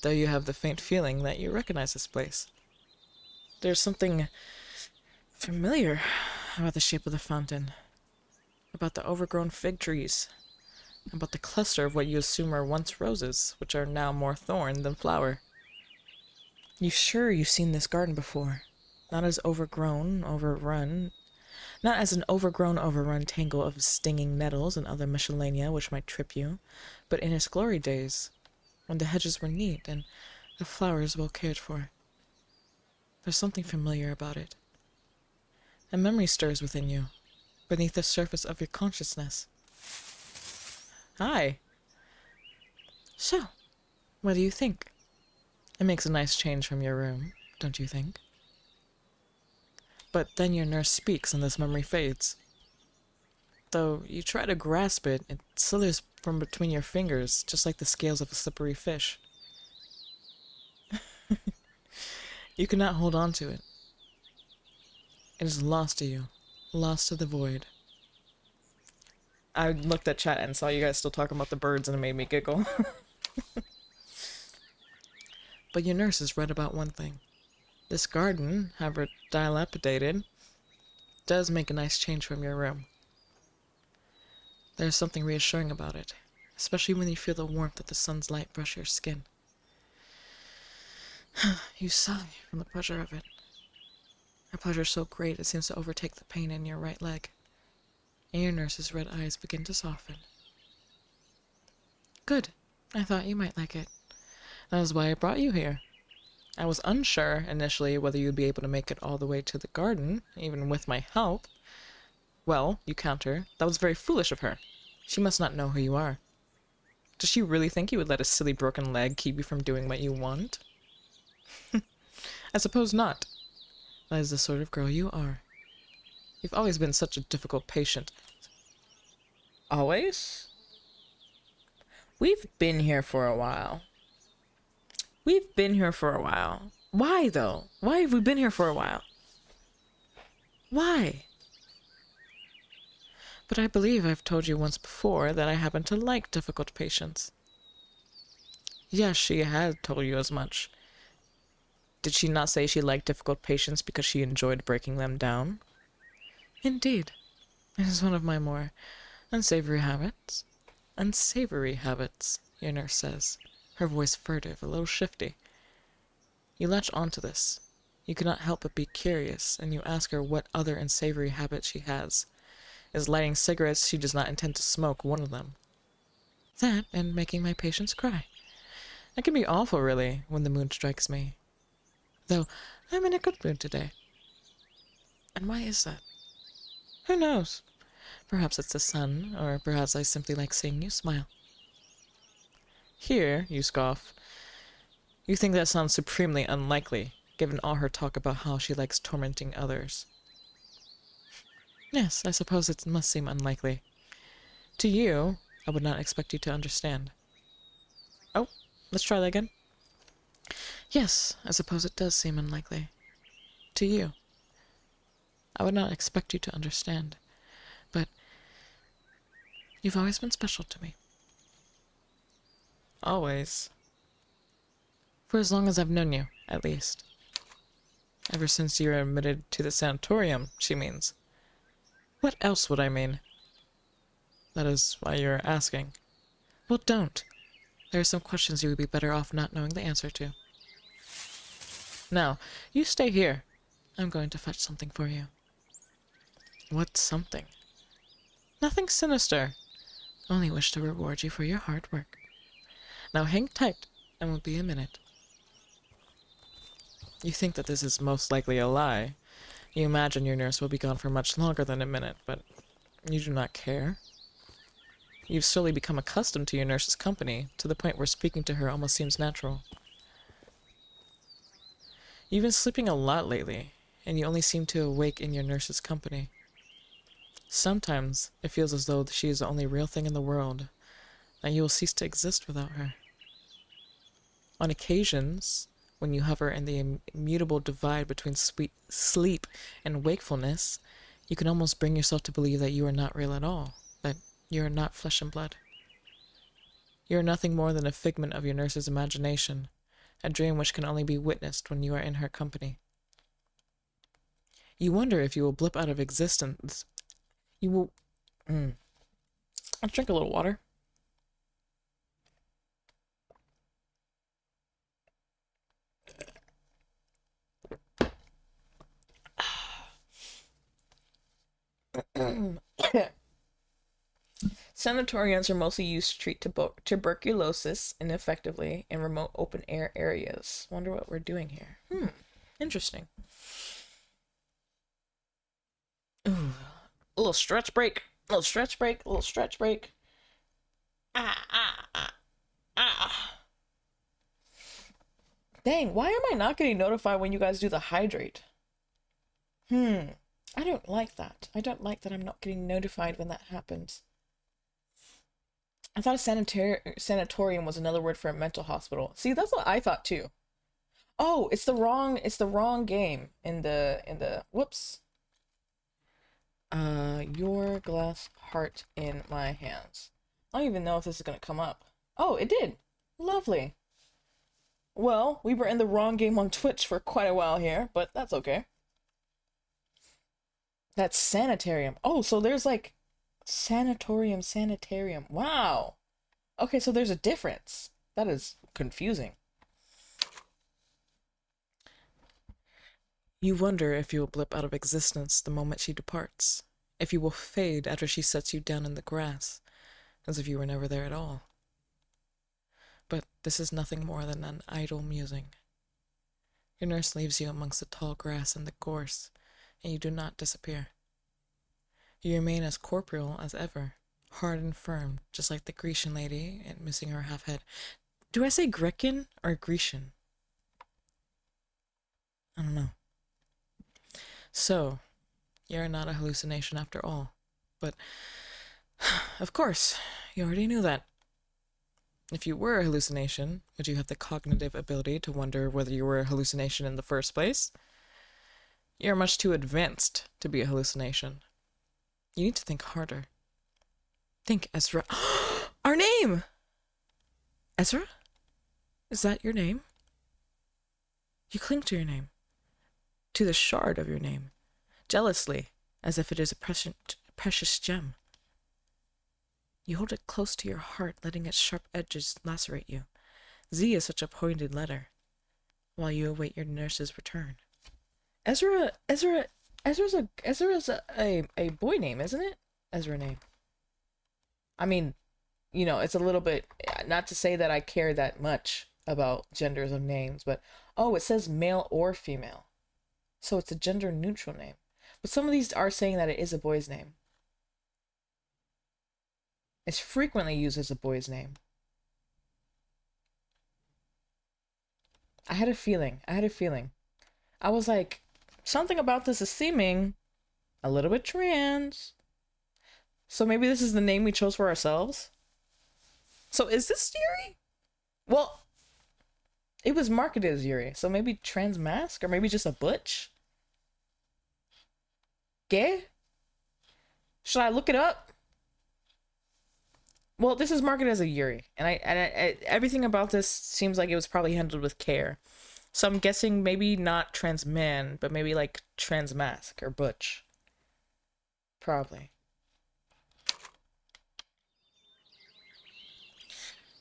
though you have the faint feeling that you recognize this place. There's something familiar about the shape of the fountain, about the overgrown fig trees, about the cluster of what you assume are once roses, which are now more thorn than flower. You sure you've seen this garden before? Not as overgrown, overrun, not as an overrun tangle of stinging nettles and other miscellanea which might trip you, but in its glory days, when the hedges were neat and the flowers well cared for. There's something familiar about it. A memory stirs within you, beneath the surface of your consciousness. Hi. So, what do you think? It makes a nice change from your room, don't you think? But then your nurse speaks and this memory fades. Though you try to grasp it, it slithers from between your fingers, just like the scales of a slippery fish. You cannot hold on to it. It is lost to you, lost to the void. I looked at chat and saw you guys still talking about the birds and it made me giggle. But your nurse has read about one thing. This garden, however dilapidated, does make a nice change from your room. There's something reassuring about it, especially when you feel the warmth of the sun's light brush your skin. You sigh from the pleasure of it. A pleasure so great it seems to overtake the pain in your right leg. And your nurse's red eyes begin to soften. Good. I thought you might like it. That is why I brought you here. I was unsure initially whether you'd be able to make it all the way to the garden, even with my help. Well, you counter, that was very foolish of her. She must not know who you are. Does she really think you would let a silly broken leg keep you from doing what you want? I suppose not. That is the sort of girl you are. You've always been such a difficult patient. Always? We've been here for a while. We've been here for a while. Why, though? Why have we been here for a while? Why? But I believe I've told you once before that I happen to like difficult patients. Yes, she had told you as much. Did she not say she liked difficult patients because she enjoyed breaking them down? Indeed. It is one of my more unsavory habits. Unsavory habits, your nurse says, her voice furtive, a little shifty. You latch onto this. You cannot help but be curious, and you ask her what other unsavory habit she has. Is lighting cigarettes she does not intend to smoke one of them? That, and making my patients cry. It can be awful, really, when the mood strikes me. Though, I'm in a good mood today. And why is that? Who knows? Perhaps it's the sun, or perhaps I simply like seeing you smile. Here, you scoff. You think that sounds supremely unlikely, given all her talk about how she likes tormenting others. Yes, I suppose it must seem unlikely. To you, I would not expect you to understand. Oh, let's try that again. Yes, I suppose it does seem unlikely. To you. I would not expect you to understand, but you've always been special to me. Always. For as long as I've known you, at least. Ever since you were admitted to the sanatorium, she means. What else would I mean? That is why you're asking. Well, don't. There are some questions you would be better off not knowing the answer to. Now, you stay here. I'm going to fetch something for you. What something? Nothing sinister. Only wish to reward you for your hard work. Now hang tight, and we'll be a minute. You think that this is most likely a lie. You imagine your nurse will be gone for much longer than a minute, but you do not care. You've slowly become accustomed to your nurse's company, to the point where speaking to her almost seems natural. You've been sleeping a lot lately, and you only seem to awake in your nurse's company. Sometimes it feels as though she is the only real thing in the world, that you will cease to exist without her. On occasions, When you hover in the immutable divide between sleep and wakefulness, you can almost bring yourself to believe that you are not real at all, that you are not flesh and blood. You are nothing more than a figment of your nurse's imagination, a dream which can only be witnessed when you are in her company. You wonder if you will blip out of existence. You will... I'll drink a little water. Sanatoriums are mostly used to treat tuberculosis ineffectively in remote open air areas. Wonder what we're doing here. Interesting. Ooh. A little stretch break. A little stretch break. A little stretch break. Dang, why am I not getting notified when you guys do the hydrate? I don't like that. I don't like that I'm not getting notified when that happens. I thought a sanatorium was another word for a mental hospital. See, that's what I thought too. Oh, it's the wrong game in the whoops. Your glass heart in my hands. I don't even know if this is gonna come up. Oh, it did. Lovely. Well, we were in the wrong game on Twitch for quite a while here, but that's okay. That's sanitarium. Oh, so there's like sanatorium. Wow. Okay, so there's a difference. That is confusing. You wonder if you will blip out of existence the moment she departs, if you will fade after she sets you down in the grass, as if you were never there at all. But this is nothing more than an idle musing. Your nurse leaves you amongst the tall grass and the gorse, and you do not disappear. You remain as corporeal as ever, hard and firm, just like the Grecian lady and missing her half head. Do I say Grecian or Grecian? I don't know. So, you're not a hallucination after all. But, of course, you already knew that. If you were a hallucination, would you have the cognitive ability to wonder whether you were a hallucination in the first place? You're much too advanced to be a hallucination. You need to think harder. Think, Ezra. Our name! Ezra? Is that your name? You cling to your name. To the shard of your name. Jealously, as if it is a precious gem. You hold it close to your heart, letting its sharp edges lacerate you. Z is such a pointed letter, while you await your nurse's return. Ezra's a boy name, isn't it? Ezra name. I mean, you know, it's a little bit, not to say that I care that much about genders of names, but, oh, it says male or female. So it's a gender neutral name. But some of these are saying that it is a boy's name. It's frequently used as a boy's name. I had a feeling. I was like, something about this is seeming a little bit trans. So maybe this is the name we chose for ourselves? So is this Yuri? Well, it was marketed as Yuri, so maybe trans mask, or maybe just a butch? Gay? Should I look it up? Well, this is marketed as a Yuri, and I everything about this seems like it was probably handled with care. So I'm guessing maybe not trans man, but maybe like trans mask or butch. Probably.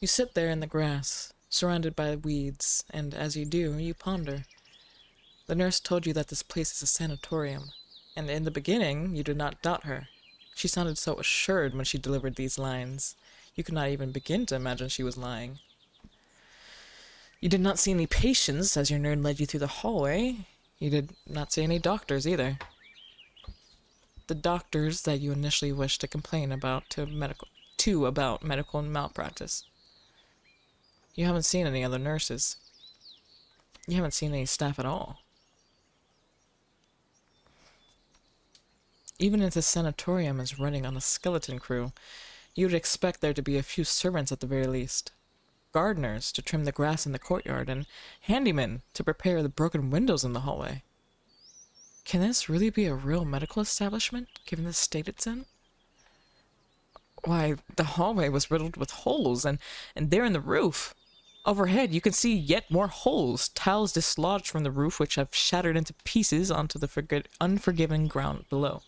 You sit there in the grass, surrounded by weeds, and as you do, you ponder. The nurse told you that this place is a sanatorium, and in the beginning, you did not doubt her. She sounded so assured when she delivered these lines. You could not even begin to imagine she was lying. You did not see any patients as your nerd led you through the hallway. You did not see any doctors either. The doctors that you initially wished to complain about about medical malpractice. You haven't seen any other nurses. You haven't seen any staff at all. Even if the sanatorium is running on a skeleton crew, you would expect there to be a few servants at the very least. gardeners to trim the grass in the courtyard, and handymen to repair the broken windows in the hallway. Can this really be a real medical establishment, given the state it's in? Why, the hallway was riddled with holes, and there in the roof. Overhead, you can see yet more holes, tiles dislodged from the roof which have shattered into pieces onto the unforgiving ground below.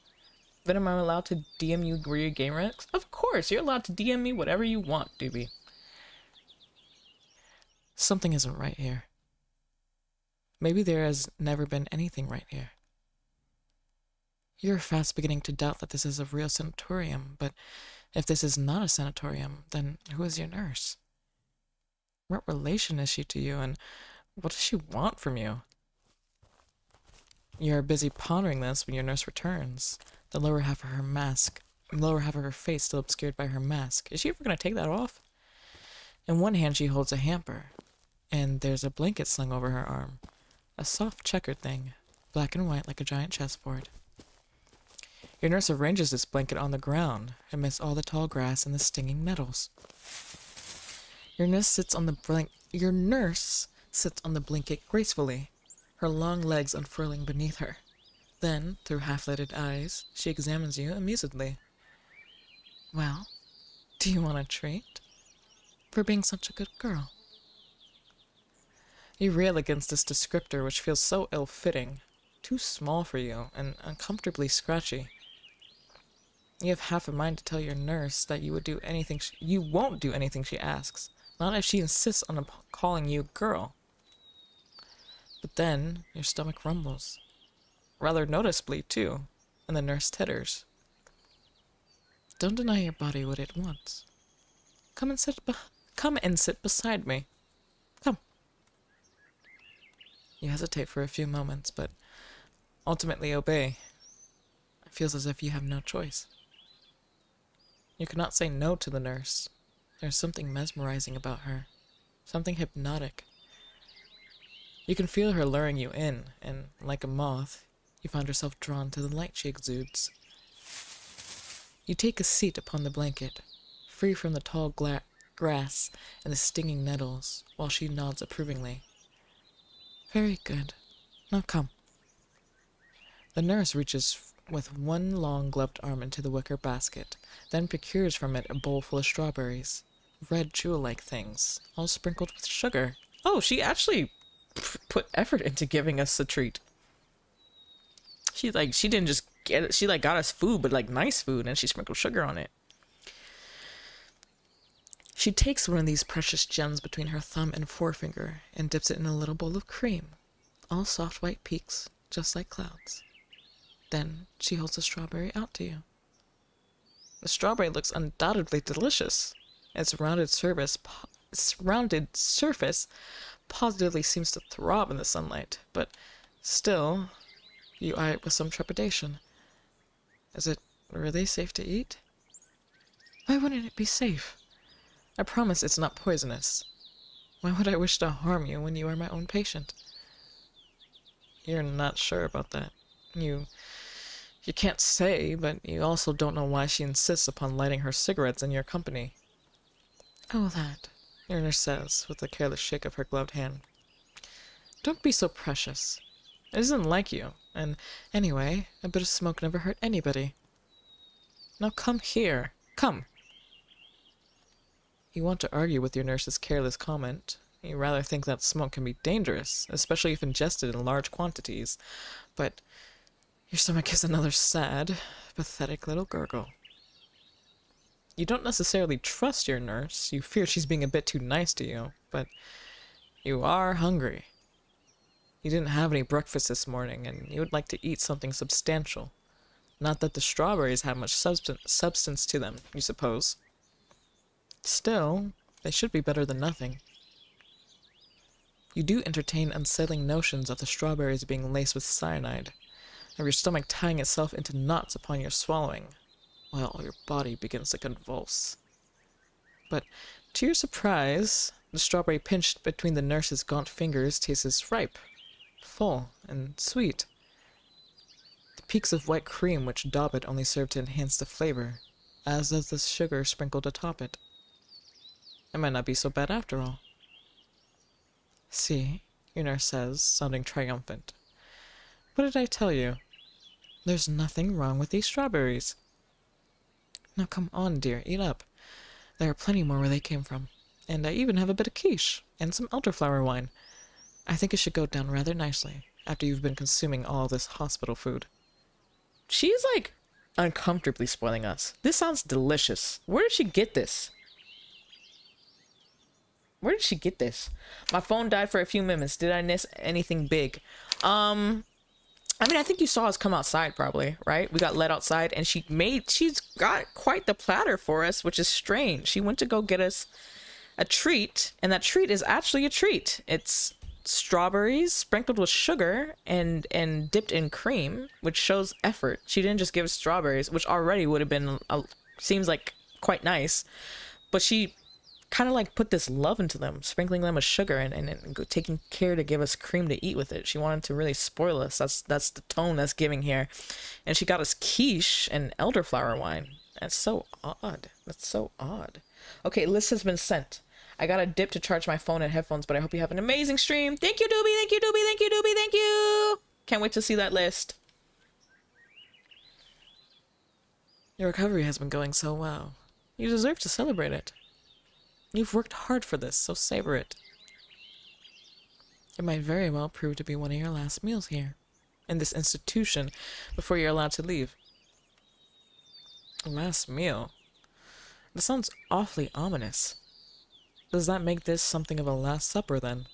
Venom, am I allowed to DM you Yuri Games? Of course, you're allowed to DM me whatever you want, Doobie. Something isn't right here. Maybe there has never been anything right here. You're fast beginning to doubt that this is a real sanatorium, but if this is not a sanatorium, then who is your nurse? What relation is she to you, and what does she want from you? You're busy pondering this when your nurse returns, the lower half of her face still obscured by her mask. Is she ever going to take that off? In one hand she holds a hamper, and there's a blanket slung over her arm. A soft checkered thing, black and white like a giant chessboard. Your nurse arranges this blanket on the ground, amidst all the tall grass and the stinging nettles. Your nurse sits on the blanket gracefully, her long legs unfurling beneath her. Then, through half-lidded eyes, she examines you amusedly. Well, do you want a treat? For being such a good girl. You rail against this descriptor which feels so ill-fitting, too small for you, and uncomfortably scratchy. You have half a mind to tell your nurse that you won't do anything she asks, not if she insists on calling you girl. But then, your stomach rumbles. Rather noticeably, too, and the nurse titters. Don't deny your body what it wants. Come and sit beside me. Come. You hesitate for a few moments, but ultimately obey. It feels as if you have no choice. You cannot say no to the nurse. There's something mesmerizing about her, something hypnotic. You can feel her luring you in, and like a moth, you find yourself drawn to the light she exudes. You take a seat upon the blanket, free from the tall grass and the stinging nettles, while she nods approvingly. Very good. Now come. The nurse reaches with one long gloved arm into the wicker basket, then procures from it a bowl full of strawberries, red jewel-like things, all sprinkled with sugar. Oh, she actually put effort into giving us a treat. She didn't just get it, she got us food, but nice food, and she sprinkled sugar on it. She takes one of these precious gems between her thumb and forefinger and dips it in a little bowl of cream, all soft white peaks, just like clouds. Then she holds the strawberry out to you. The strawberry looks undoubtedly delicious. Its rounded surface positively seems to throb in the sunlight, but still, you eye it with some trepidation. Is it really safe to eat? Why wouldn't it be safe? I promise it's not poisonous. Why would I wish to harm you when you are my own patient? You're not sure about that. You can't say, but you also don't know why she insists upon lighting her cigarettes in your company. Oh, that, your nurse says, with a careless shake of her gloved hand. Don't be so precious. It isn't like you, and anyway, a bit of smoke never hurt anybody. Now come here. Come. You want to argue with your nurse's careless comment. You rather think that smoke can be dangerous, especially if ingested in large quantities, but your stomach is another sad, pathetic little gurgle. You don't necessarily trust your nurse. You fear she's being a bit too nice to you, but you are hungry. You didn't have any breakfast this morning, and you would like to eat something substantial. Not that the strawberries have much substance to them, you suppose. Still, they should be better than nothing. You do entertain unsettling notions of the strawberries being laced with cyanide, of your stomach tying itself into knots upon your swallowing, while your body begins to convulse. But, to your surprise, the strawberry pinched between the nurse's gaunt fingers tastes ripe, full, and sweet. The peaks of white cream which daub it only serve to enhance the flavor, as does the sugar sprinkled atop it. It might not be so bad after all. See, your nurse says, sounding triumphant. What did I tell you? There's nothing wrong with these strawberries. Now come on, dear, eat up. There are plenty more where they came from. And I even have a bit of quiche and some elderflower wine. I think it should go down rather nicely after you've been consuming all this hospital food. She's like uncomfortably spoiling us. This sounds delicious. Where did she get this? Where did she get this? My phone died for a few minutes. Did I miss anything big? I mean, I think you saw us come outside probably, right? We got let outside and she's got quite the platter for us, which is strange. She went to go get us a treat, and that treat is actually a treat. It's strawberries sprinkled with sugar and dipped in cream, which shows effort. She didn't just give us strawberries, which already would have been, seems like quite nice, but she kind of like put this love into them, sprinkling them with sugar and taking care to give us cream to eat with it. She wanted to really spoil us. That's the tone that's giving here. And she got us quiche and elderflower wine. That's so odd. That's so odd. Okay, list has been sent. I got a dip to charge my phone and headphones, but I hope you have an amazing stream. Thank you, Doobie. Thank you, Doobie. Thank you, Doobie. Thank you. Can't wait to see that list. Your recovery has been going so well. You deserve to celebrate it. You've worked hard for this, so savor it. It might very well prove to be one of your last meals here, in this institution, before you're allowed to leave. Last meal? That sounds awfully ominous. Does that make this something of a last supper, then?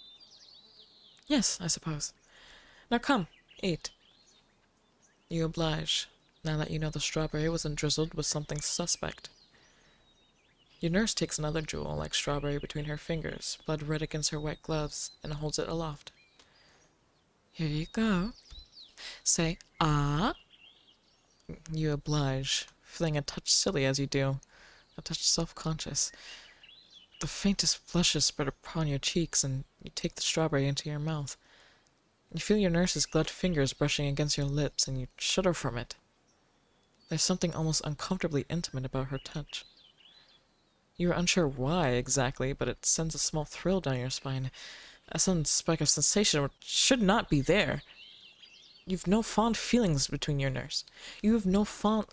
Yes, I suppose. Now come, eat. You oblige, now that you know the strawberry wasn't drizzled with something suspect. Your nurse takes another jewel like strawberry between her fingers, blood red against her white gloves, and holds it aloft. Here you go. Say, ah. You oblige, feeling a touch silly as you do, a touch self-conscious. The faintest blushes spread upon your cheeks, and you take the strawberry into your mouth. You feel your nurse's gloved fingers brushing against your lips, and you shudder from it. There's something almost uncomfortably intimate about her touch. You are unsure why exactly, but it sends a small thrill down your spine, a sudden spike of sensation which should not be there. You've no fond feelings between your nurse. You've no fond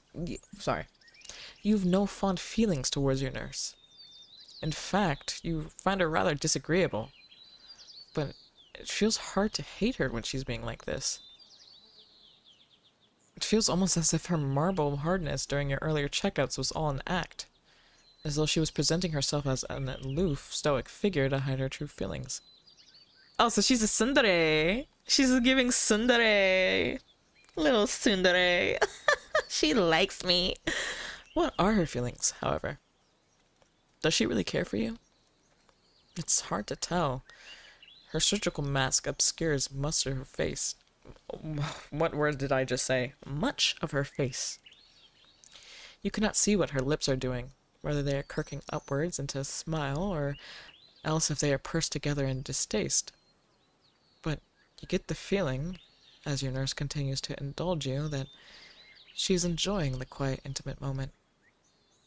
feelings towards your nurse. In fact, you find her rather disagreeable. But it feels hard to hate her when she's being like this. It feels almost as if her marble hardness during your earlier checkouts was all an act. As though she was presenting herself as an aloof, stoic figure to hide her true feelings. Oh, so she's a tsundere. She's giving tsundere. Little tsundere. She likes me. What are her feelings, however? Does she really care for you? It's hard to tell. Her surgical mask obscures much of her face. What word did I just say? Much of her face. You cannot see what her lips are doing, whether they are quirking upwards into a smile, or else if they are pursed together in distaste. But you get the feeling, as your nurse continues to indulge you, that she's enjoying the quiet, intimate moment,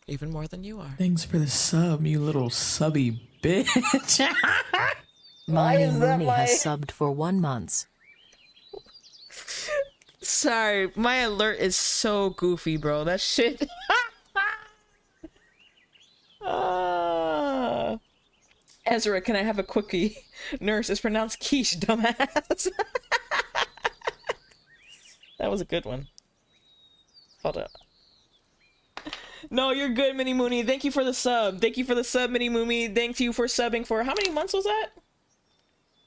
even more than you are. Thanks for the sub, you little subby bitch. Mooney Mooney has subbed for 1 month. Sorry, my alert is so goofy, bro. That shit. Ezra, can I have a quickie? Nurse, it's pronounced quiche, dumbass. That was a good one. Hold up. No, you're good, Mini Mooney. Thank you for the sub. Thank you for the sub, Mini Mooney. Thank you for subbing for how many months was that?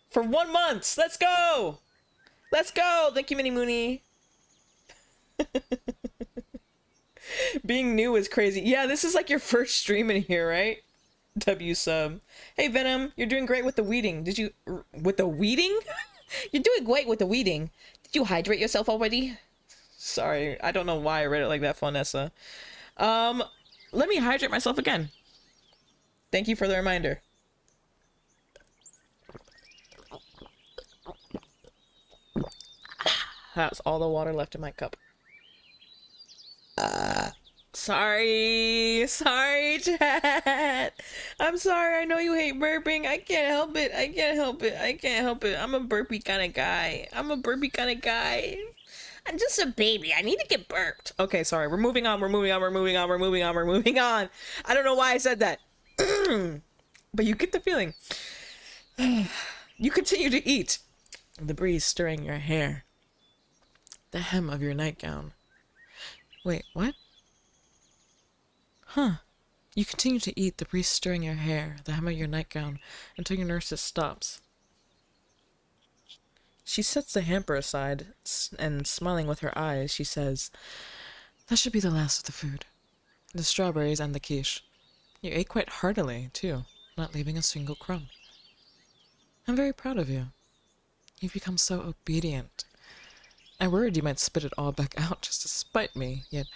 For 1 month. Let's go. Let's go. Thank you, Mini Mooney. Being new is crazy. Yeah, this is like your first stream in here, right? W sub. Hey, Venom, you're doing great with the weeding. Did you... With the weeding? You're doing great with the weeding. Did you hydrate yourself already? Sorry, I don't know why I read it like that, Fonessa. Let me hydrate myself again. Thank you for the reminder. That's all the water left in my cup. Sorry, chat. I'm sorry. I know you hate burping. I can't help it. I can't help it. I can't help it. I'm a burpy kind of guy. I'm a burpy kind of guy. I'm just a baby. I need to get burped. Okay, sorry. We're moving on. We're moving on. We're moving on. We're moving on. We're moving on. I don't know why I said that. But you get the feeling. You continue to eat. The breeze stirring your hair. The hem of your nightgown. Wait, what? Huh. You continue to eat, the breeze stirring your hair, the hem of your nightgown, until your nurse stops. She sets the hamper aside, and smiling with her eyes, she says, "That should be the last of the food. The strawberries and the quiche. You ate quite heartily, too, not leaving a single crumb. I'm very proud of you. You've become so obedient. I worried you might spit it all back out just to spite me, yet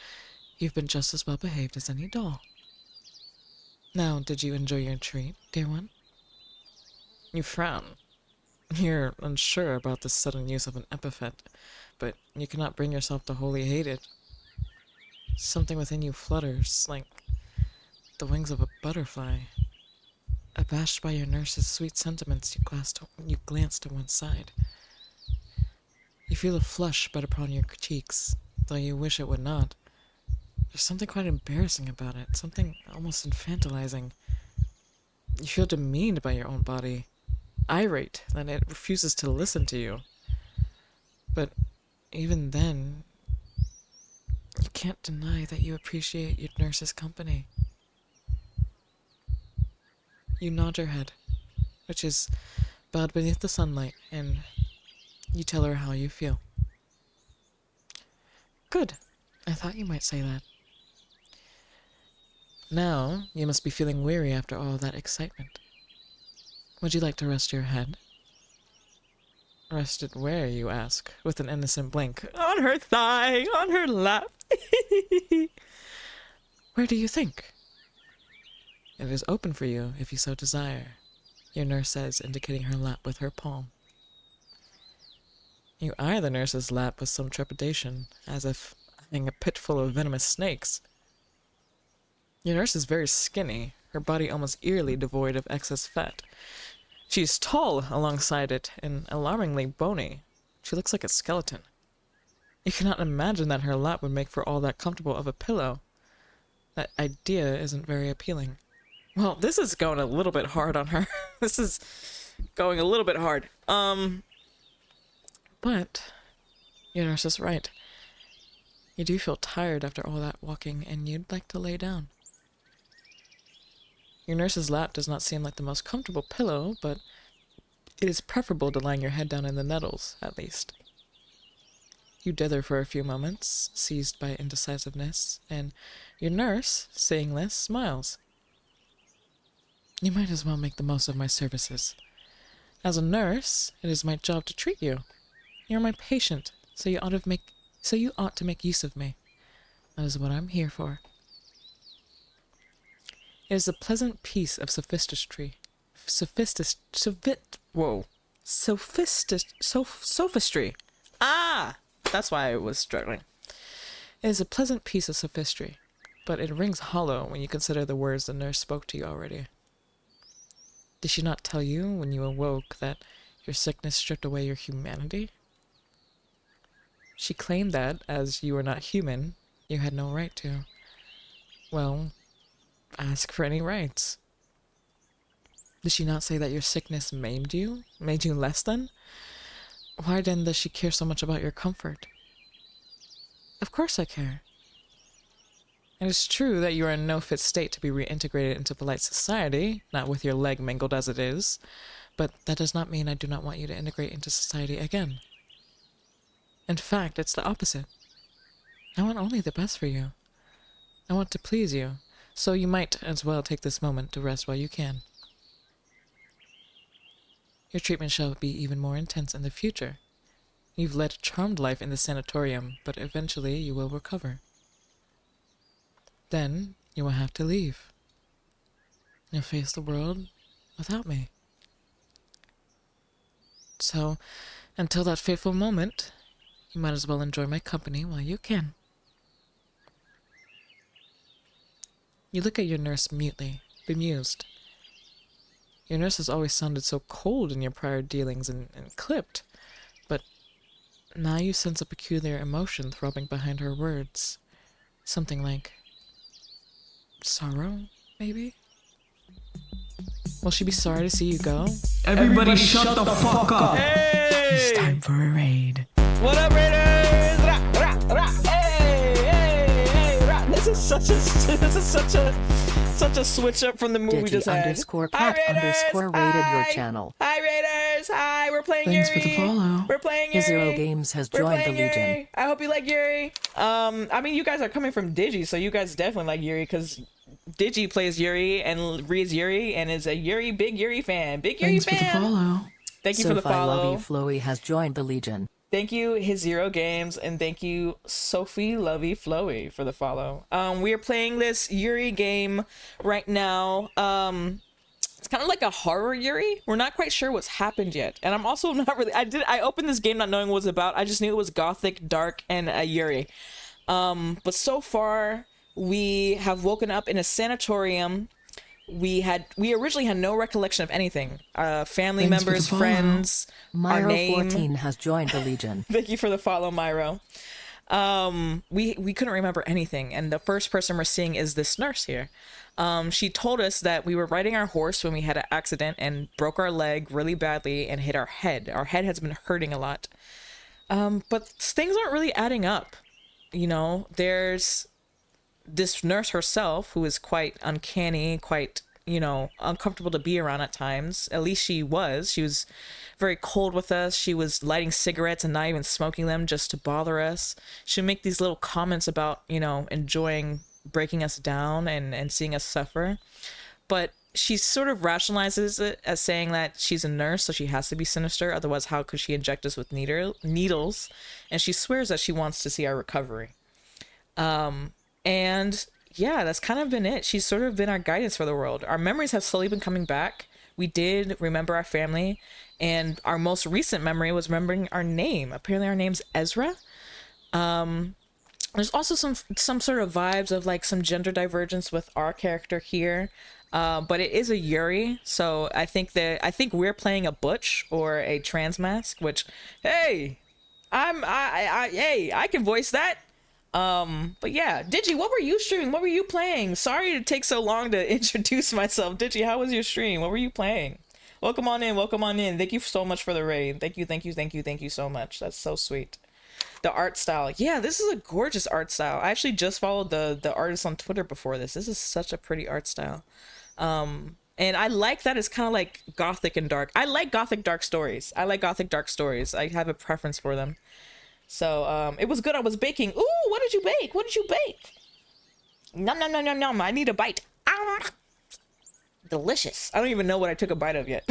you've been just as well behaved as any doll. Now, did you enjoy your treat, dear one?" You frown. You're unsure about the sudden use of an epithet, but you cannot bring yourself to wholly hate it. Something within you flutters, like the wings of a butterfly. Abashed by your nurse's sweet sentiments, you glance to one side. You feel a flush spread upon your cheeks, though you wish it would not. There's something quite embarrassing about it, something almost infantilizing. You feel demeaned by your own body, irate that it refuses to listen to you. But even then, you can't deny that you appreciate your nurse's company. You nod your head, which is bowed beneath the sunlight, and you tell her how you feel. Good. I thought you might say that. Now, you must be feeling weary after all that excitement. Would you like to rest your head? Rested where, you ask, with an innocent blink. On her thigh, on her lap. Where do you think? It is open for you, if you so desire, your nurse says, indicating her lap with her palm. You eye the nurse's lap with some trepidation, as if eyeing a pit full of venomous snakes. Your nurse is very skinny, her body almost eerily devoid of excess fat. She is tall alongside it and alarmingly bony. She looks like a skeleton. You cannot imagine that her lap would make for all that comfortable of a pillow. That idea isn't very appealing. Well, this is going a little bit hard on her. This is going a little bit hard. But your nurse is right. You do feel tired after all that walking, and you'd like to lay down. Your nurse's lap does not seem like the most comfortable pillow, but it is preferable to lying your head down in the nettles, at least. You dither for a few moments, seized by indecisiveness, and your nurse, seeing this, smiles. You might as well make the most of my services. As a nurse, it is my job to treat you. You're my patient, so you ought to make use of me. That is what I'm here for. It is a pleasant piece of sophistry. Sophistry. Ah! That's why I was struggling. It is a pleasant piece of sophistry, but it rings hollow when you consider the words the nurse spoke to you already. Did she not tell you when you awoke that your sickness stripped away your humanity? She claimed that, as you were not human, you had no right to. Well, ask for any rights. Did she not say that your sickness maimed you? Made you less than? Why then does she care so much about your comfort? Of course I care. It is true that you are in no fit state to be reintegrated into polite society, not with your leg mangled as it is, but that does not mean I do not want you to integrate into society again. In fact, it's the opposite. I want only the best for you. I want to please you, so you might as well take this moment to rest while you can. Your treatment shall be even more intense in the future. You've led a charmed life in the sanatorium, but eventually you will recover. Then you will have to leave. You'll face the world without me. So, until that fateful moment, you might as well enjoy my company while you can. You look at your nurse mutely, bemused. Your nurse has always sounded so cold in your prior dealings and clipped, but now you sense a peculiar emotion throbbing behind her words. Something like sorrow, maybe? Will she be sorry to see you go? Everybody shut the fuck up. It's time for a raid. What up, Raiders? Rah, rah, rah. Hey, hey, hey, rah. This is such a switch up from the movie we just had. Digi_cat_rated your channel. Hi, Raiders. Hi, we're playing Thanks Yuri. for the follow. We're playing Yuri. Yuri Games has We're joined the playing Legion. Yuri. I hope you like Yuri. I mean, you guys are coming from Digi, so you guys definitely like Yuri because Digi plays Yuri and reads Yuri and is a big Yuri fan. Big Yuri Thanks for the fan. follow. Thank you for the Sophie follow. Lovey Flowy has joined the Legion. Thank you, His Zero Games, and thank you, Sophie Lovey Flowy, for the follow. We are playing this Yuri game right now. It's kind of like a horror Yuri. We're not quite sure what's happened yet, and I'm also not really. I opened this game not knowing what it was about. I just knew it was gothic, dark, and a Yuri. But so far, we have woken up in a sanatorium. We originally had no recollection of anything. Family Thanks for members, the follow. friends, our name. Myro14 has joined the Legion. Thank you for the follow, Myro. We couldn't remember anything, and the first person we're seeing is this nurse here. She told us that we were riding our horse when we had an accident and broke our leg really badly and hit our head. Our head has been hurting a lot. But things aren't really adding up. You know, there's this nurse herself who is quite uncanny, quite, uncomfortable to be around at times. At least she was. She was very cold with us. She was lighting cigarettes and not even smoking them just to bother us. She would make these little comments about, enjoying breaking us down and seeing us suffer. But she sort of rationalizes it as saying that she's a nurse, so she has to be sinister. Otherwise, how could she inject us with needles? And she swears that she wants to see our recovery. And yeah, that's kind of been it. She's sort of been our guidance for the world. Our memories have slowly been coming back. We did remember our family, and our most recent memory was remembering our name. Apparently our name's Ezra. There's also some sort of vibes of like some gender divergence with our character here. But it is a Yuri, so I think we're playing a butch or a trans mask, which, hey, I can voice that. But yeah, Digi, what were you streaming? What were you playing? Sorry to take so long to introduce myself. Digi, how was your stream? What were you playing? Welcome on in. Thank you so much for the raid. Thank you so much. That's so sweet. The art style. Yeah, this is a gorgeous art style. I actually just followed the artist on Twitter before this. This is such a pretty art style. And I like that it's kind of like gothic and dark. I like gothic dark stories. I have a preference for them. So it was good. I was baking. Ooh, what did you bake? Nom nom nom nom nom. I need a bite. Delicious. I don't even know what I took a bite of yet.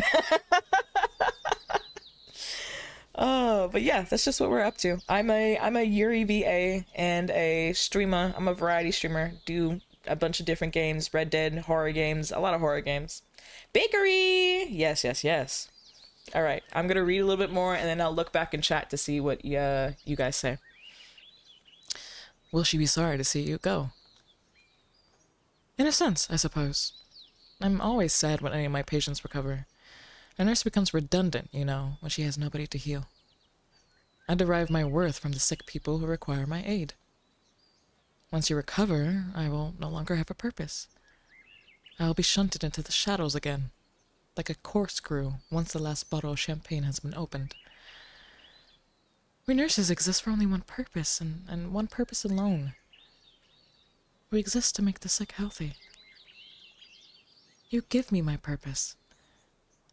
But yeah, that's just what we're up to. I'm a Yuri VA and a streamer. I'm a variety streamer. Do a bunch of different games, Red Dead, horror games, a lot of horror games. Bakery! Yes. All right, I'm gonna read a little bit more and then I'll look back in chat to see what you guys say. Will she be sorry to see you go? In a sense, I suppose. I'm always sad when any of my patients recover. A nurse becomes redundant, when she has nobody to heal. I derive my worth from the sick people who require my aid. Once you recover, I will no longer have a purpose. I will be shunted into the shadows again, like a corkscrew once the last bottle of champagne has been opened. We nurses exist for only one purpose, and one purpose alone. We exist to make the sick healthy. You give me my purpose.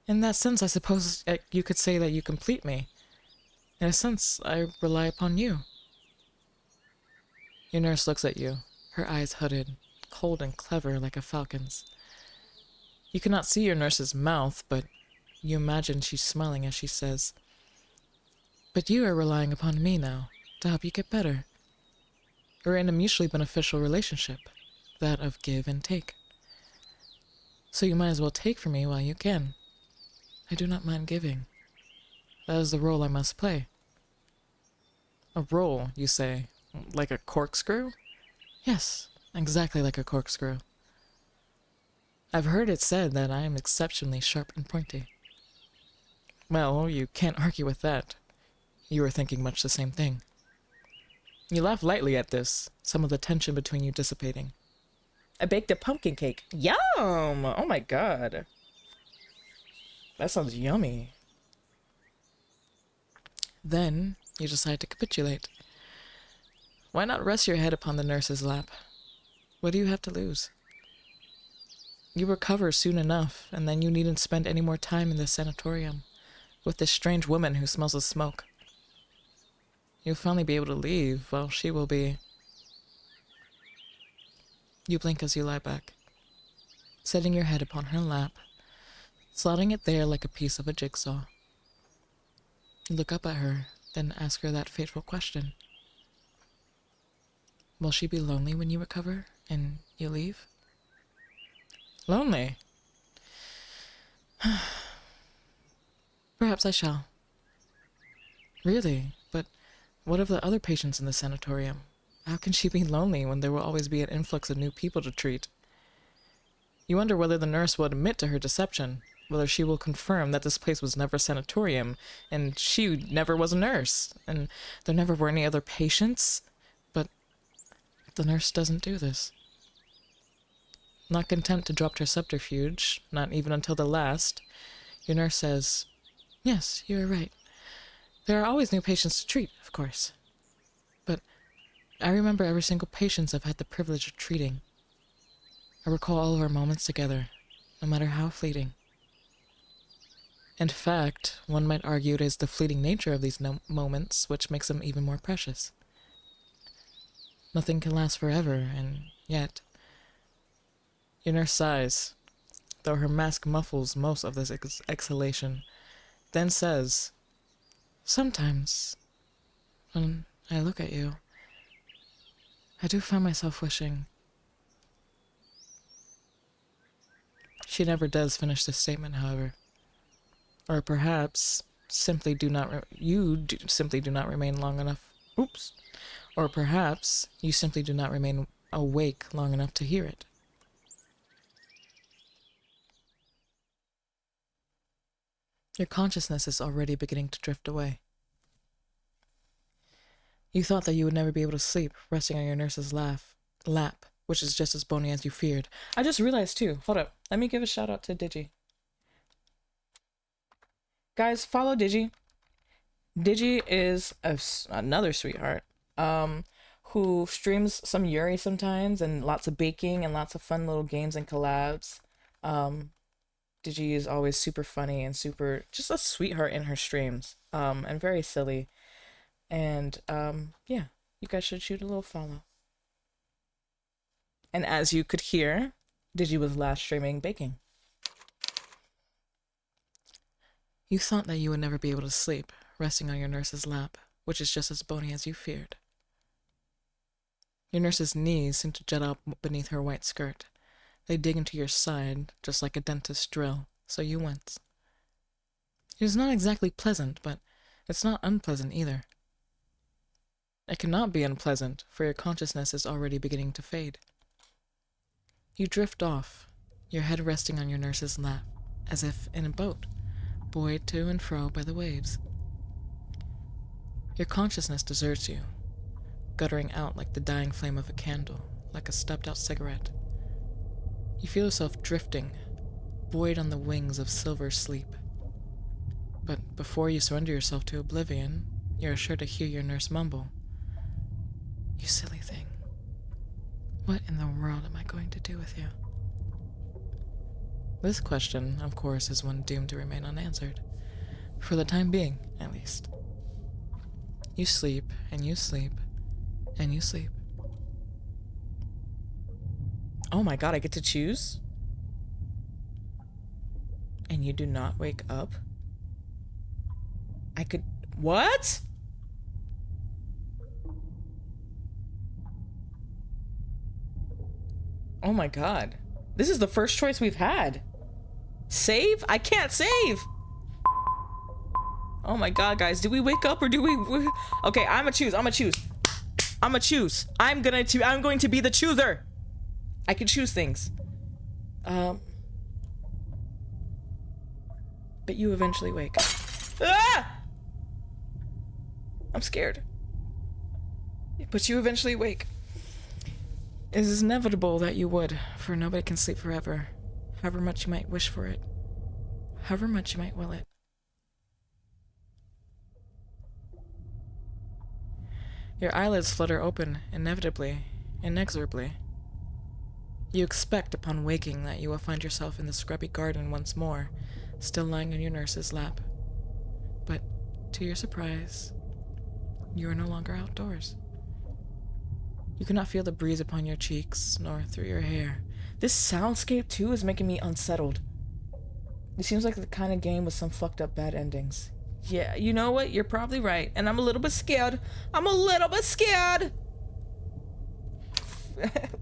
In that sense, I suppose you could say that you complete me. In a sense, I rely upon you. Your nurse looks at you, her eyes hooded, cold and clever like a falcon's. You cannot see your nurse's mouth, but you imagine she's smiling as she says, "But you are relying upon me now, to help you get better. We're in a mutually beneficial relationship, that of give and take. So you might as well take from me while you can. I do not mind giving. That is the role I must play." A role, you say? Like a corkscrew? Yes, exactly like a corkscrew. I've heard it said that I am exceptionally sharp and pointy. Well, you can't argue with that. You were thinking much the same thing. You laugh lightly at this, some of the tension between you dissipating. I baked a pumpkin cake. Yum! Oh my god. That sounds yummy. Then, you decide to capitulate. Why not rest your head upon the nurse's lap? What do you have to lose? You recover soon enough, and then you needn't spend any more time in this sanatorium with this strange woman who smells of smoke. You'll finally be able to leave, while she will be... You blink as you lie back, setting your head upon her lap, slotting it there like a piece of a jigsaw. You look up at her, then ask her that fateful question. Will she be lonely when you recover and you leave? Lonely? Perhaps I shall. Really? But what of the other patients in the sanatorium? How can she be lonely when there will always be an influx of new people to treat? You wonder whether the nurse will admit to her deception, whether she will confirm that this place was never a sanatorium, and she never was a nurse, and there never were any other patients. But the nurse doesn't do this. Not content to drop her subterfuge, not even until the last, your nurse says, "Yes, you are right. There are always new patients to treat, of course. But I remember every single patient I've had the privilege of treating. I recall all of our moments together, no matter how fleeting. In fact, one might argue it is the fleeting nature of these moments which makes them even more precious. Nothing can last forever, and yet..." Your nurse sighs, though her mask muffles most of this exhalation, then says, "Sometimes, when I look at you, I do find myself wishing..." She never does finish this statement, however. Or perhaps simply you simply do not remain long enough. Oops. Or perhaps you simply do not remain awake long enough to hear it. Your consciousness is already beginning to drift away. You thought that you would never be able to sleep, resting on your nurse's lap, which is just as bony as you feared. I just realized too, hold up, let me give a shout out to Digi. Guys, follow Digi. Digi is another sweetheart, who streams some Yuri sometimes, and lots of baking and lots of fun little games and collabs. Digi is always super funny and super, just a sweetheart in her streams, and very silly. And yeah, you guys should shoot a little follow. And as you could hear, Digi was last streaming baking. You thought that you would never be able to sleep, resting on your nurse's lap, which is just as bony as you feared. Your nurse's knees seem to jut out beneath her white skirt. They dig into your side, just like a dentist's drill, so you wince. It is not exactly pleasant, but it's not unpleasant either. It cannot be unpleasant, for your consciousness is already beginning to fade. You drift off, your head resting on your nurse's lap, as if in a boat, buoyed to and fro by the waves. Your consciousness deserts you, guttering out like the dying flame of a candle, like a stubbed-out cigarette. You feel yourself drifting, buoyed on the wings of silver sleep. But before you surrender yourself to oblivion, you are sure to hear your nurse mumble, "You silly thing. What in the world am I going to do with you?" This question, of course, is one doomed to remain unanswered. For the time being, at least. You sleep, and you sleep, and you sleep. Oh my god, I get to choose? And you do not wake up? I could... What? Oh my god. This is the first choice we've had. Save? I can't save! Oh my god, guys. Do we wake up or do we... Okay, I'm gonna choose. I'm going to be the chooser. I can choose things. But you eventually wake. Ah! I'm scared. But you eventually wake. It is inevitable that you would, for nobody can sleep forever, however much you might wish for it, however much you might will it. Your eyelids flutter open, inevitably, inexorably. You expect upon waking that you will find yourself in the scrubby garden once more, still lying in your nurse's lap. But, to your surprise, you are no longer outdoors. You cannot feel the breeze upon your cheeks, nor through your hair. This soundscape, too, is making me unsettled. It seems like the kind of game with some fucked up bad endings. Yeah, you know what? You're probably right. And I'm a little bit scared. I'm a little bit scared!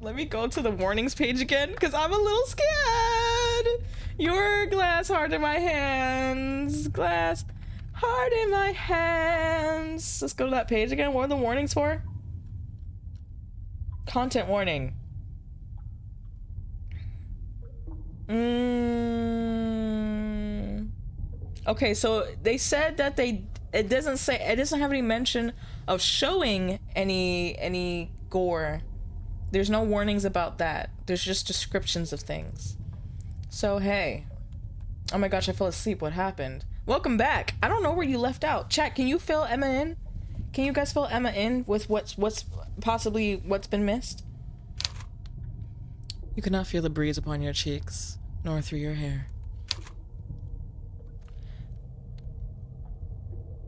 Let me go to the warnings page again, because I'm a little scared! Your glass heart in my hands. Glass heart in my hands. Let's go to that page again. What are the warnings for? Content warning. Okay, so they said that it doesn't have any mention of showing any gore. There's no warnings about that. There's just descriptions of things. So hey. Oh my gosh, I fell asleep. What happened? Welcome back. I don't know where you left out. Chat, can you fill Emma in? Can you guys fill Emma in with what's possibly what's been missed? You cannot feel the breeze upon your cheeks, nor through your hair.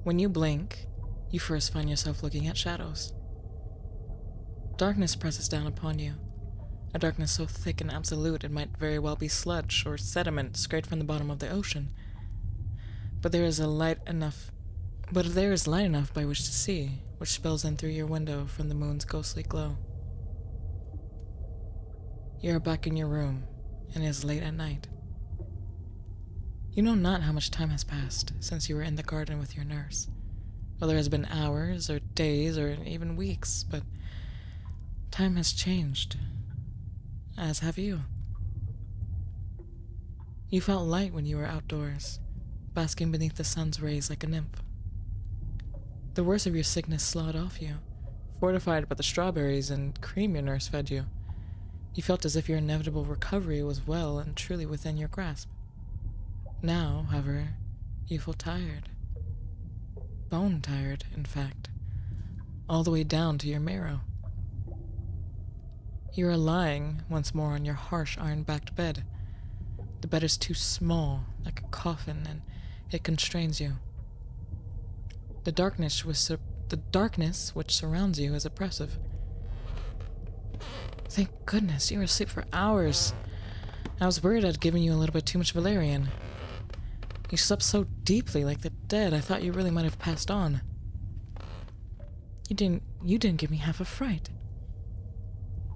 When you blink, you first find yourself looking at shadows. Darkness presses down upon you, a darkness so thick and absolute it might very well be sludge or sediment scraped from the bottom of the ocean. But there is light enough by which to see, which spills in through your window from the moon's ghostly glow. You are back in your room, and it is late at night. You know not how much time has passed since you were in the garden with your nurse. Whether it has been hours, or days, or even weeks, but time has changed, as have you. You felt light when you were outdoors, basking beneath the sun's rays like a nymph. The worst of your sickness sloughed off you, fortified by the strawberries and cream your nurse fed you. You felt as if your inevitable recovery was well and truly within your grasp. Now, however, you feel tired. Bone tired, in fact. All the way down to your marrow. You are lying once more on your harsh iron-backed bed. The bed is too small, like a coffin, and it constrains you. The darkness which surrounds you is oppressive. Thank goodness, you were asleep for hours. I was worried I'd given you a little bit too much valerian. You slept so deeply, like the dead, I thought you really might have passed on. You didn't give me half a fright.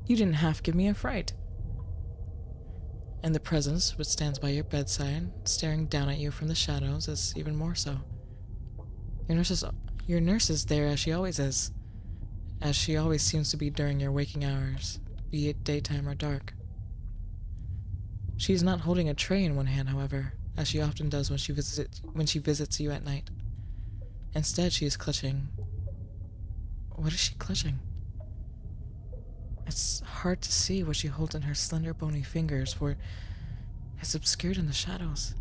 You didn't half give me a fright. And the presence which stands by your bedside, staring down at you from the shadows, is even more so. Your nurse is there as she always is, as she always seems to be during your waking hours, be it daytime or dark. She is not holding a tray in one hand, however, as she often does when she visits you at night. Instead, she is clutching. What is she clutching? It's hard to see what she holds in her slender, bony fingers, for it's obscured in the shadows.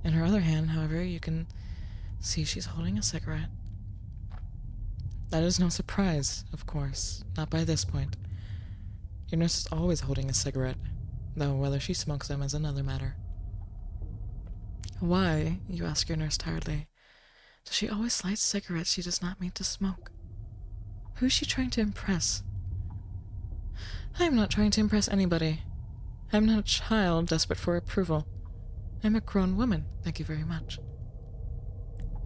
In her other hand, however, you can see she's holding a cigarette. That is no surprise, of course, not by this point. Your nurse is always holding a cigarette, though whether she smokes them is another matter. Why, you ask your nurse tiredly, does she always light cigarettes she does not mean to smoke? Who is she trying to impress? I am not trying to impress anybody. I am not a child desperate for approval. I am a grown woman, thank you very much.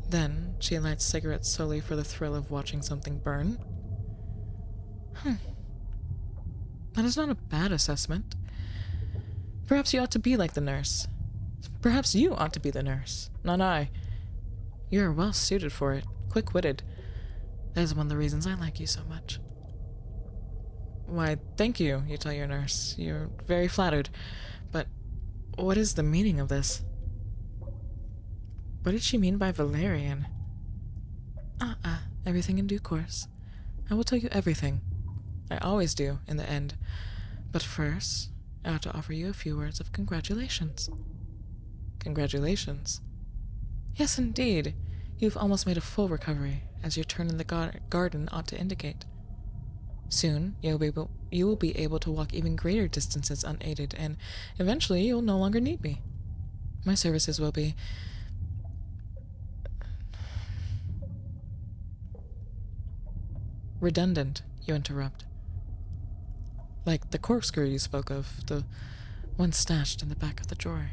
Then she lights cigarettes solely for the thrill of watching something burn. That is not a bad assessment. Perhaps you ought to be like the nurse. Perhaps you ought to be the nurse, not I. You are well suited for it, quick-witted. That is one of the reasons I like you so much. Why, thank you, you tell your nurse. You're very flattered. But what is the meaning of this? What did she mean by Valerian? Everything in due course. I will tell you everything. I always do, in the end. But first, I have to offer you a few words of congratulations. Congratulations? Yes, indeed. You've almost made a full recovery, as your turn in the garden ought to indicate. Soon, you will be able to walk even greater distances unaided, and eventually you'll no longer need me. My services will be... redundant, you interrupt. Like the corkscrew you spoke of, the one stashed in the back of the drawer.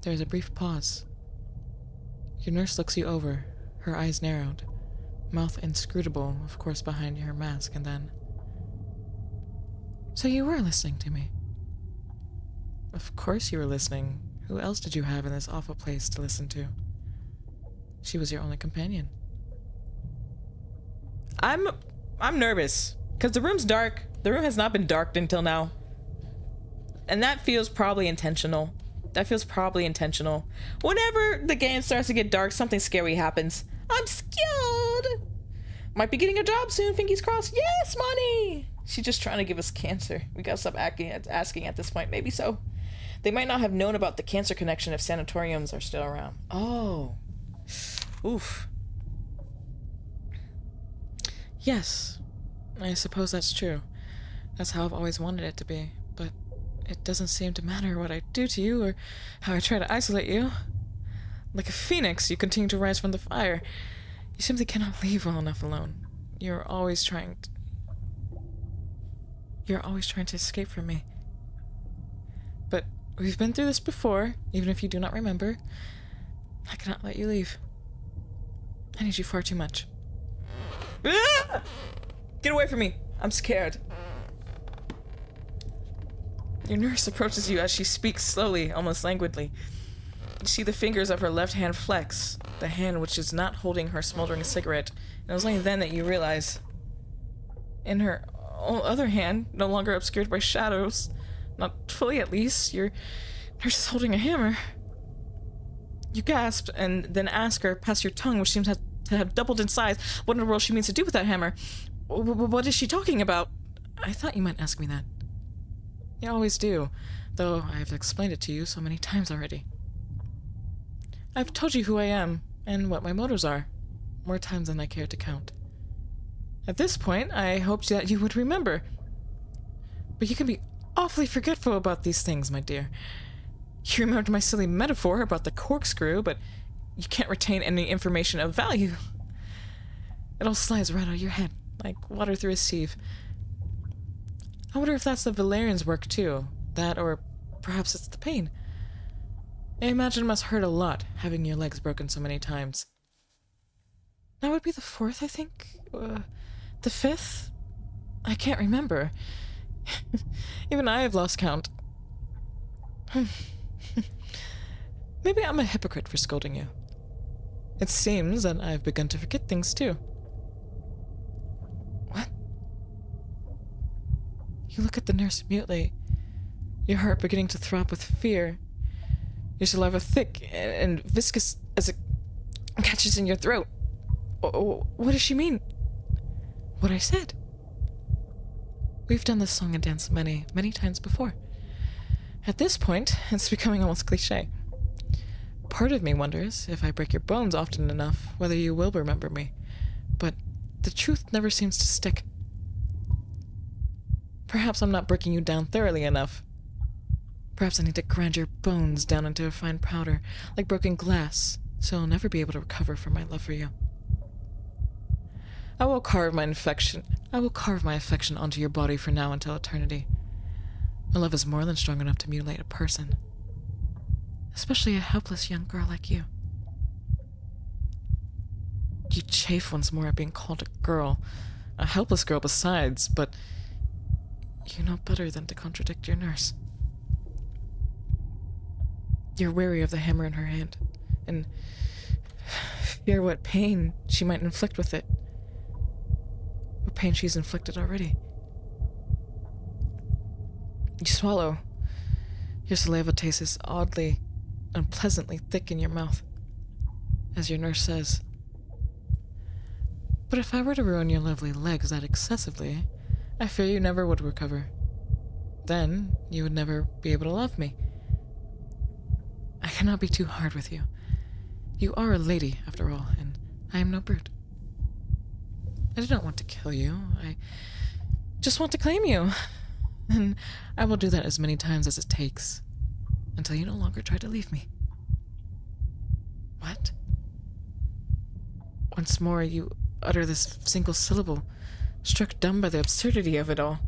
There is a brief pause. Your nurse looks you over, her eyes narrowed, mouth inscrutable, of course, behind her mask, and then... So you were listening to me? Of course you were listening. Who else did you have in this awful place to listen to? She was your only companion. I'm nervous, because the room's dark. The room has not been darked until now. And that feels probably intentional. Whenever the game starts to get dark, something scary happens. I'm scared. Might be getting a job soon, fingers crossed. Yes, money. She's just trying to give us cancer. We gotta stop asking at this point. Maybe so. They might not have known about the cancer connection if sanatoriums are still around. Oh. Oof. Yes, I suppose that's true. That's how I've always wanted it to be, but it doesn't seem to matter what I do to you or how I try to isolate you. Like a phoenix, you continue to rise from the fire. You simply cannot leave well enough alone. You're always trying to escape from me. But we've been through this before, even if you do not remember. I cannot let you leave. I need you far too much. Ah! Get away from me. I'm scared. Your nurse approaches you as she speaks slowly, almost languidly. You see the fingers of her left hand flex, the hand which is not holding her smoldering cigarette, and it was only then that you realize. In her other hand, no longer obscured by shadows, not fully at least, your nurse is holding a hammer. You gasp, and then ask her, past your tongue, which seems to have doubled in size, what in the world she means to do with that hammer. What is she talking about? I thought you might ask me that. You always do, though I've explained it to you so many times already. I've told you who I am, and what my motives are, more times than I care to count. At this point, I hoped that you would remember. But you can be awfully forgetful about these things, my dear. You remembered my silly metaphor about the corkscrew, but you can't retain any information of value. It all slides right out of your head, like water through a sieve. I wonder if that's the Valerian's work too. That, or perhaps it's the pain. I imagine it must hurt a lot, having your legs broken so many times. That would be the 4th, I think? The 5th? I can't remember. Even I have lost count. Maybe I'm a hypocrite for scolding you. It seems that I've begun to forget things too. What? You look at the nurse mutely, your heart beginning to throb with fear. Your saliva thick and viscous as it catches in your throat. What does she mean? What I said. We've done this song and dance many, many times before. At this point, it's becoming almost cliché. Part of me wonders, if I break your bones often enough, whether you will remember me. But the truth never seems to stick. Perhaps I'm not breaking you down thoroughly enough. Perhaps I need to grind your bones down into a fine powder, like broken glass, so I'll never be able to recover from my love for you. I will carve my affection onto your body from now until eternity. My love is more than strong enough to mutilate a person. Especially a helpless young girl like you. You chafe once more at being called a girl. A helpless girl besides, but you know better than to contradict your nurse. You're wary of the hammer in her hand, and fear what pain she might inflict with it. What pain she's inflicted already. You swallow. Your saliva tastes oddly unpleasantly thick in your mouth, as your nurse says. But if I were to ruin your lovely legs that excessively, I fear you never would recover. Then you would never be able to love me. I cannot be too hard with you. You are a lady, after all, and I am no brute. I do not want to kill you. I just want to claim you. And I will do that as many times as it takes, until you no longer try to leave me. What? Once more you utter this single syllable, struck dumb by the absurdity of it all.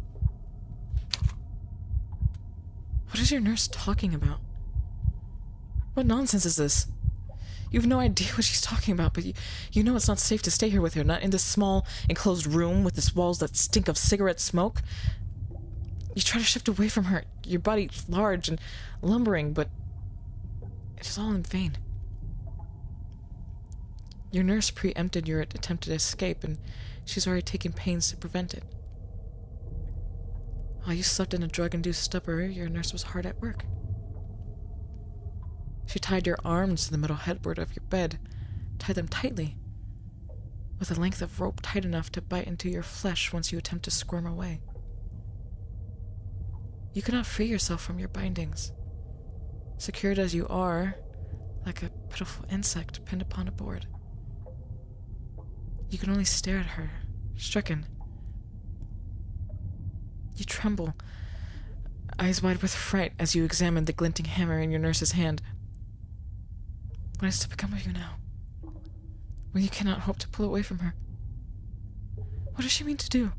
What is your nurse talking about? What nonsense is this? You have no idea what she's talking about, but you know it's not safe to stay here with her, not in this small, enclosed room with its walls that stink of cigarette smoke. You try to shift away from her, your body large and lumbering, but it is all in vain. Your nurse preempted your attempted escape, and she's already taken pains to prevent it. While you slept in a drug-induced stupor, your nurse was hard at work. She tied your arms to the metal headboard of your bed, tied them tightly, with a length of rope tight enough to bite into your flesh once you attempt to squirm away. You cannot free yourself from your bindings, secured as you are, like a pitiful insect pinned upon a board. You can only stare at her, stricken. You tremble, eyes wide with fright as you examine the glinting hammer in your nurse's hand. What is to become of you now, when you cannot hope to pull away from her? What does she mean to do?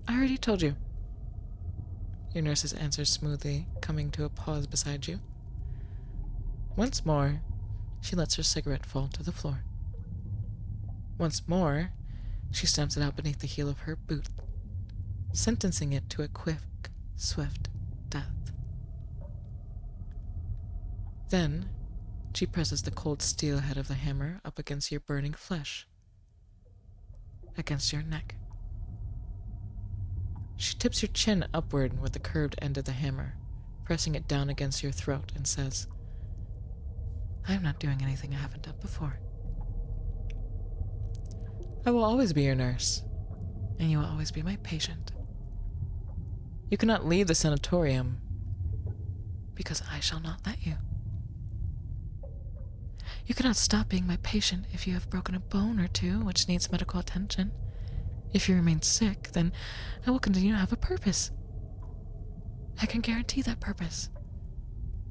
I already told you. Your nurse's answers smoothly, coming to a pause beside you. Once more, she lets her cigarette fall to the floor. Once more, she stamps it out beneath the heel of her boot, sentencing it to a quick, swift death. Then, she presses the cold steel head of the hammer up against your burning flesh, against your neck. She tips your chin upward with the curved end of the hammer, pressing it down against your throat, and says, I am not doing anything I haven't done before. I will always be your nurse, and you will always be my patient. You cannot leave the sanatorium, because I shall not let you. You cannot stop being my patient if you have broken a bone or two which needs medical attention. If you remain sick, then I will continue to have a purpose. I can guarantee that purpose.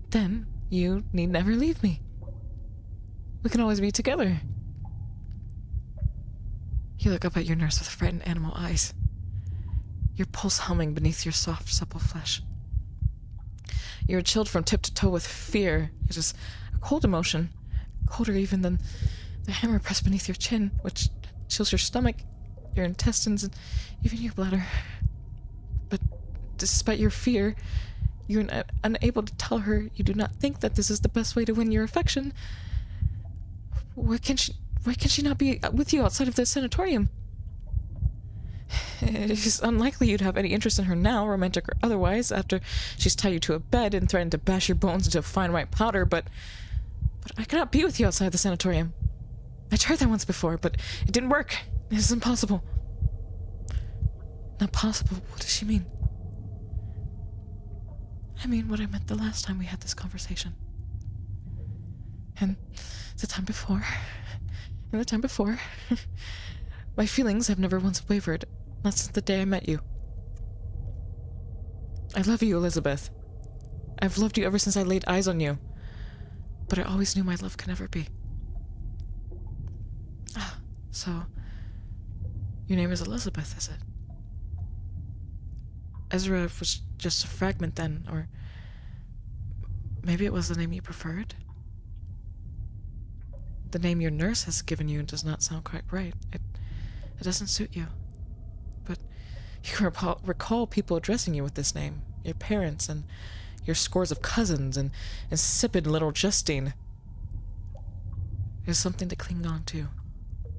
Then you need never leave me. We can always be together. You look up at your nurse with frightened animal eyes, your pulse humming beneath your soft, supple flesh. You are chilled from tip to toe with fear. It is a cold emotion, colder even than the hammer pressed beneath your chin, which chills your stomach, your intestines, and even your bladder. But despite your fear, you are unable to tell her you do not think that this is the best way to win your affection. Why can she not be with you outside of the sanatorium? It is unlikely you'd have any interest in her now, romantic or otherwise, after she's tied you to a bed and threatened to bash your bones into fine white powder, but I cannot be with you outside the sanatorium. I tried that once before, but it didn't work. It is impossible. Not possible? What does she mean? I mean what I meant the last time we had this conversation. And the time before. And the time before. My feelings have never once wavered, not since the day I met you. I love you, Elizabeth. I've loved you ever since I laid eyes on you. But I always knew my love could never be. Ah, so your name is Elizabeth, is it? Ezra was just a fragment then, or maybe it was the name you preferred? The name your nurse has given you does not sound quite right. It doesn't suit you. But you recall people addressing you with this name, your parents and your scores of cousins and insipid little Justine. It is something to cling on to,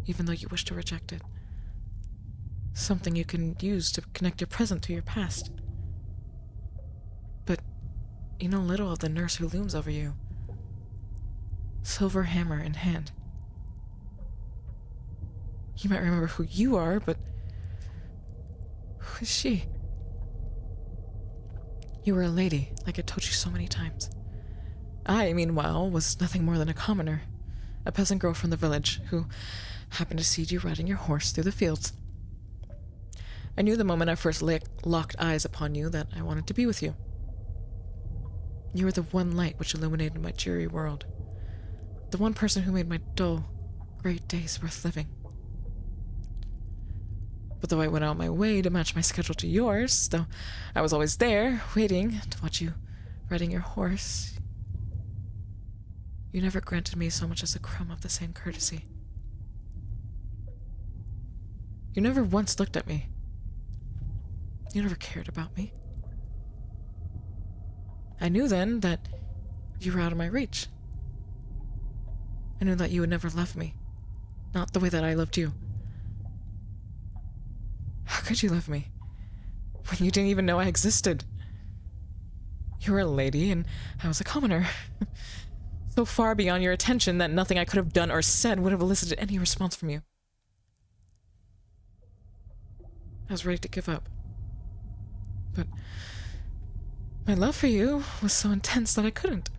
even though you wish to reject it. Something you can use to connect your present to your past. But You know little of the nurse who looms over you, silver hammer in hand. You might remember who you are, but who is she? You were a lady, like I told you so many times. I, meanwhile, was nothing more than a commoner, a peasant girl from the village who happened to see you riding your horse through the fields. I knew the moment I first locked eyes upon you that I wanted to be with you. You were the one light which illuminated my dreary world, the one person who made my dull, gray days worth living. But though I went out my way to match my schedule to yours, though I was always there, waiting to watch you riding your horse, you never granted me so much as a crumb of the same courtesy. You never once looked at me. You never cared about me. I knew then that you were out of my reach. I knew that you would never love me, not the way that I loved you. How could you love me when you didn't even know I existed? You were a lady and I was a commoner. So far beyond your attention that nothing I could have done or said would have elicited any response from you. I was ready to give up. But my love for you was so intense that I couldn't.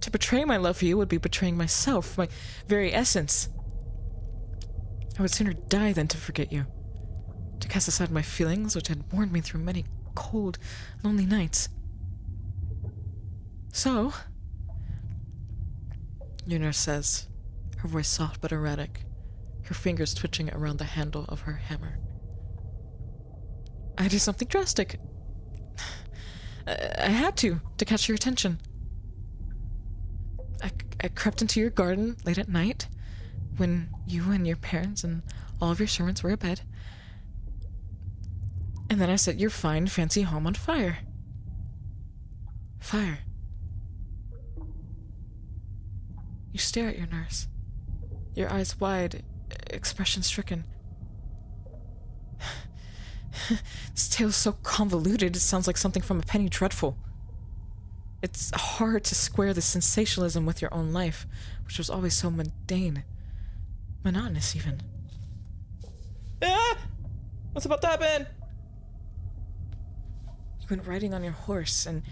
To betray my love for you would be betraying myself, my very essence. I would sooner die than to forget you, to cast aside my feelings which had warned me through many cold, lonely nights. So, your nurse says, her voice soft but erratic, her fingers twitching around the handle of her hammer. I did something drastic. I had to catch your attention. I crept into your garden late at night, when you and your parents and all of your servants were abed. And then I set your fine, fancy home on fire. Fire. You stare at your nurse, your eyes wide, expression stricken. This tale's so convoluted, it sounds like something from a penny dreadful. It's hard to square the sensationalism with your own life, which was always so mundane. Monotonous, even. Ah! What's about to happen? You went riding on your horse, and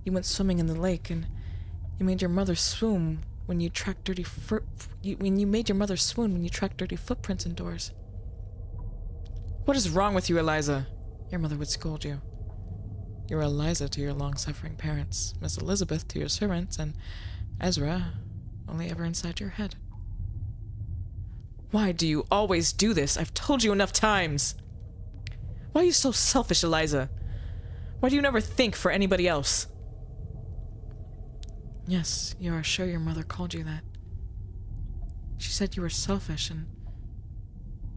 you went swimming in the lake, and you made your mother swoon when you tracked dirty footprints indoors. What is wrong with you, Eliza? Your mother would scold you. You were Eliza to your long-suffering parents, Miss Elizabeth to your servants, and Ezra only ever inside your head. Why do you always do this? I've told you enough times. Why are you so selfish, Eliza? Why do you never think for anybody else? Yes, you are sure your mother called you that. She said you were selfish, and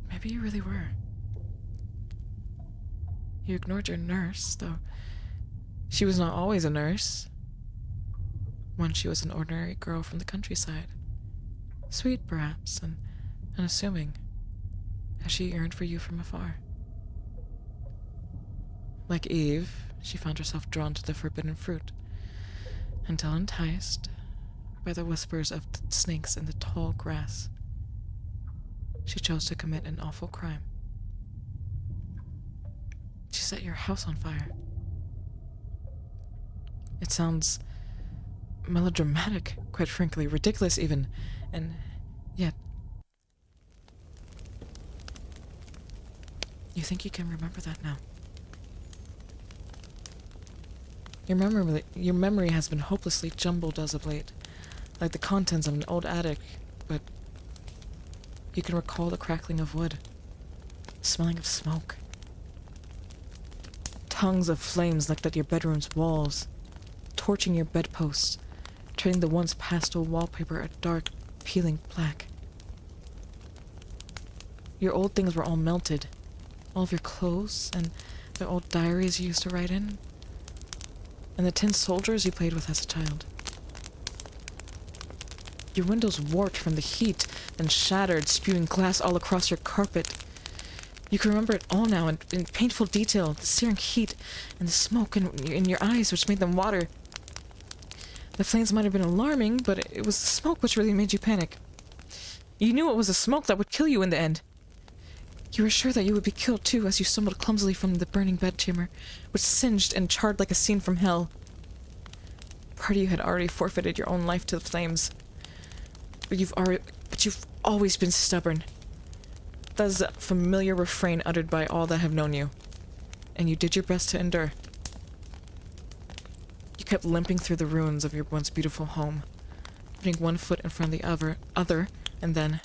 maybe you really were. You ignored your nurse, though she was not always a nurse. Once she was an ordinary girl from the countryside. Sweet, perhaps, and unassuming, as she yearned for you from afar. Like Eve, she found herself drawn to the forbidden fruit, until enticed by the whispers of the snakes in the tall grass, she chose to commit an awful crime. She set your house on fire. It sounds melodramatic, quite frankly, ridiculous even, and yet... You think you can remember that now? Your memory has been hopelessly jumbled as of late, like the contents of an old attic, but you can recall the crackling of wood, smelling of smoke. Tongues of flames licked at your bedroom's walls, torching your bedposts, turning the once pastel wallpaper a dark, peeling black. Your old things were all melted, all of your clothes, and the old diaries you used to write in, and the tin soldiers you played with as a child. Your windows warped from the heat and shattered, spewing glass all across your carpet. You can remember it all now in painful detail, the searing heat and the smoke in your eyes which made them water. The flames might have been alarming, but it was the smoke which really made you panic. You knew it was the smoke that would kill you in the end. You were sure that you would be killed too as you stumbled clumsily from the burning bedchamber, which singed and charred like a scene from hell. Part of you had already forfeited your own life to the flames. But you've always been stubborn. That is a familiar refrain uttered by all that have known you. And you did your best to endure. You kept limping through the ruins of your once beautiful home, putting one foot in front of the other, and then...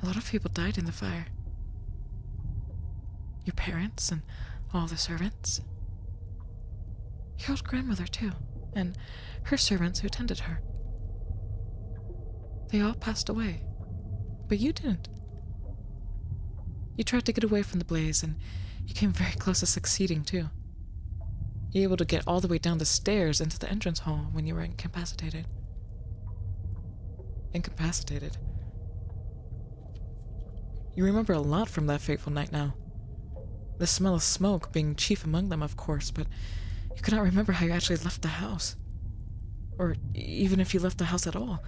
A lot of people died in the fire. Your parents and all the servants. Your old grandmother, too, and her servants who tended her. They all passed away, but you didn't. You tried to get away from the blaze, and you came very close to succeeding, too. You were able to get all the way down the stairs into the entrance hall when you were incapacitated. Incapacitated. You remember a lot from that fateful night now. The smell of smoke being chief among them, of course, but you could not remember how you actually left the house. Or even if you left the house at all.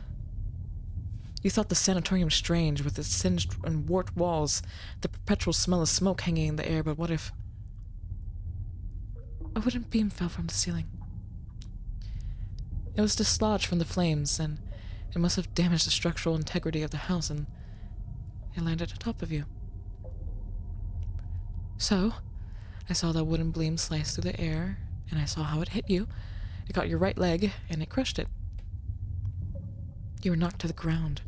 You thought the sanatorium strange, with its singed and warped walls, the perpetual smell of smoke hanging in the air, but what if... a wooden beam fell from the ceiling. It was dislodged from the flames, and it must have damaged the structural integrity of the house, and it landed on top of you. So, I saw that wooden beam slice through the air, and I saw how it hit you. It got your right leg, and it crushed it. You were knocked to the ground,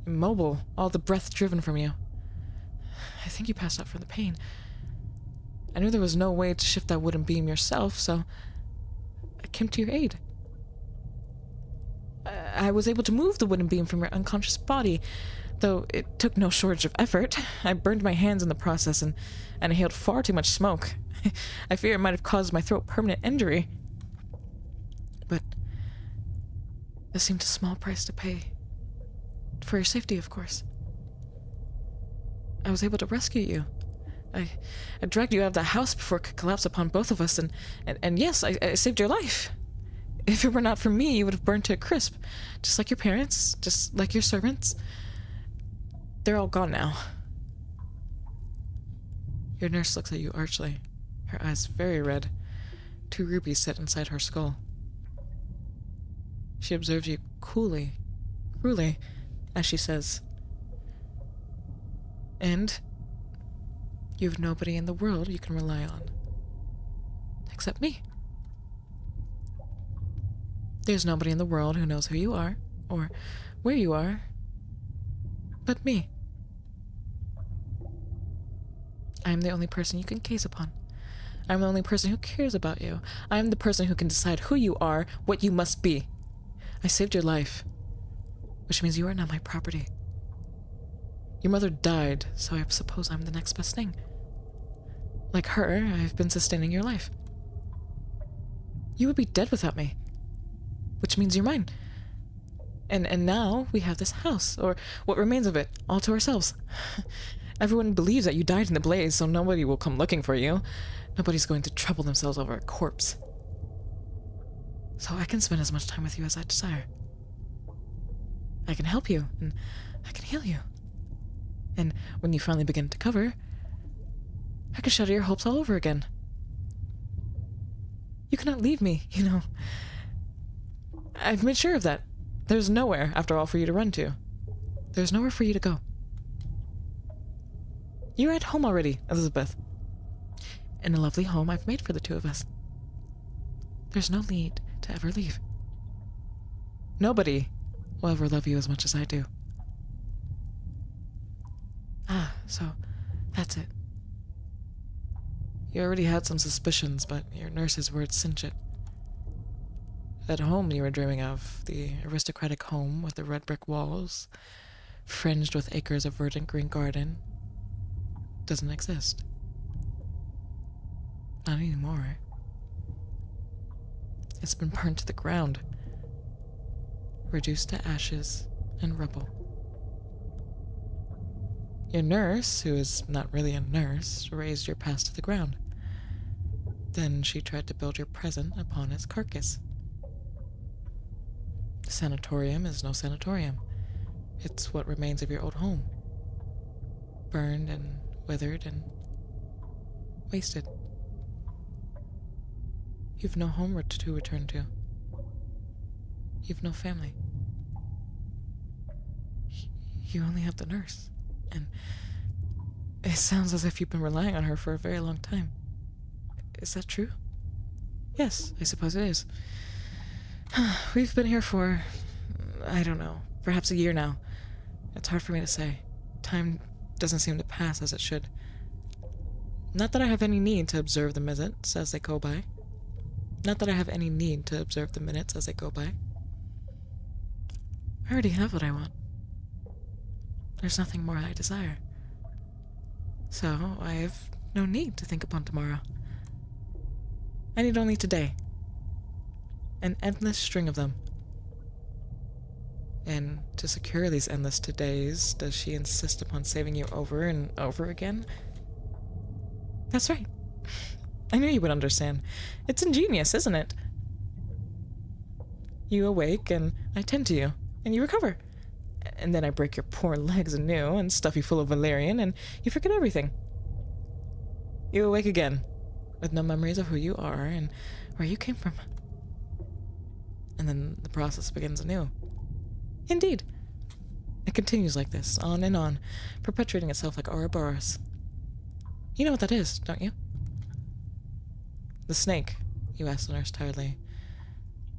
immobile, all the breath driven from you. I think you passed out from the pain. I knew there was no way to shift that wooden beam yourself, so I came to your aid. I was able to move the wooden beam from your unconscious body, though it took no shortage of effort. I burned my hands in the process and inhaled far too much smoke. I fear it might have caused my throat permanent injury. But this seemed a small price to pay. For your safety, of course. I was able to rescue you. I dragged you out of the house before it could collapse upon both of us, and yes, I saved your life. If it were not for me, you would have burned to a crisp. Just like your parents, just like your servants. They're all gone now. Your nurse looks at you archly, her eyes very red, 2 rubies set inside her skull. She observes you coolly, cruelly, as she says, "And you have nobody in the world you can rely on. Except me. There's nobody in the world who knows who you are, or where you are, but me. I am the only person you can gaze upon. I am the only person who cares about you. I am the person who can decide who you are, what you must be. I saved your life, which means you are now my property. Your mother died, so I suppose I'm the next best thing. Like her, I've been sustaining your life. You would be dead without me, which means you're mine. And now we have this house, or what remains of it, all to ourselves. Everyone believes that you died in the blaze, so nobody will come looking for you. Nobody's going to trouble themselves over a corpse. So I can spend as much time with you as I desire. I can help you, and I can heal you. And when you finally begin to recover, I can shatter your hopes all over again. You cannot leave me, you know. I've made sure of that. There's nowhere, after all, for you to run to. There's nowhere for you to go. You're at home already, Elizabeth. In a lovely home I've made for the two of us. There's no need to ever leave. Nobody will ever love you as much as I do. Ah, so that's it. You already had some suspicions, but your nurse's words cinch it. That home you were dreaming of, the aristocratic home with the red brick walls, fringed with acres of verdant green garden, doesn't exist. Not anymore. It's been burned to the ground, reduced to ashes and rubble. Your nurse, who is not really a nurse, raised your past to the ground. Then she tried to build your present upon its carcass. The sanatorium is no sanatorium. It's what remains of your old home. Burned and withered and wasted. You've no home to return to. You've no family. You only have the nurse. And it sounds as if you've been relying on her for a very long time. Is that true? Yes, I suppose it is. We've been here for, I don't know, perhaps a year now. It's hard for me to say. Time doesn't seem to pass as it should. Not that I have any need to observe the minutes as they go by. Not that I have any need to observe the minutes as they go by. I already have what I want. There's nothing more I desire. So I have no need to think upon tomorrow. I need only today. An endless string of them. And to secure these endless todays, does she insist upon saving you over and over again? That's right. I knew you would understand. It's ingenious, isn't it? You awake, and I tend to you, and you recover. And then I break your poor legs anew, and stuff you full of valerian, and you forget everything. You awake again, with no memories of who you are, and where you came from. And then the process begins anew. Indeed. It continues like this, on and on, perpetuating itself like Ouroboros. You know what that is, don't you? The snake, you asked the nurse tiredly.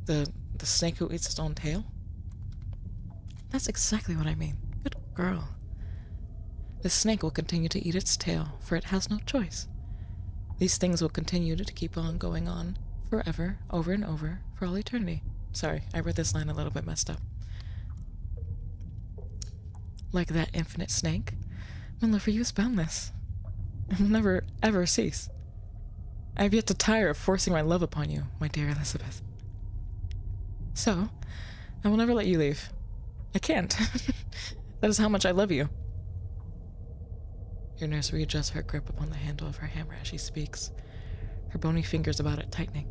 The snake who eats its own tail? That's exactly what I mean. Good girl. The snake will continue to eat its tail, for it has no choice. These things will continue to keep on going on, forever, over and over, for all eternity. Sorry, I read this line a little bit messed up. Like that infinite snake, my love for you is boundless. It will never, ever cease. I have yet to tire of forcing my love upon you, my dear Elizabeth. So, I will never let you leave. I can't. That is how much I love you. Your nurse readjusts her grip upon the handle of her hammer as she speaks, her bony fingers about it tightening.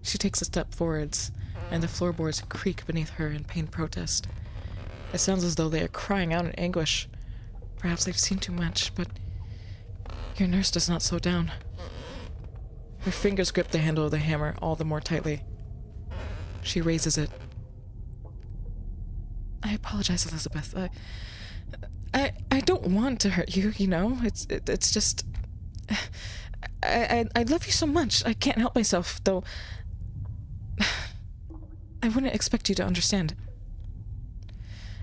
She takes a step forwards, and the floorboards creak beneath her in pained protest. It sounds as though they are crying out in anguish. Perhaps they've seen too much, but your nurse does not slow down. Her fingers grip the handle of the hammer all the more tightly. She raises it. I apologize, Elizabeth. I don't want to hurt you, you know? It's just... I love you so much. I can't help myself, though... I wouldn't expect you to understand.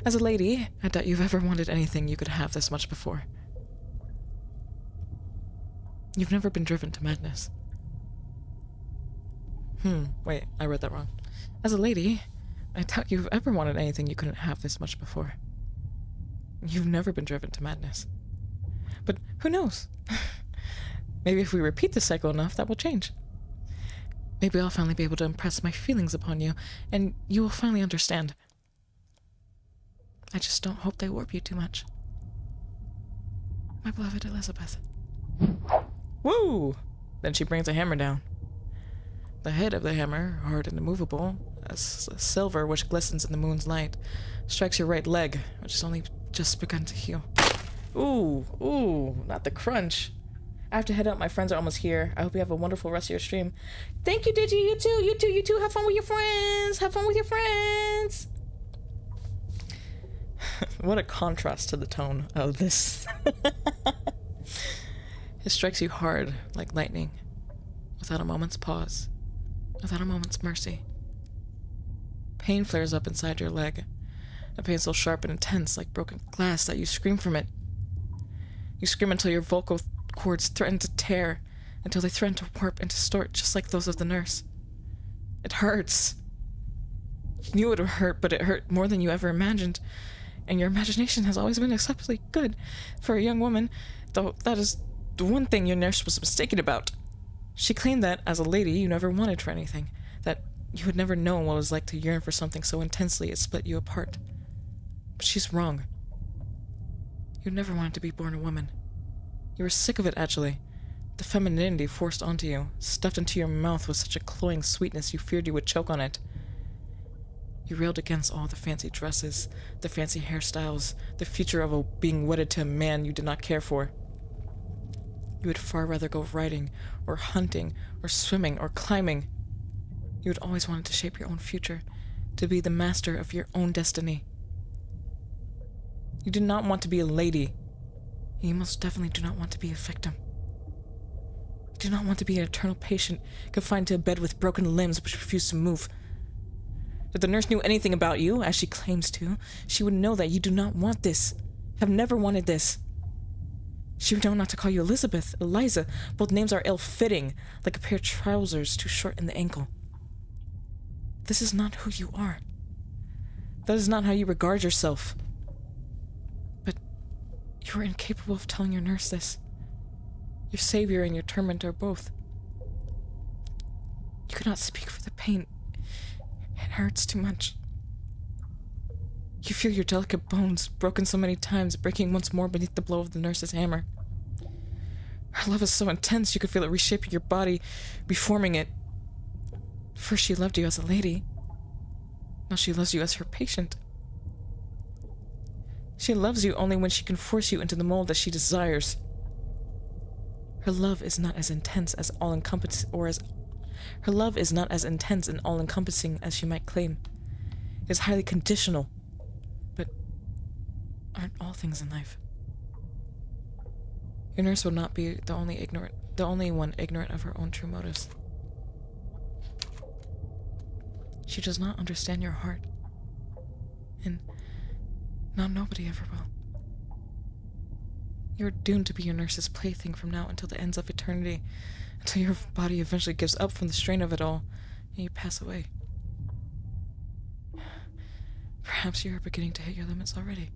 As a lady, I doubt you've ever wanted anything you could have this much before. You've never been driven to madness. Wait, I read that wrong. As a lady, I doubt you've ever wanted anything you couldn't have this much before. You've never been driven to madness. But who knows? Maybe if we repeat this cycle enough, that will change. Maybe I'll finally be able to impress my feelings upon you, and you will finally understand. I just don't hope they warp you too much. My beloved Elizabeth. Woo! Then she brings the hammer down. The head of the hammer, hard and immovable, as silver which glistens in the moon's light, strikes your right leg, which has only just begun to heal. Ooh, not the crunch. I have to head out. My friends are almost here. I hope you have a wonderful rest of your stream. Thank you, Digi. You too. Have fun with your friends. What a contrast to the tone of this. It strikes you hard, like lightning, without a moment's pause, without a moment's mercy. Pain flares up inside your leg, a pain so sharp and intense, like broken glass, that you scream from it. You scream until your vocal cords threaten to tear, until they threaten to warp and distort, just like those of the nurse. It hurts. You knew it would hurt, but it hurt more than you ever imagined. And your imagination has always been exceptionally good for a young woman, though that is the one thing your nurse was mistaken about. She claimed that, as a lady, you never wanted for anything, that you had never known what it was like to yearn for something so intensely it split you apart. But she's wrong. You never wanted to be born a woman. You were sick of it, actually. The femininity forced onto you, stuffed into your mouth with such a cloying sweetness you feared you would choke on it. You railed against all the fancy dresses, the fancy hairstyles, the future of being wedded to a man you did not care for. You would far rather go riding, or hunting, or swimming, or climbing. You had always wanted to shape your own future, to be the master of your own destiny. You did not want to be a lady. And you most definitely do not want to be a victim. You do not want to be an eternal patient, confined to a bed with broken limbs which refuse to move. If the nurse knew anything about you, as she claims to, she would know that you do not want this, have never wanted this. She would know not to call you Elizabeth, Eliza. Both names are ill-fitting, like a pair of trousers too short in the ankle. This is not who you are. That is not how you regard yourself. But you are incapable of telling your nurse this. Your savior and your tormentor both. You could not speak for the pain. It hurts too much. You feel your delicate bones, broken so many times, breaking once more beneath the blow of the nurse's hammer. Her love is so intense you could feel it reshaping your body, reforming it. First she loved you as a lady. Now she loves you as her patient. She loves you only when she can force you into the mold that she desires. Her love is not as intense as all-encompassing, her love is not as intense and all-encompassing as she might claim. It is highly conditional. But aren't all things in life? Your nurse will not be the only one ignorant of her own true motives. She does not understand your heart. And now nobody ever will. You're doomed to be your nurse's plaything from now until the ends of eternity, until your body eventually gives up from the strain of it all, and you pass away. Perhaps you are beginning to hit your limits already.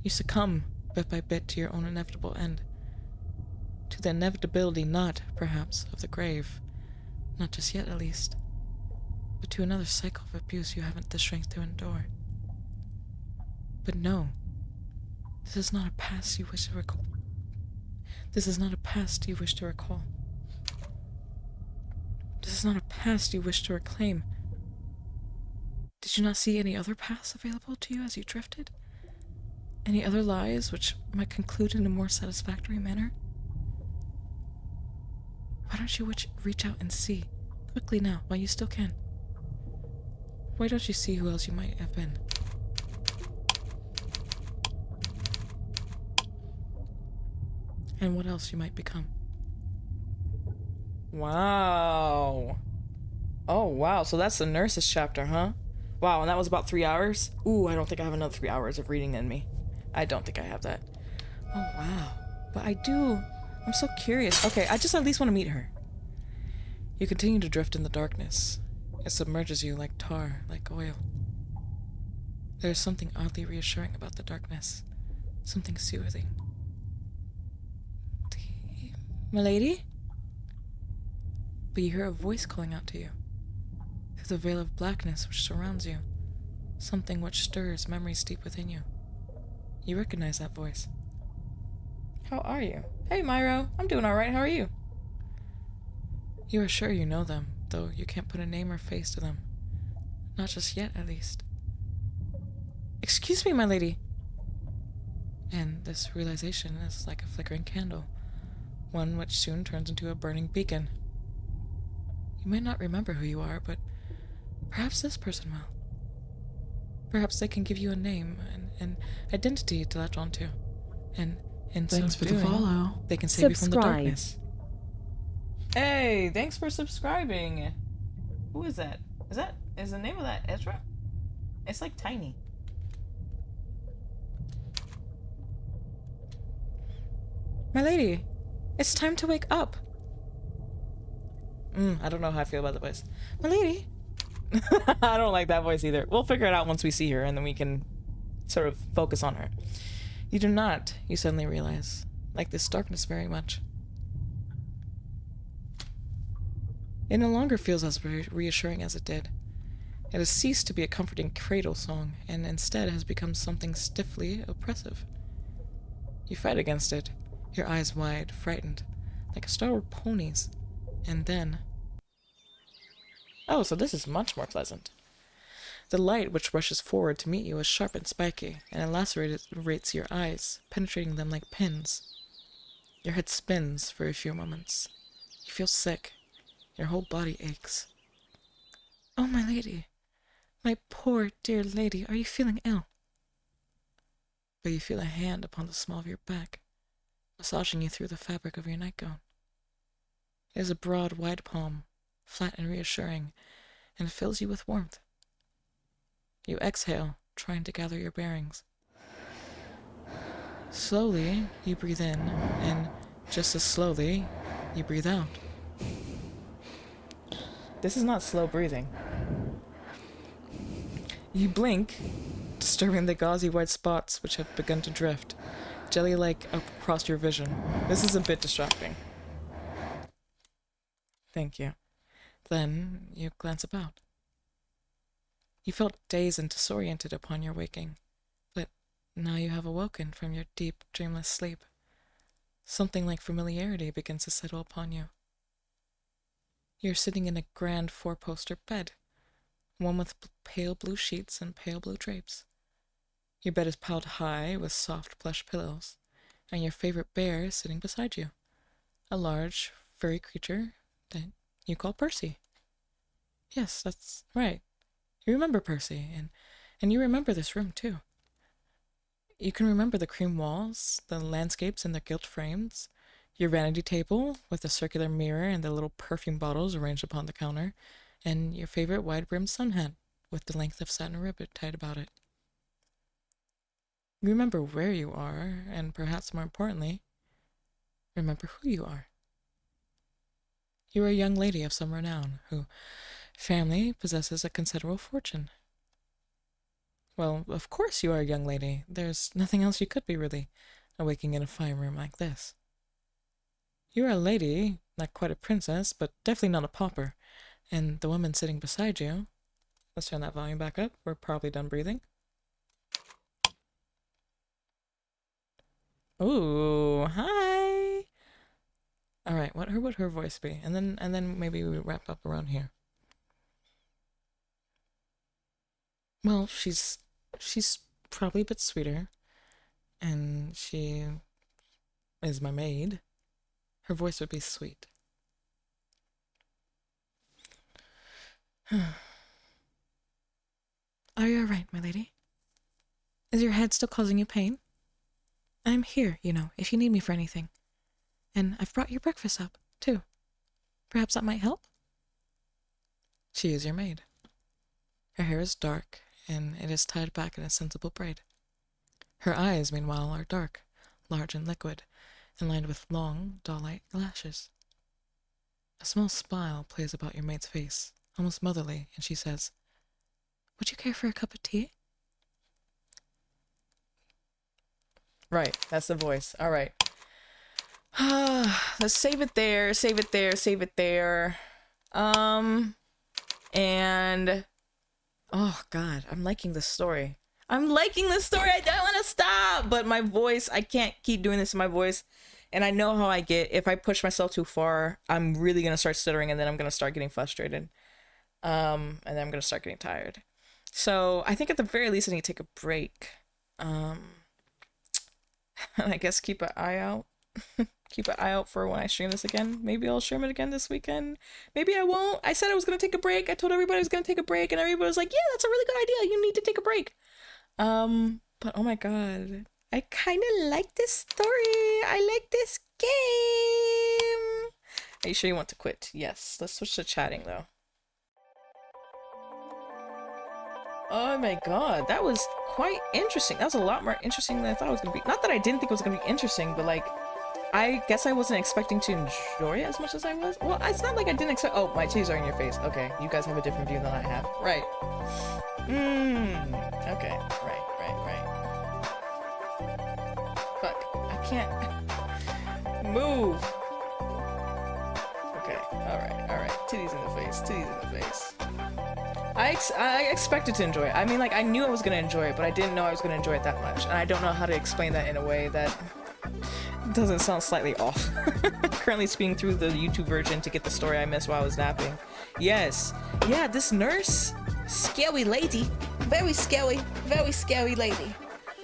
You succumb, bit by bit, to your own inevitable end. To the inevitability not, perhaps, of the grave, not just yet at least, but to another cycle of abuse you haven't the strength to endure. But no, this is not a past you wish to recall. This is not a past you wish to recall. This is not a past you wish to reclaim. Did you not see any other paths available to you as you drifted? Any other lives which might conclude in a more satisfactory manner? Why don't you reach out and see, quickly now, while you still can? Why don't you see who else you might have been? And what else you might become? Wow. Oh, wow. So that's the nurse's chapter, huh? Wow, and that was about 3 hours? Ooh, I don't think I have another 3 hours of reading in me. I don't think I have that. Oh, wow. But I do. I'm so curious. Okay, I just at least want to meet her. You continue to drift in the darkness. It submerges you like tar, like oil. There is something oddly reassuring about the darkness. Something soothing. Milady? But you hear a voice calling out to you. Through the veil of blackness which surrounds you. Something which stirs memories deep within you. You recognize that voice. How are you? Hey, Myro. I'm doing alright. How are you? You are sure you know them, though you can't put a name or face to them. Not just yet, at least. Excuse me, my lady. And this realization is like a flickering candle. One which soon turns into a burning beacon. You may not remember who you are, but perhaps this person will. Perhaps they can give you a name and an identity to latch onto. And in Thanks so for doing, the follow. they can save you from the Subscribe. darkness. Hey, thanks for subscribing. Who is that? Is the name of that Ezra? It's like tiny. My lady, it's time to wake up. I don't know how I feel about the voice. My lady. I don't like that voice either. We'll figure it out once we see her, and then we can sort of focus on her. You do not, you suddenly realize, like this darkness very much. It no longer feels as reassuring as it did. It has ceased to be a comforting cradle song, and instead has become something stiffly oppressive. You fight against it, your eyes wide, frightened, like a startled pony's, and then... Oh, so this is much more pleasant. The light which rushes forward to meet you is sharp and spiky, and it lacerates your eyes, penetrating them like pins. Your head spins for a few moments. You feel sick. Your whole body aches. Oh, my lady. My poor, dear lady, are you feeling ill? But you feel a hand upon the small of your back, massaging you through the fabric of your nightgown. It is a broad, wide palm, flat and reassuring, and fills you with warmth. You exhale, trying to gather your bearings. Slowly, you breathe in, and just as slowly, you breathe out. This is not slow breathing. You blink, disturbing the gauzy white spots which have begun to drift, jelly-like across your vision. This is a bit distracting. Thank you. Then you glance about. You felt dazed and disoriented upon your waking, but now you have awoken from your deep, dreamless sleep. Something like familiarity begins to settle upon you. You're sitting in a grand four-poster bed, one with pale blue sheets and pale blue drapes. Your bed is piled high with soft plush pillows, and your favorite bear is sitting beside you, a large, furry creature that you call Percy. Yes, that's right. You remember Percy, and you remember this room, too. You can remember the cream walls, the landscapes and their gilt frames, your vanity table with the circular mirror and the little perfume bottles arranged upon the counter, and your favorite wide-brimmed sun hat with the length of satin ribbon tied about it. Remember where you are, and perhaps more importantly, remember who you are. You are a young lady of some renown, who family possesses a considerable fortune. Well, of course you are a young lady. There's nothing else you could be, really, awaking in a fine room like this. You are a lady, not quite a princess, but definitely not a pauper. And the woman sitting beside you... Let's turn that volume back up. We're probably done breathing. Ooh, hi! Alright, what would her voice be? And then maybe we wrap up around here. Well, she's probably a bit sweeter. And she is my maid. Her voice would be sweet. Are you alright, my lady? Is your head still causing you pain? I'm here, you know, if you need me for anything. And I've brought your breakfast up, too. Perhaps that might help? She is your maid. Her hair is dark, and it is tied back in a sensible braid. Her eyes, meanwhile, are dark, large and liquid, and lined with long, doll-like lashes. A small smile plays about your maid's face, almost motherly, and she says, "Would you care for a cup of tea?" Right, that's the voice. All right. Let's save it there, save it there, save it there. And oh God, I'm liking this story. I'm liking this story. I don't want to stop, but my voice, I can't keep doing this in my voice. And I know how I get. If I push myself too far, I'm really gonna start stuttering, and then I'm gonna start getting frustrated. And then I'm gonna start getting tired. So I think at the very least I need to take a break. And I guess keep an eye out. Keep an eye out for when I stream this again. Maybe I'll stream it again this weekend. Maybe I won't. I said I was gonna take a break. I told everybody I was gonna take a break, and everybody was like, "Yeah, that's a really good idea. You need to take a break." But oh my God, I kind of like this story. I like this game. Are you sure you want to quit? Yes. Let's switch to chatting though. Oh my God, that was quite interesting. That was a lot more interesting than I thought it was gonna be. Not that I didn't think it was gonna be interesting, but like, I guess I wasn't expecting to enjoy it as much as I was. Well, it's not like I didn't expect. Oh, my titties are in your face. Okay, you guys have a different view than I have. Right. Okay. Right. Fuck. I can't move. Okay. All right. Titties in the face. I expected to enjoy it. I mean, like, I knew I was gonna enjoy it, but I didn't know I was gonna enjoy it that much. And I don't know how to explain that in a way that doesn't sound slightly off. Currently speaking through the YouTube version to get the story I missed while I was napping. Yes. Yeah, this nurse, scary lady. Very scary lady.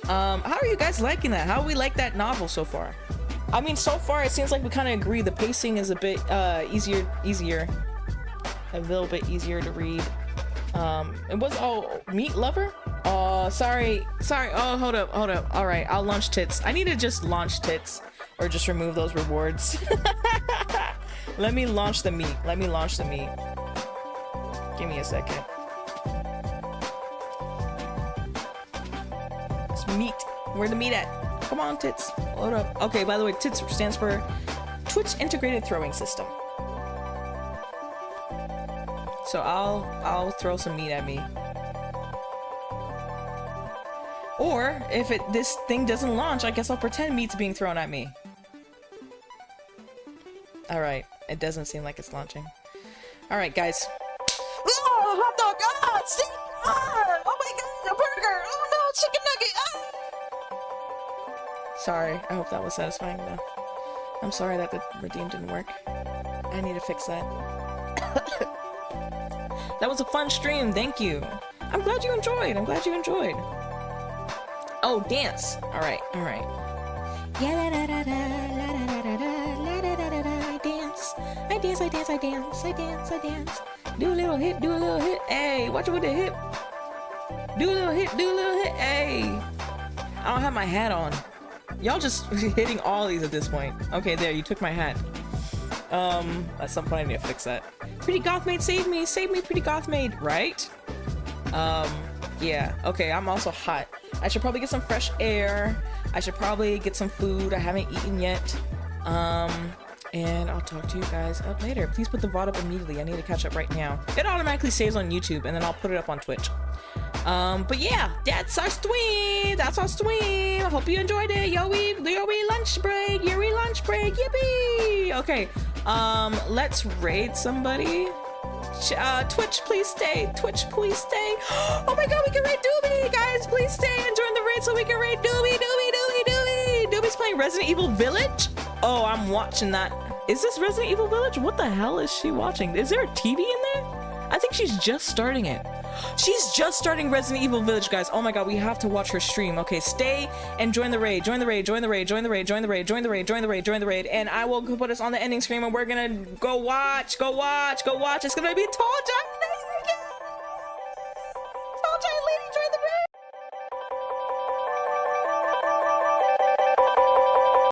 How are you guys liking that? How do we like that novel so far? I mean, so far it seems like we kind of agree. The pacing is a bit easier, a little bit easier to read. It was, oh, Meat Lover? Oh, sorry. Oh, hold up. All right, I'll launch tits. I need to just launch tits or just remove those rewards. Let me launch the meat. Give me a second. It's meat. Where the meat at? Come on, tits. Hold up. Okay, by the way, tits stands for Twitch Integrated Throwing System. So I'll throw some meat at me. Or if this thing doesn't launch, I guess I'll pretend meat's being thrown at me. All right, it doesn't seem like it's launching. All right, guys. Oh, hot dog! Ah, steak! Ah! Oh my god, a burger! Oh no, chicken nugget! Ah! Sorry, I hope that was satisfying enough. I'm sorry that the redeem didn't work. I need to fix that. That was a fun stream, thank you. I'm glad you enjoyed. Oh, dance. All right. Yeah, I dance. Do a little hip. Hey, watch it with the hip. Do a little hip. Hey. I don't have my hat on. Y'all just hitting all these at this point. Okay, there, you took my hat. At some point I need to fix that. Pretty goth maid, save me, pretty goth maid, right? Yeah, okay, I'm also hot. I should probably get some fresh air. I should probably get some food I haven't eaten yet. And I'll talk to you guys up later. Please put the VOD up immediately. I need to catch up right now. It automatically saves on YouTube, and then I'll put it up on Twitch. But yeah, that's our stream. I hope you enjoyed it. Yuri lunch break. Yippee. Okay. Let's raid somebody. Twitch, please stay. Oh my god, we can raid Doobie, guys. Please stay and join the raid so we can raid Doobie. Doobie's playing Resident Evil Village. Oh, I'm watching that. Is this Resident Evil Village? What the hell is she watching? Is there a TV in there? I think she's just starting it. She's just starting Resident Evil Village, guys. Oh my god, we have to watch her stream. Okay, stay and join the raid. And I will put us on the ending screen and we're gonna go watch. It's gonna be Tall Jack.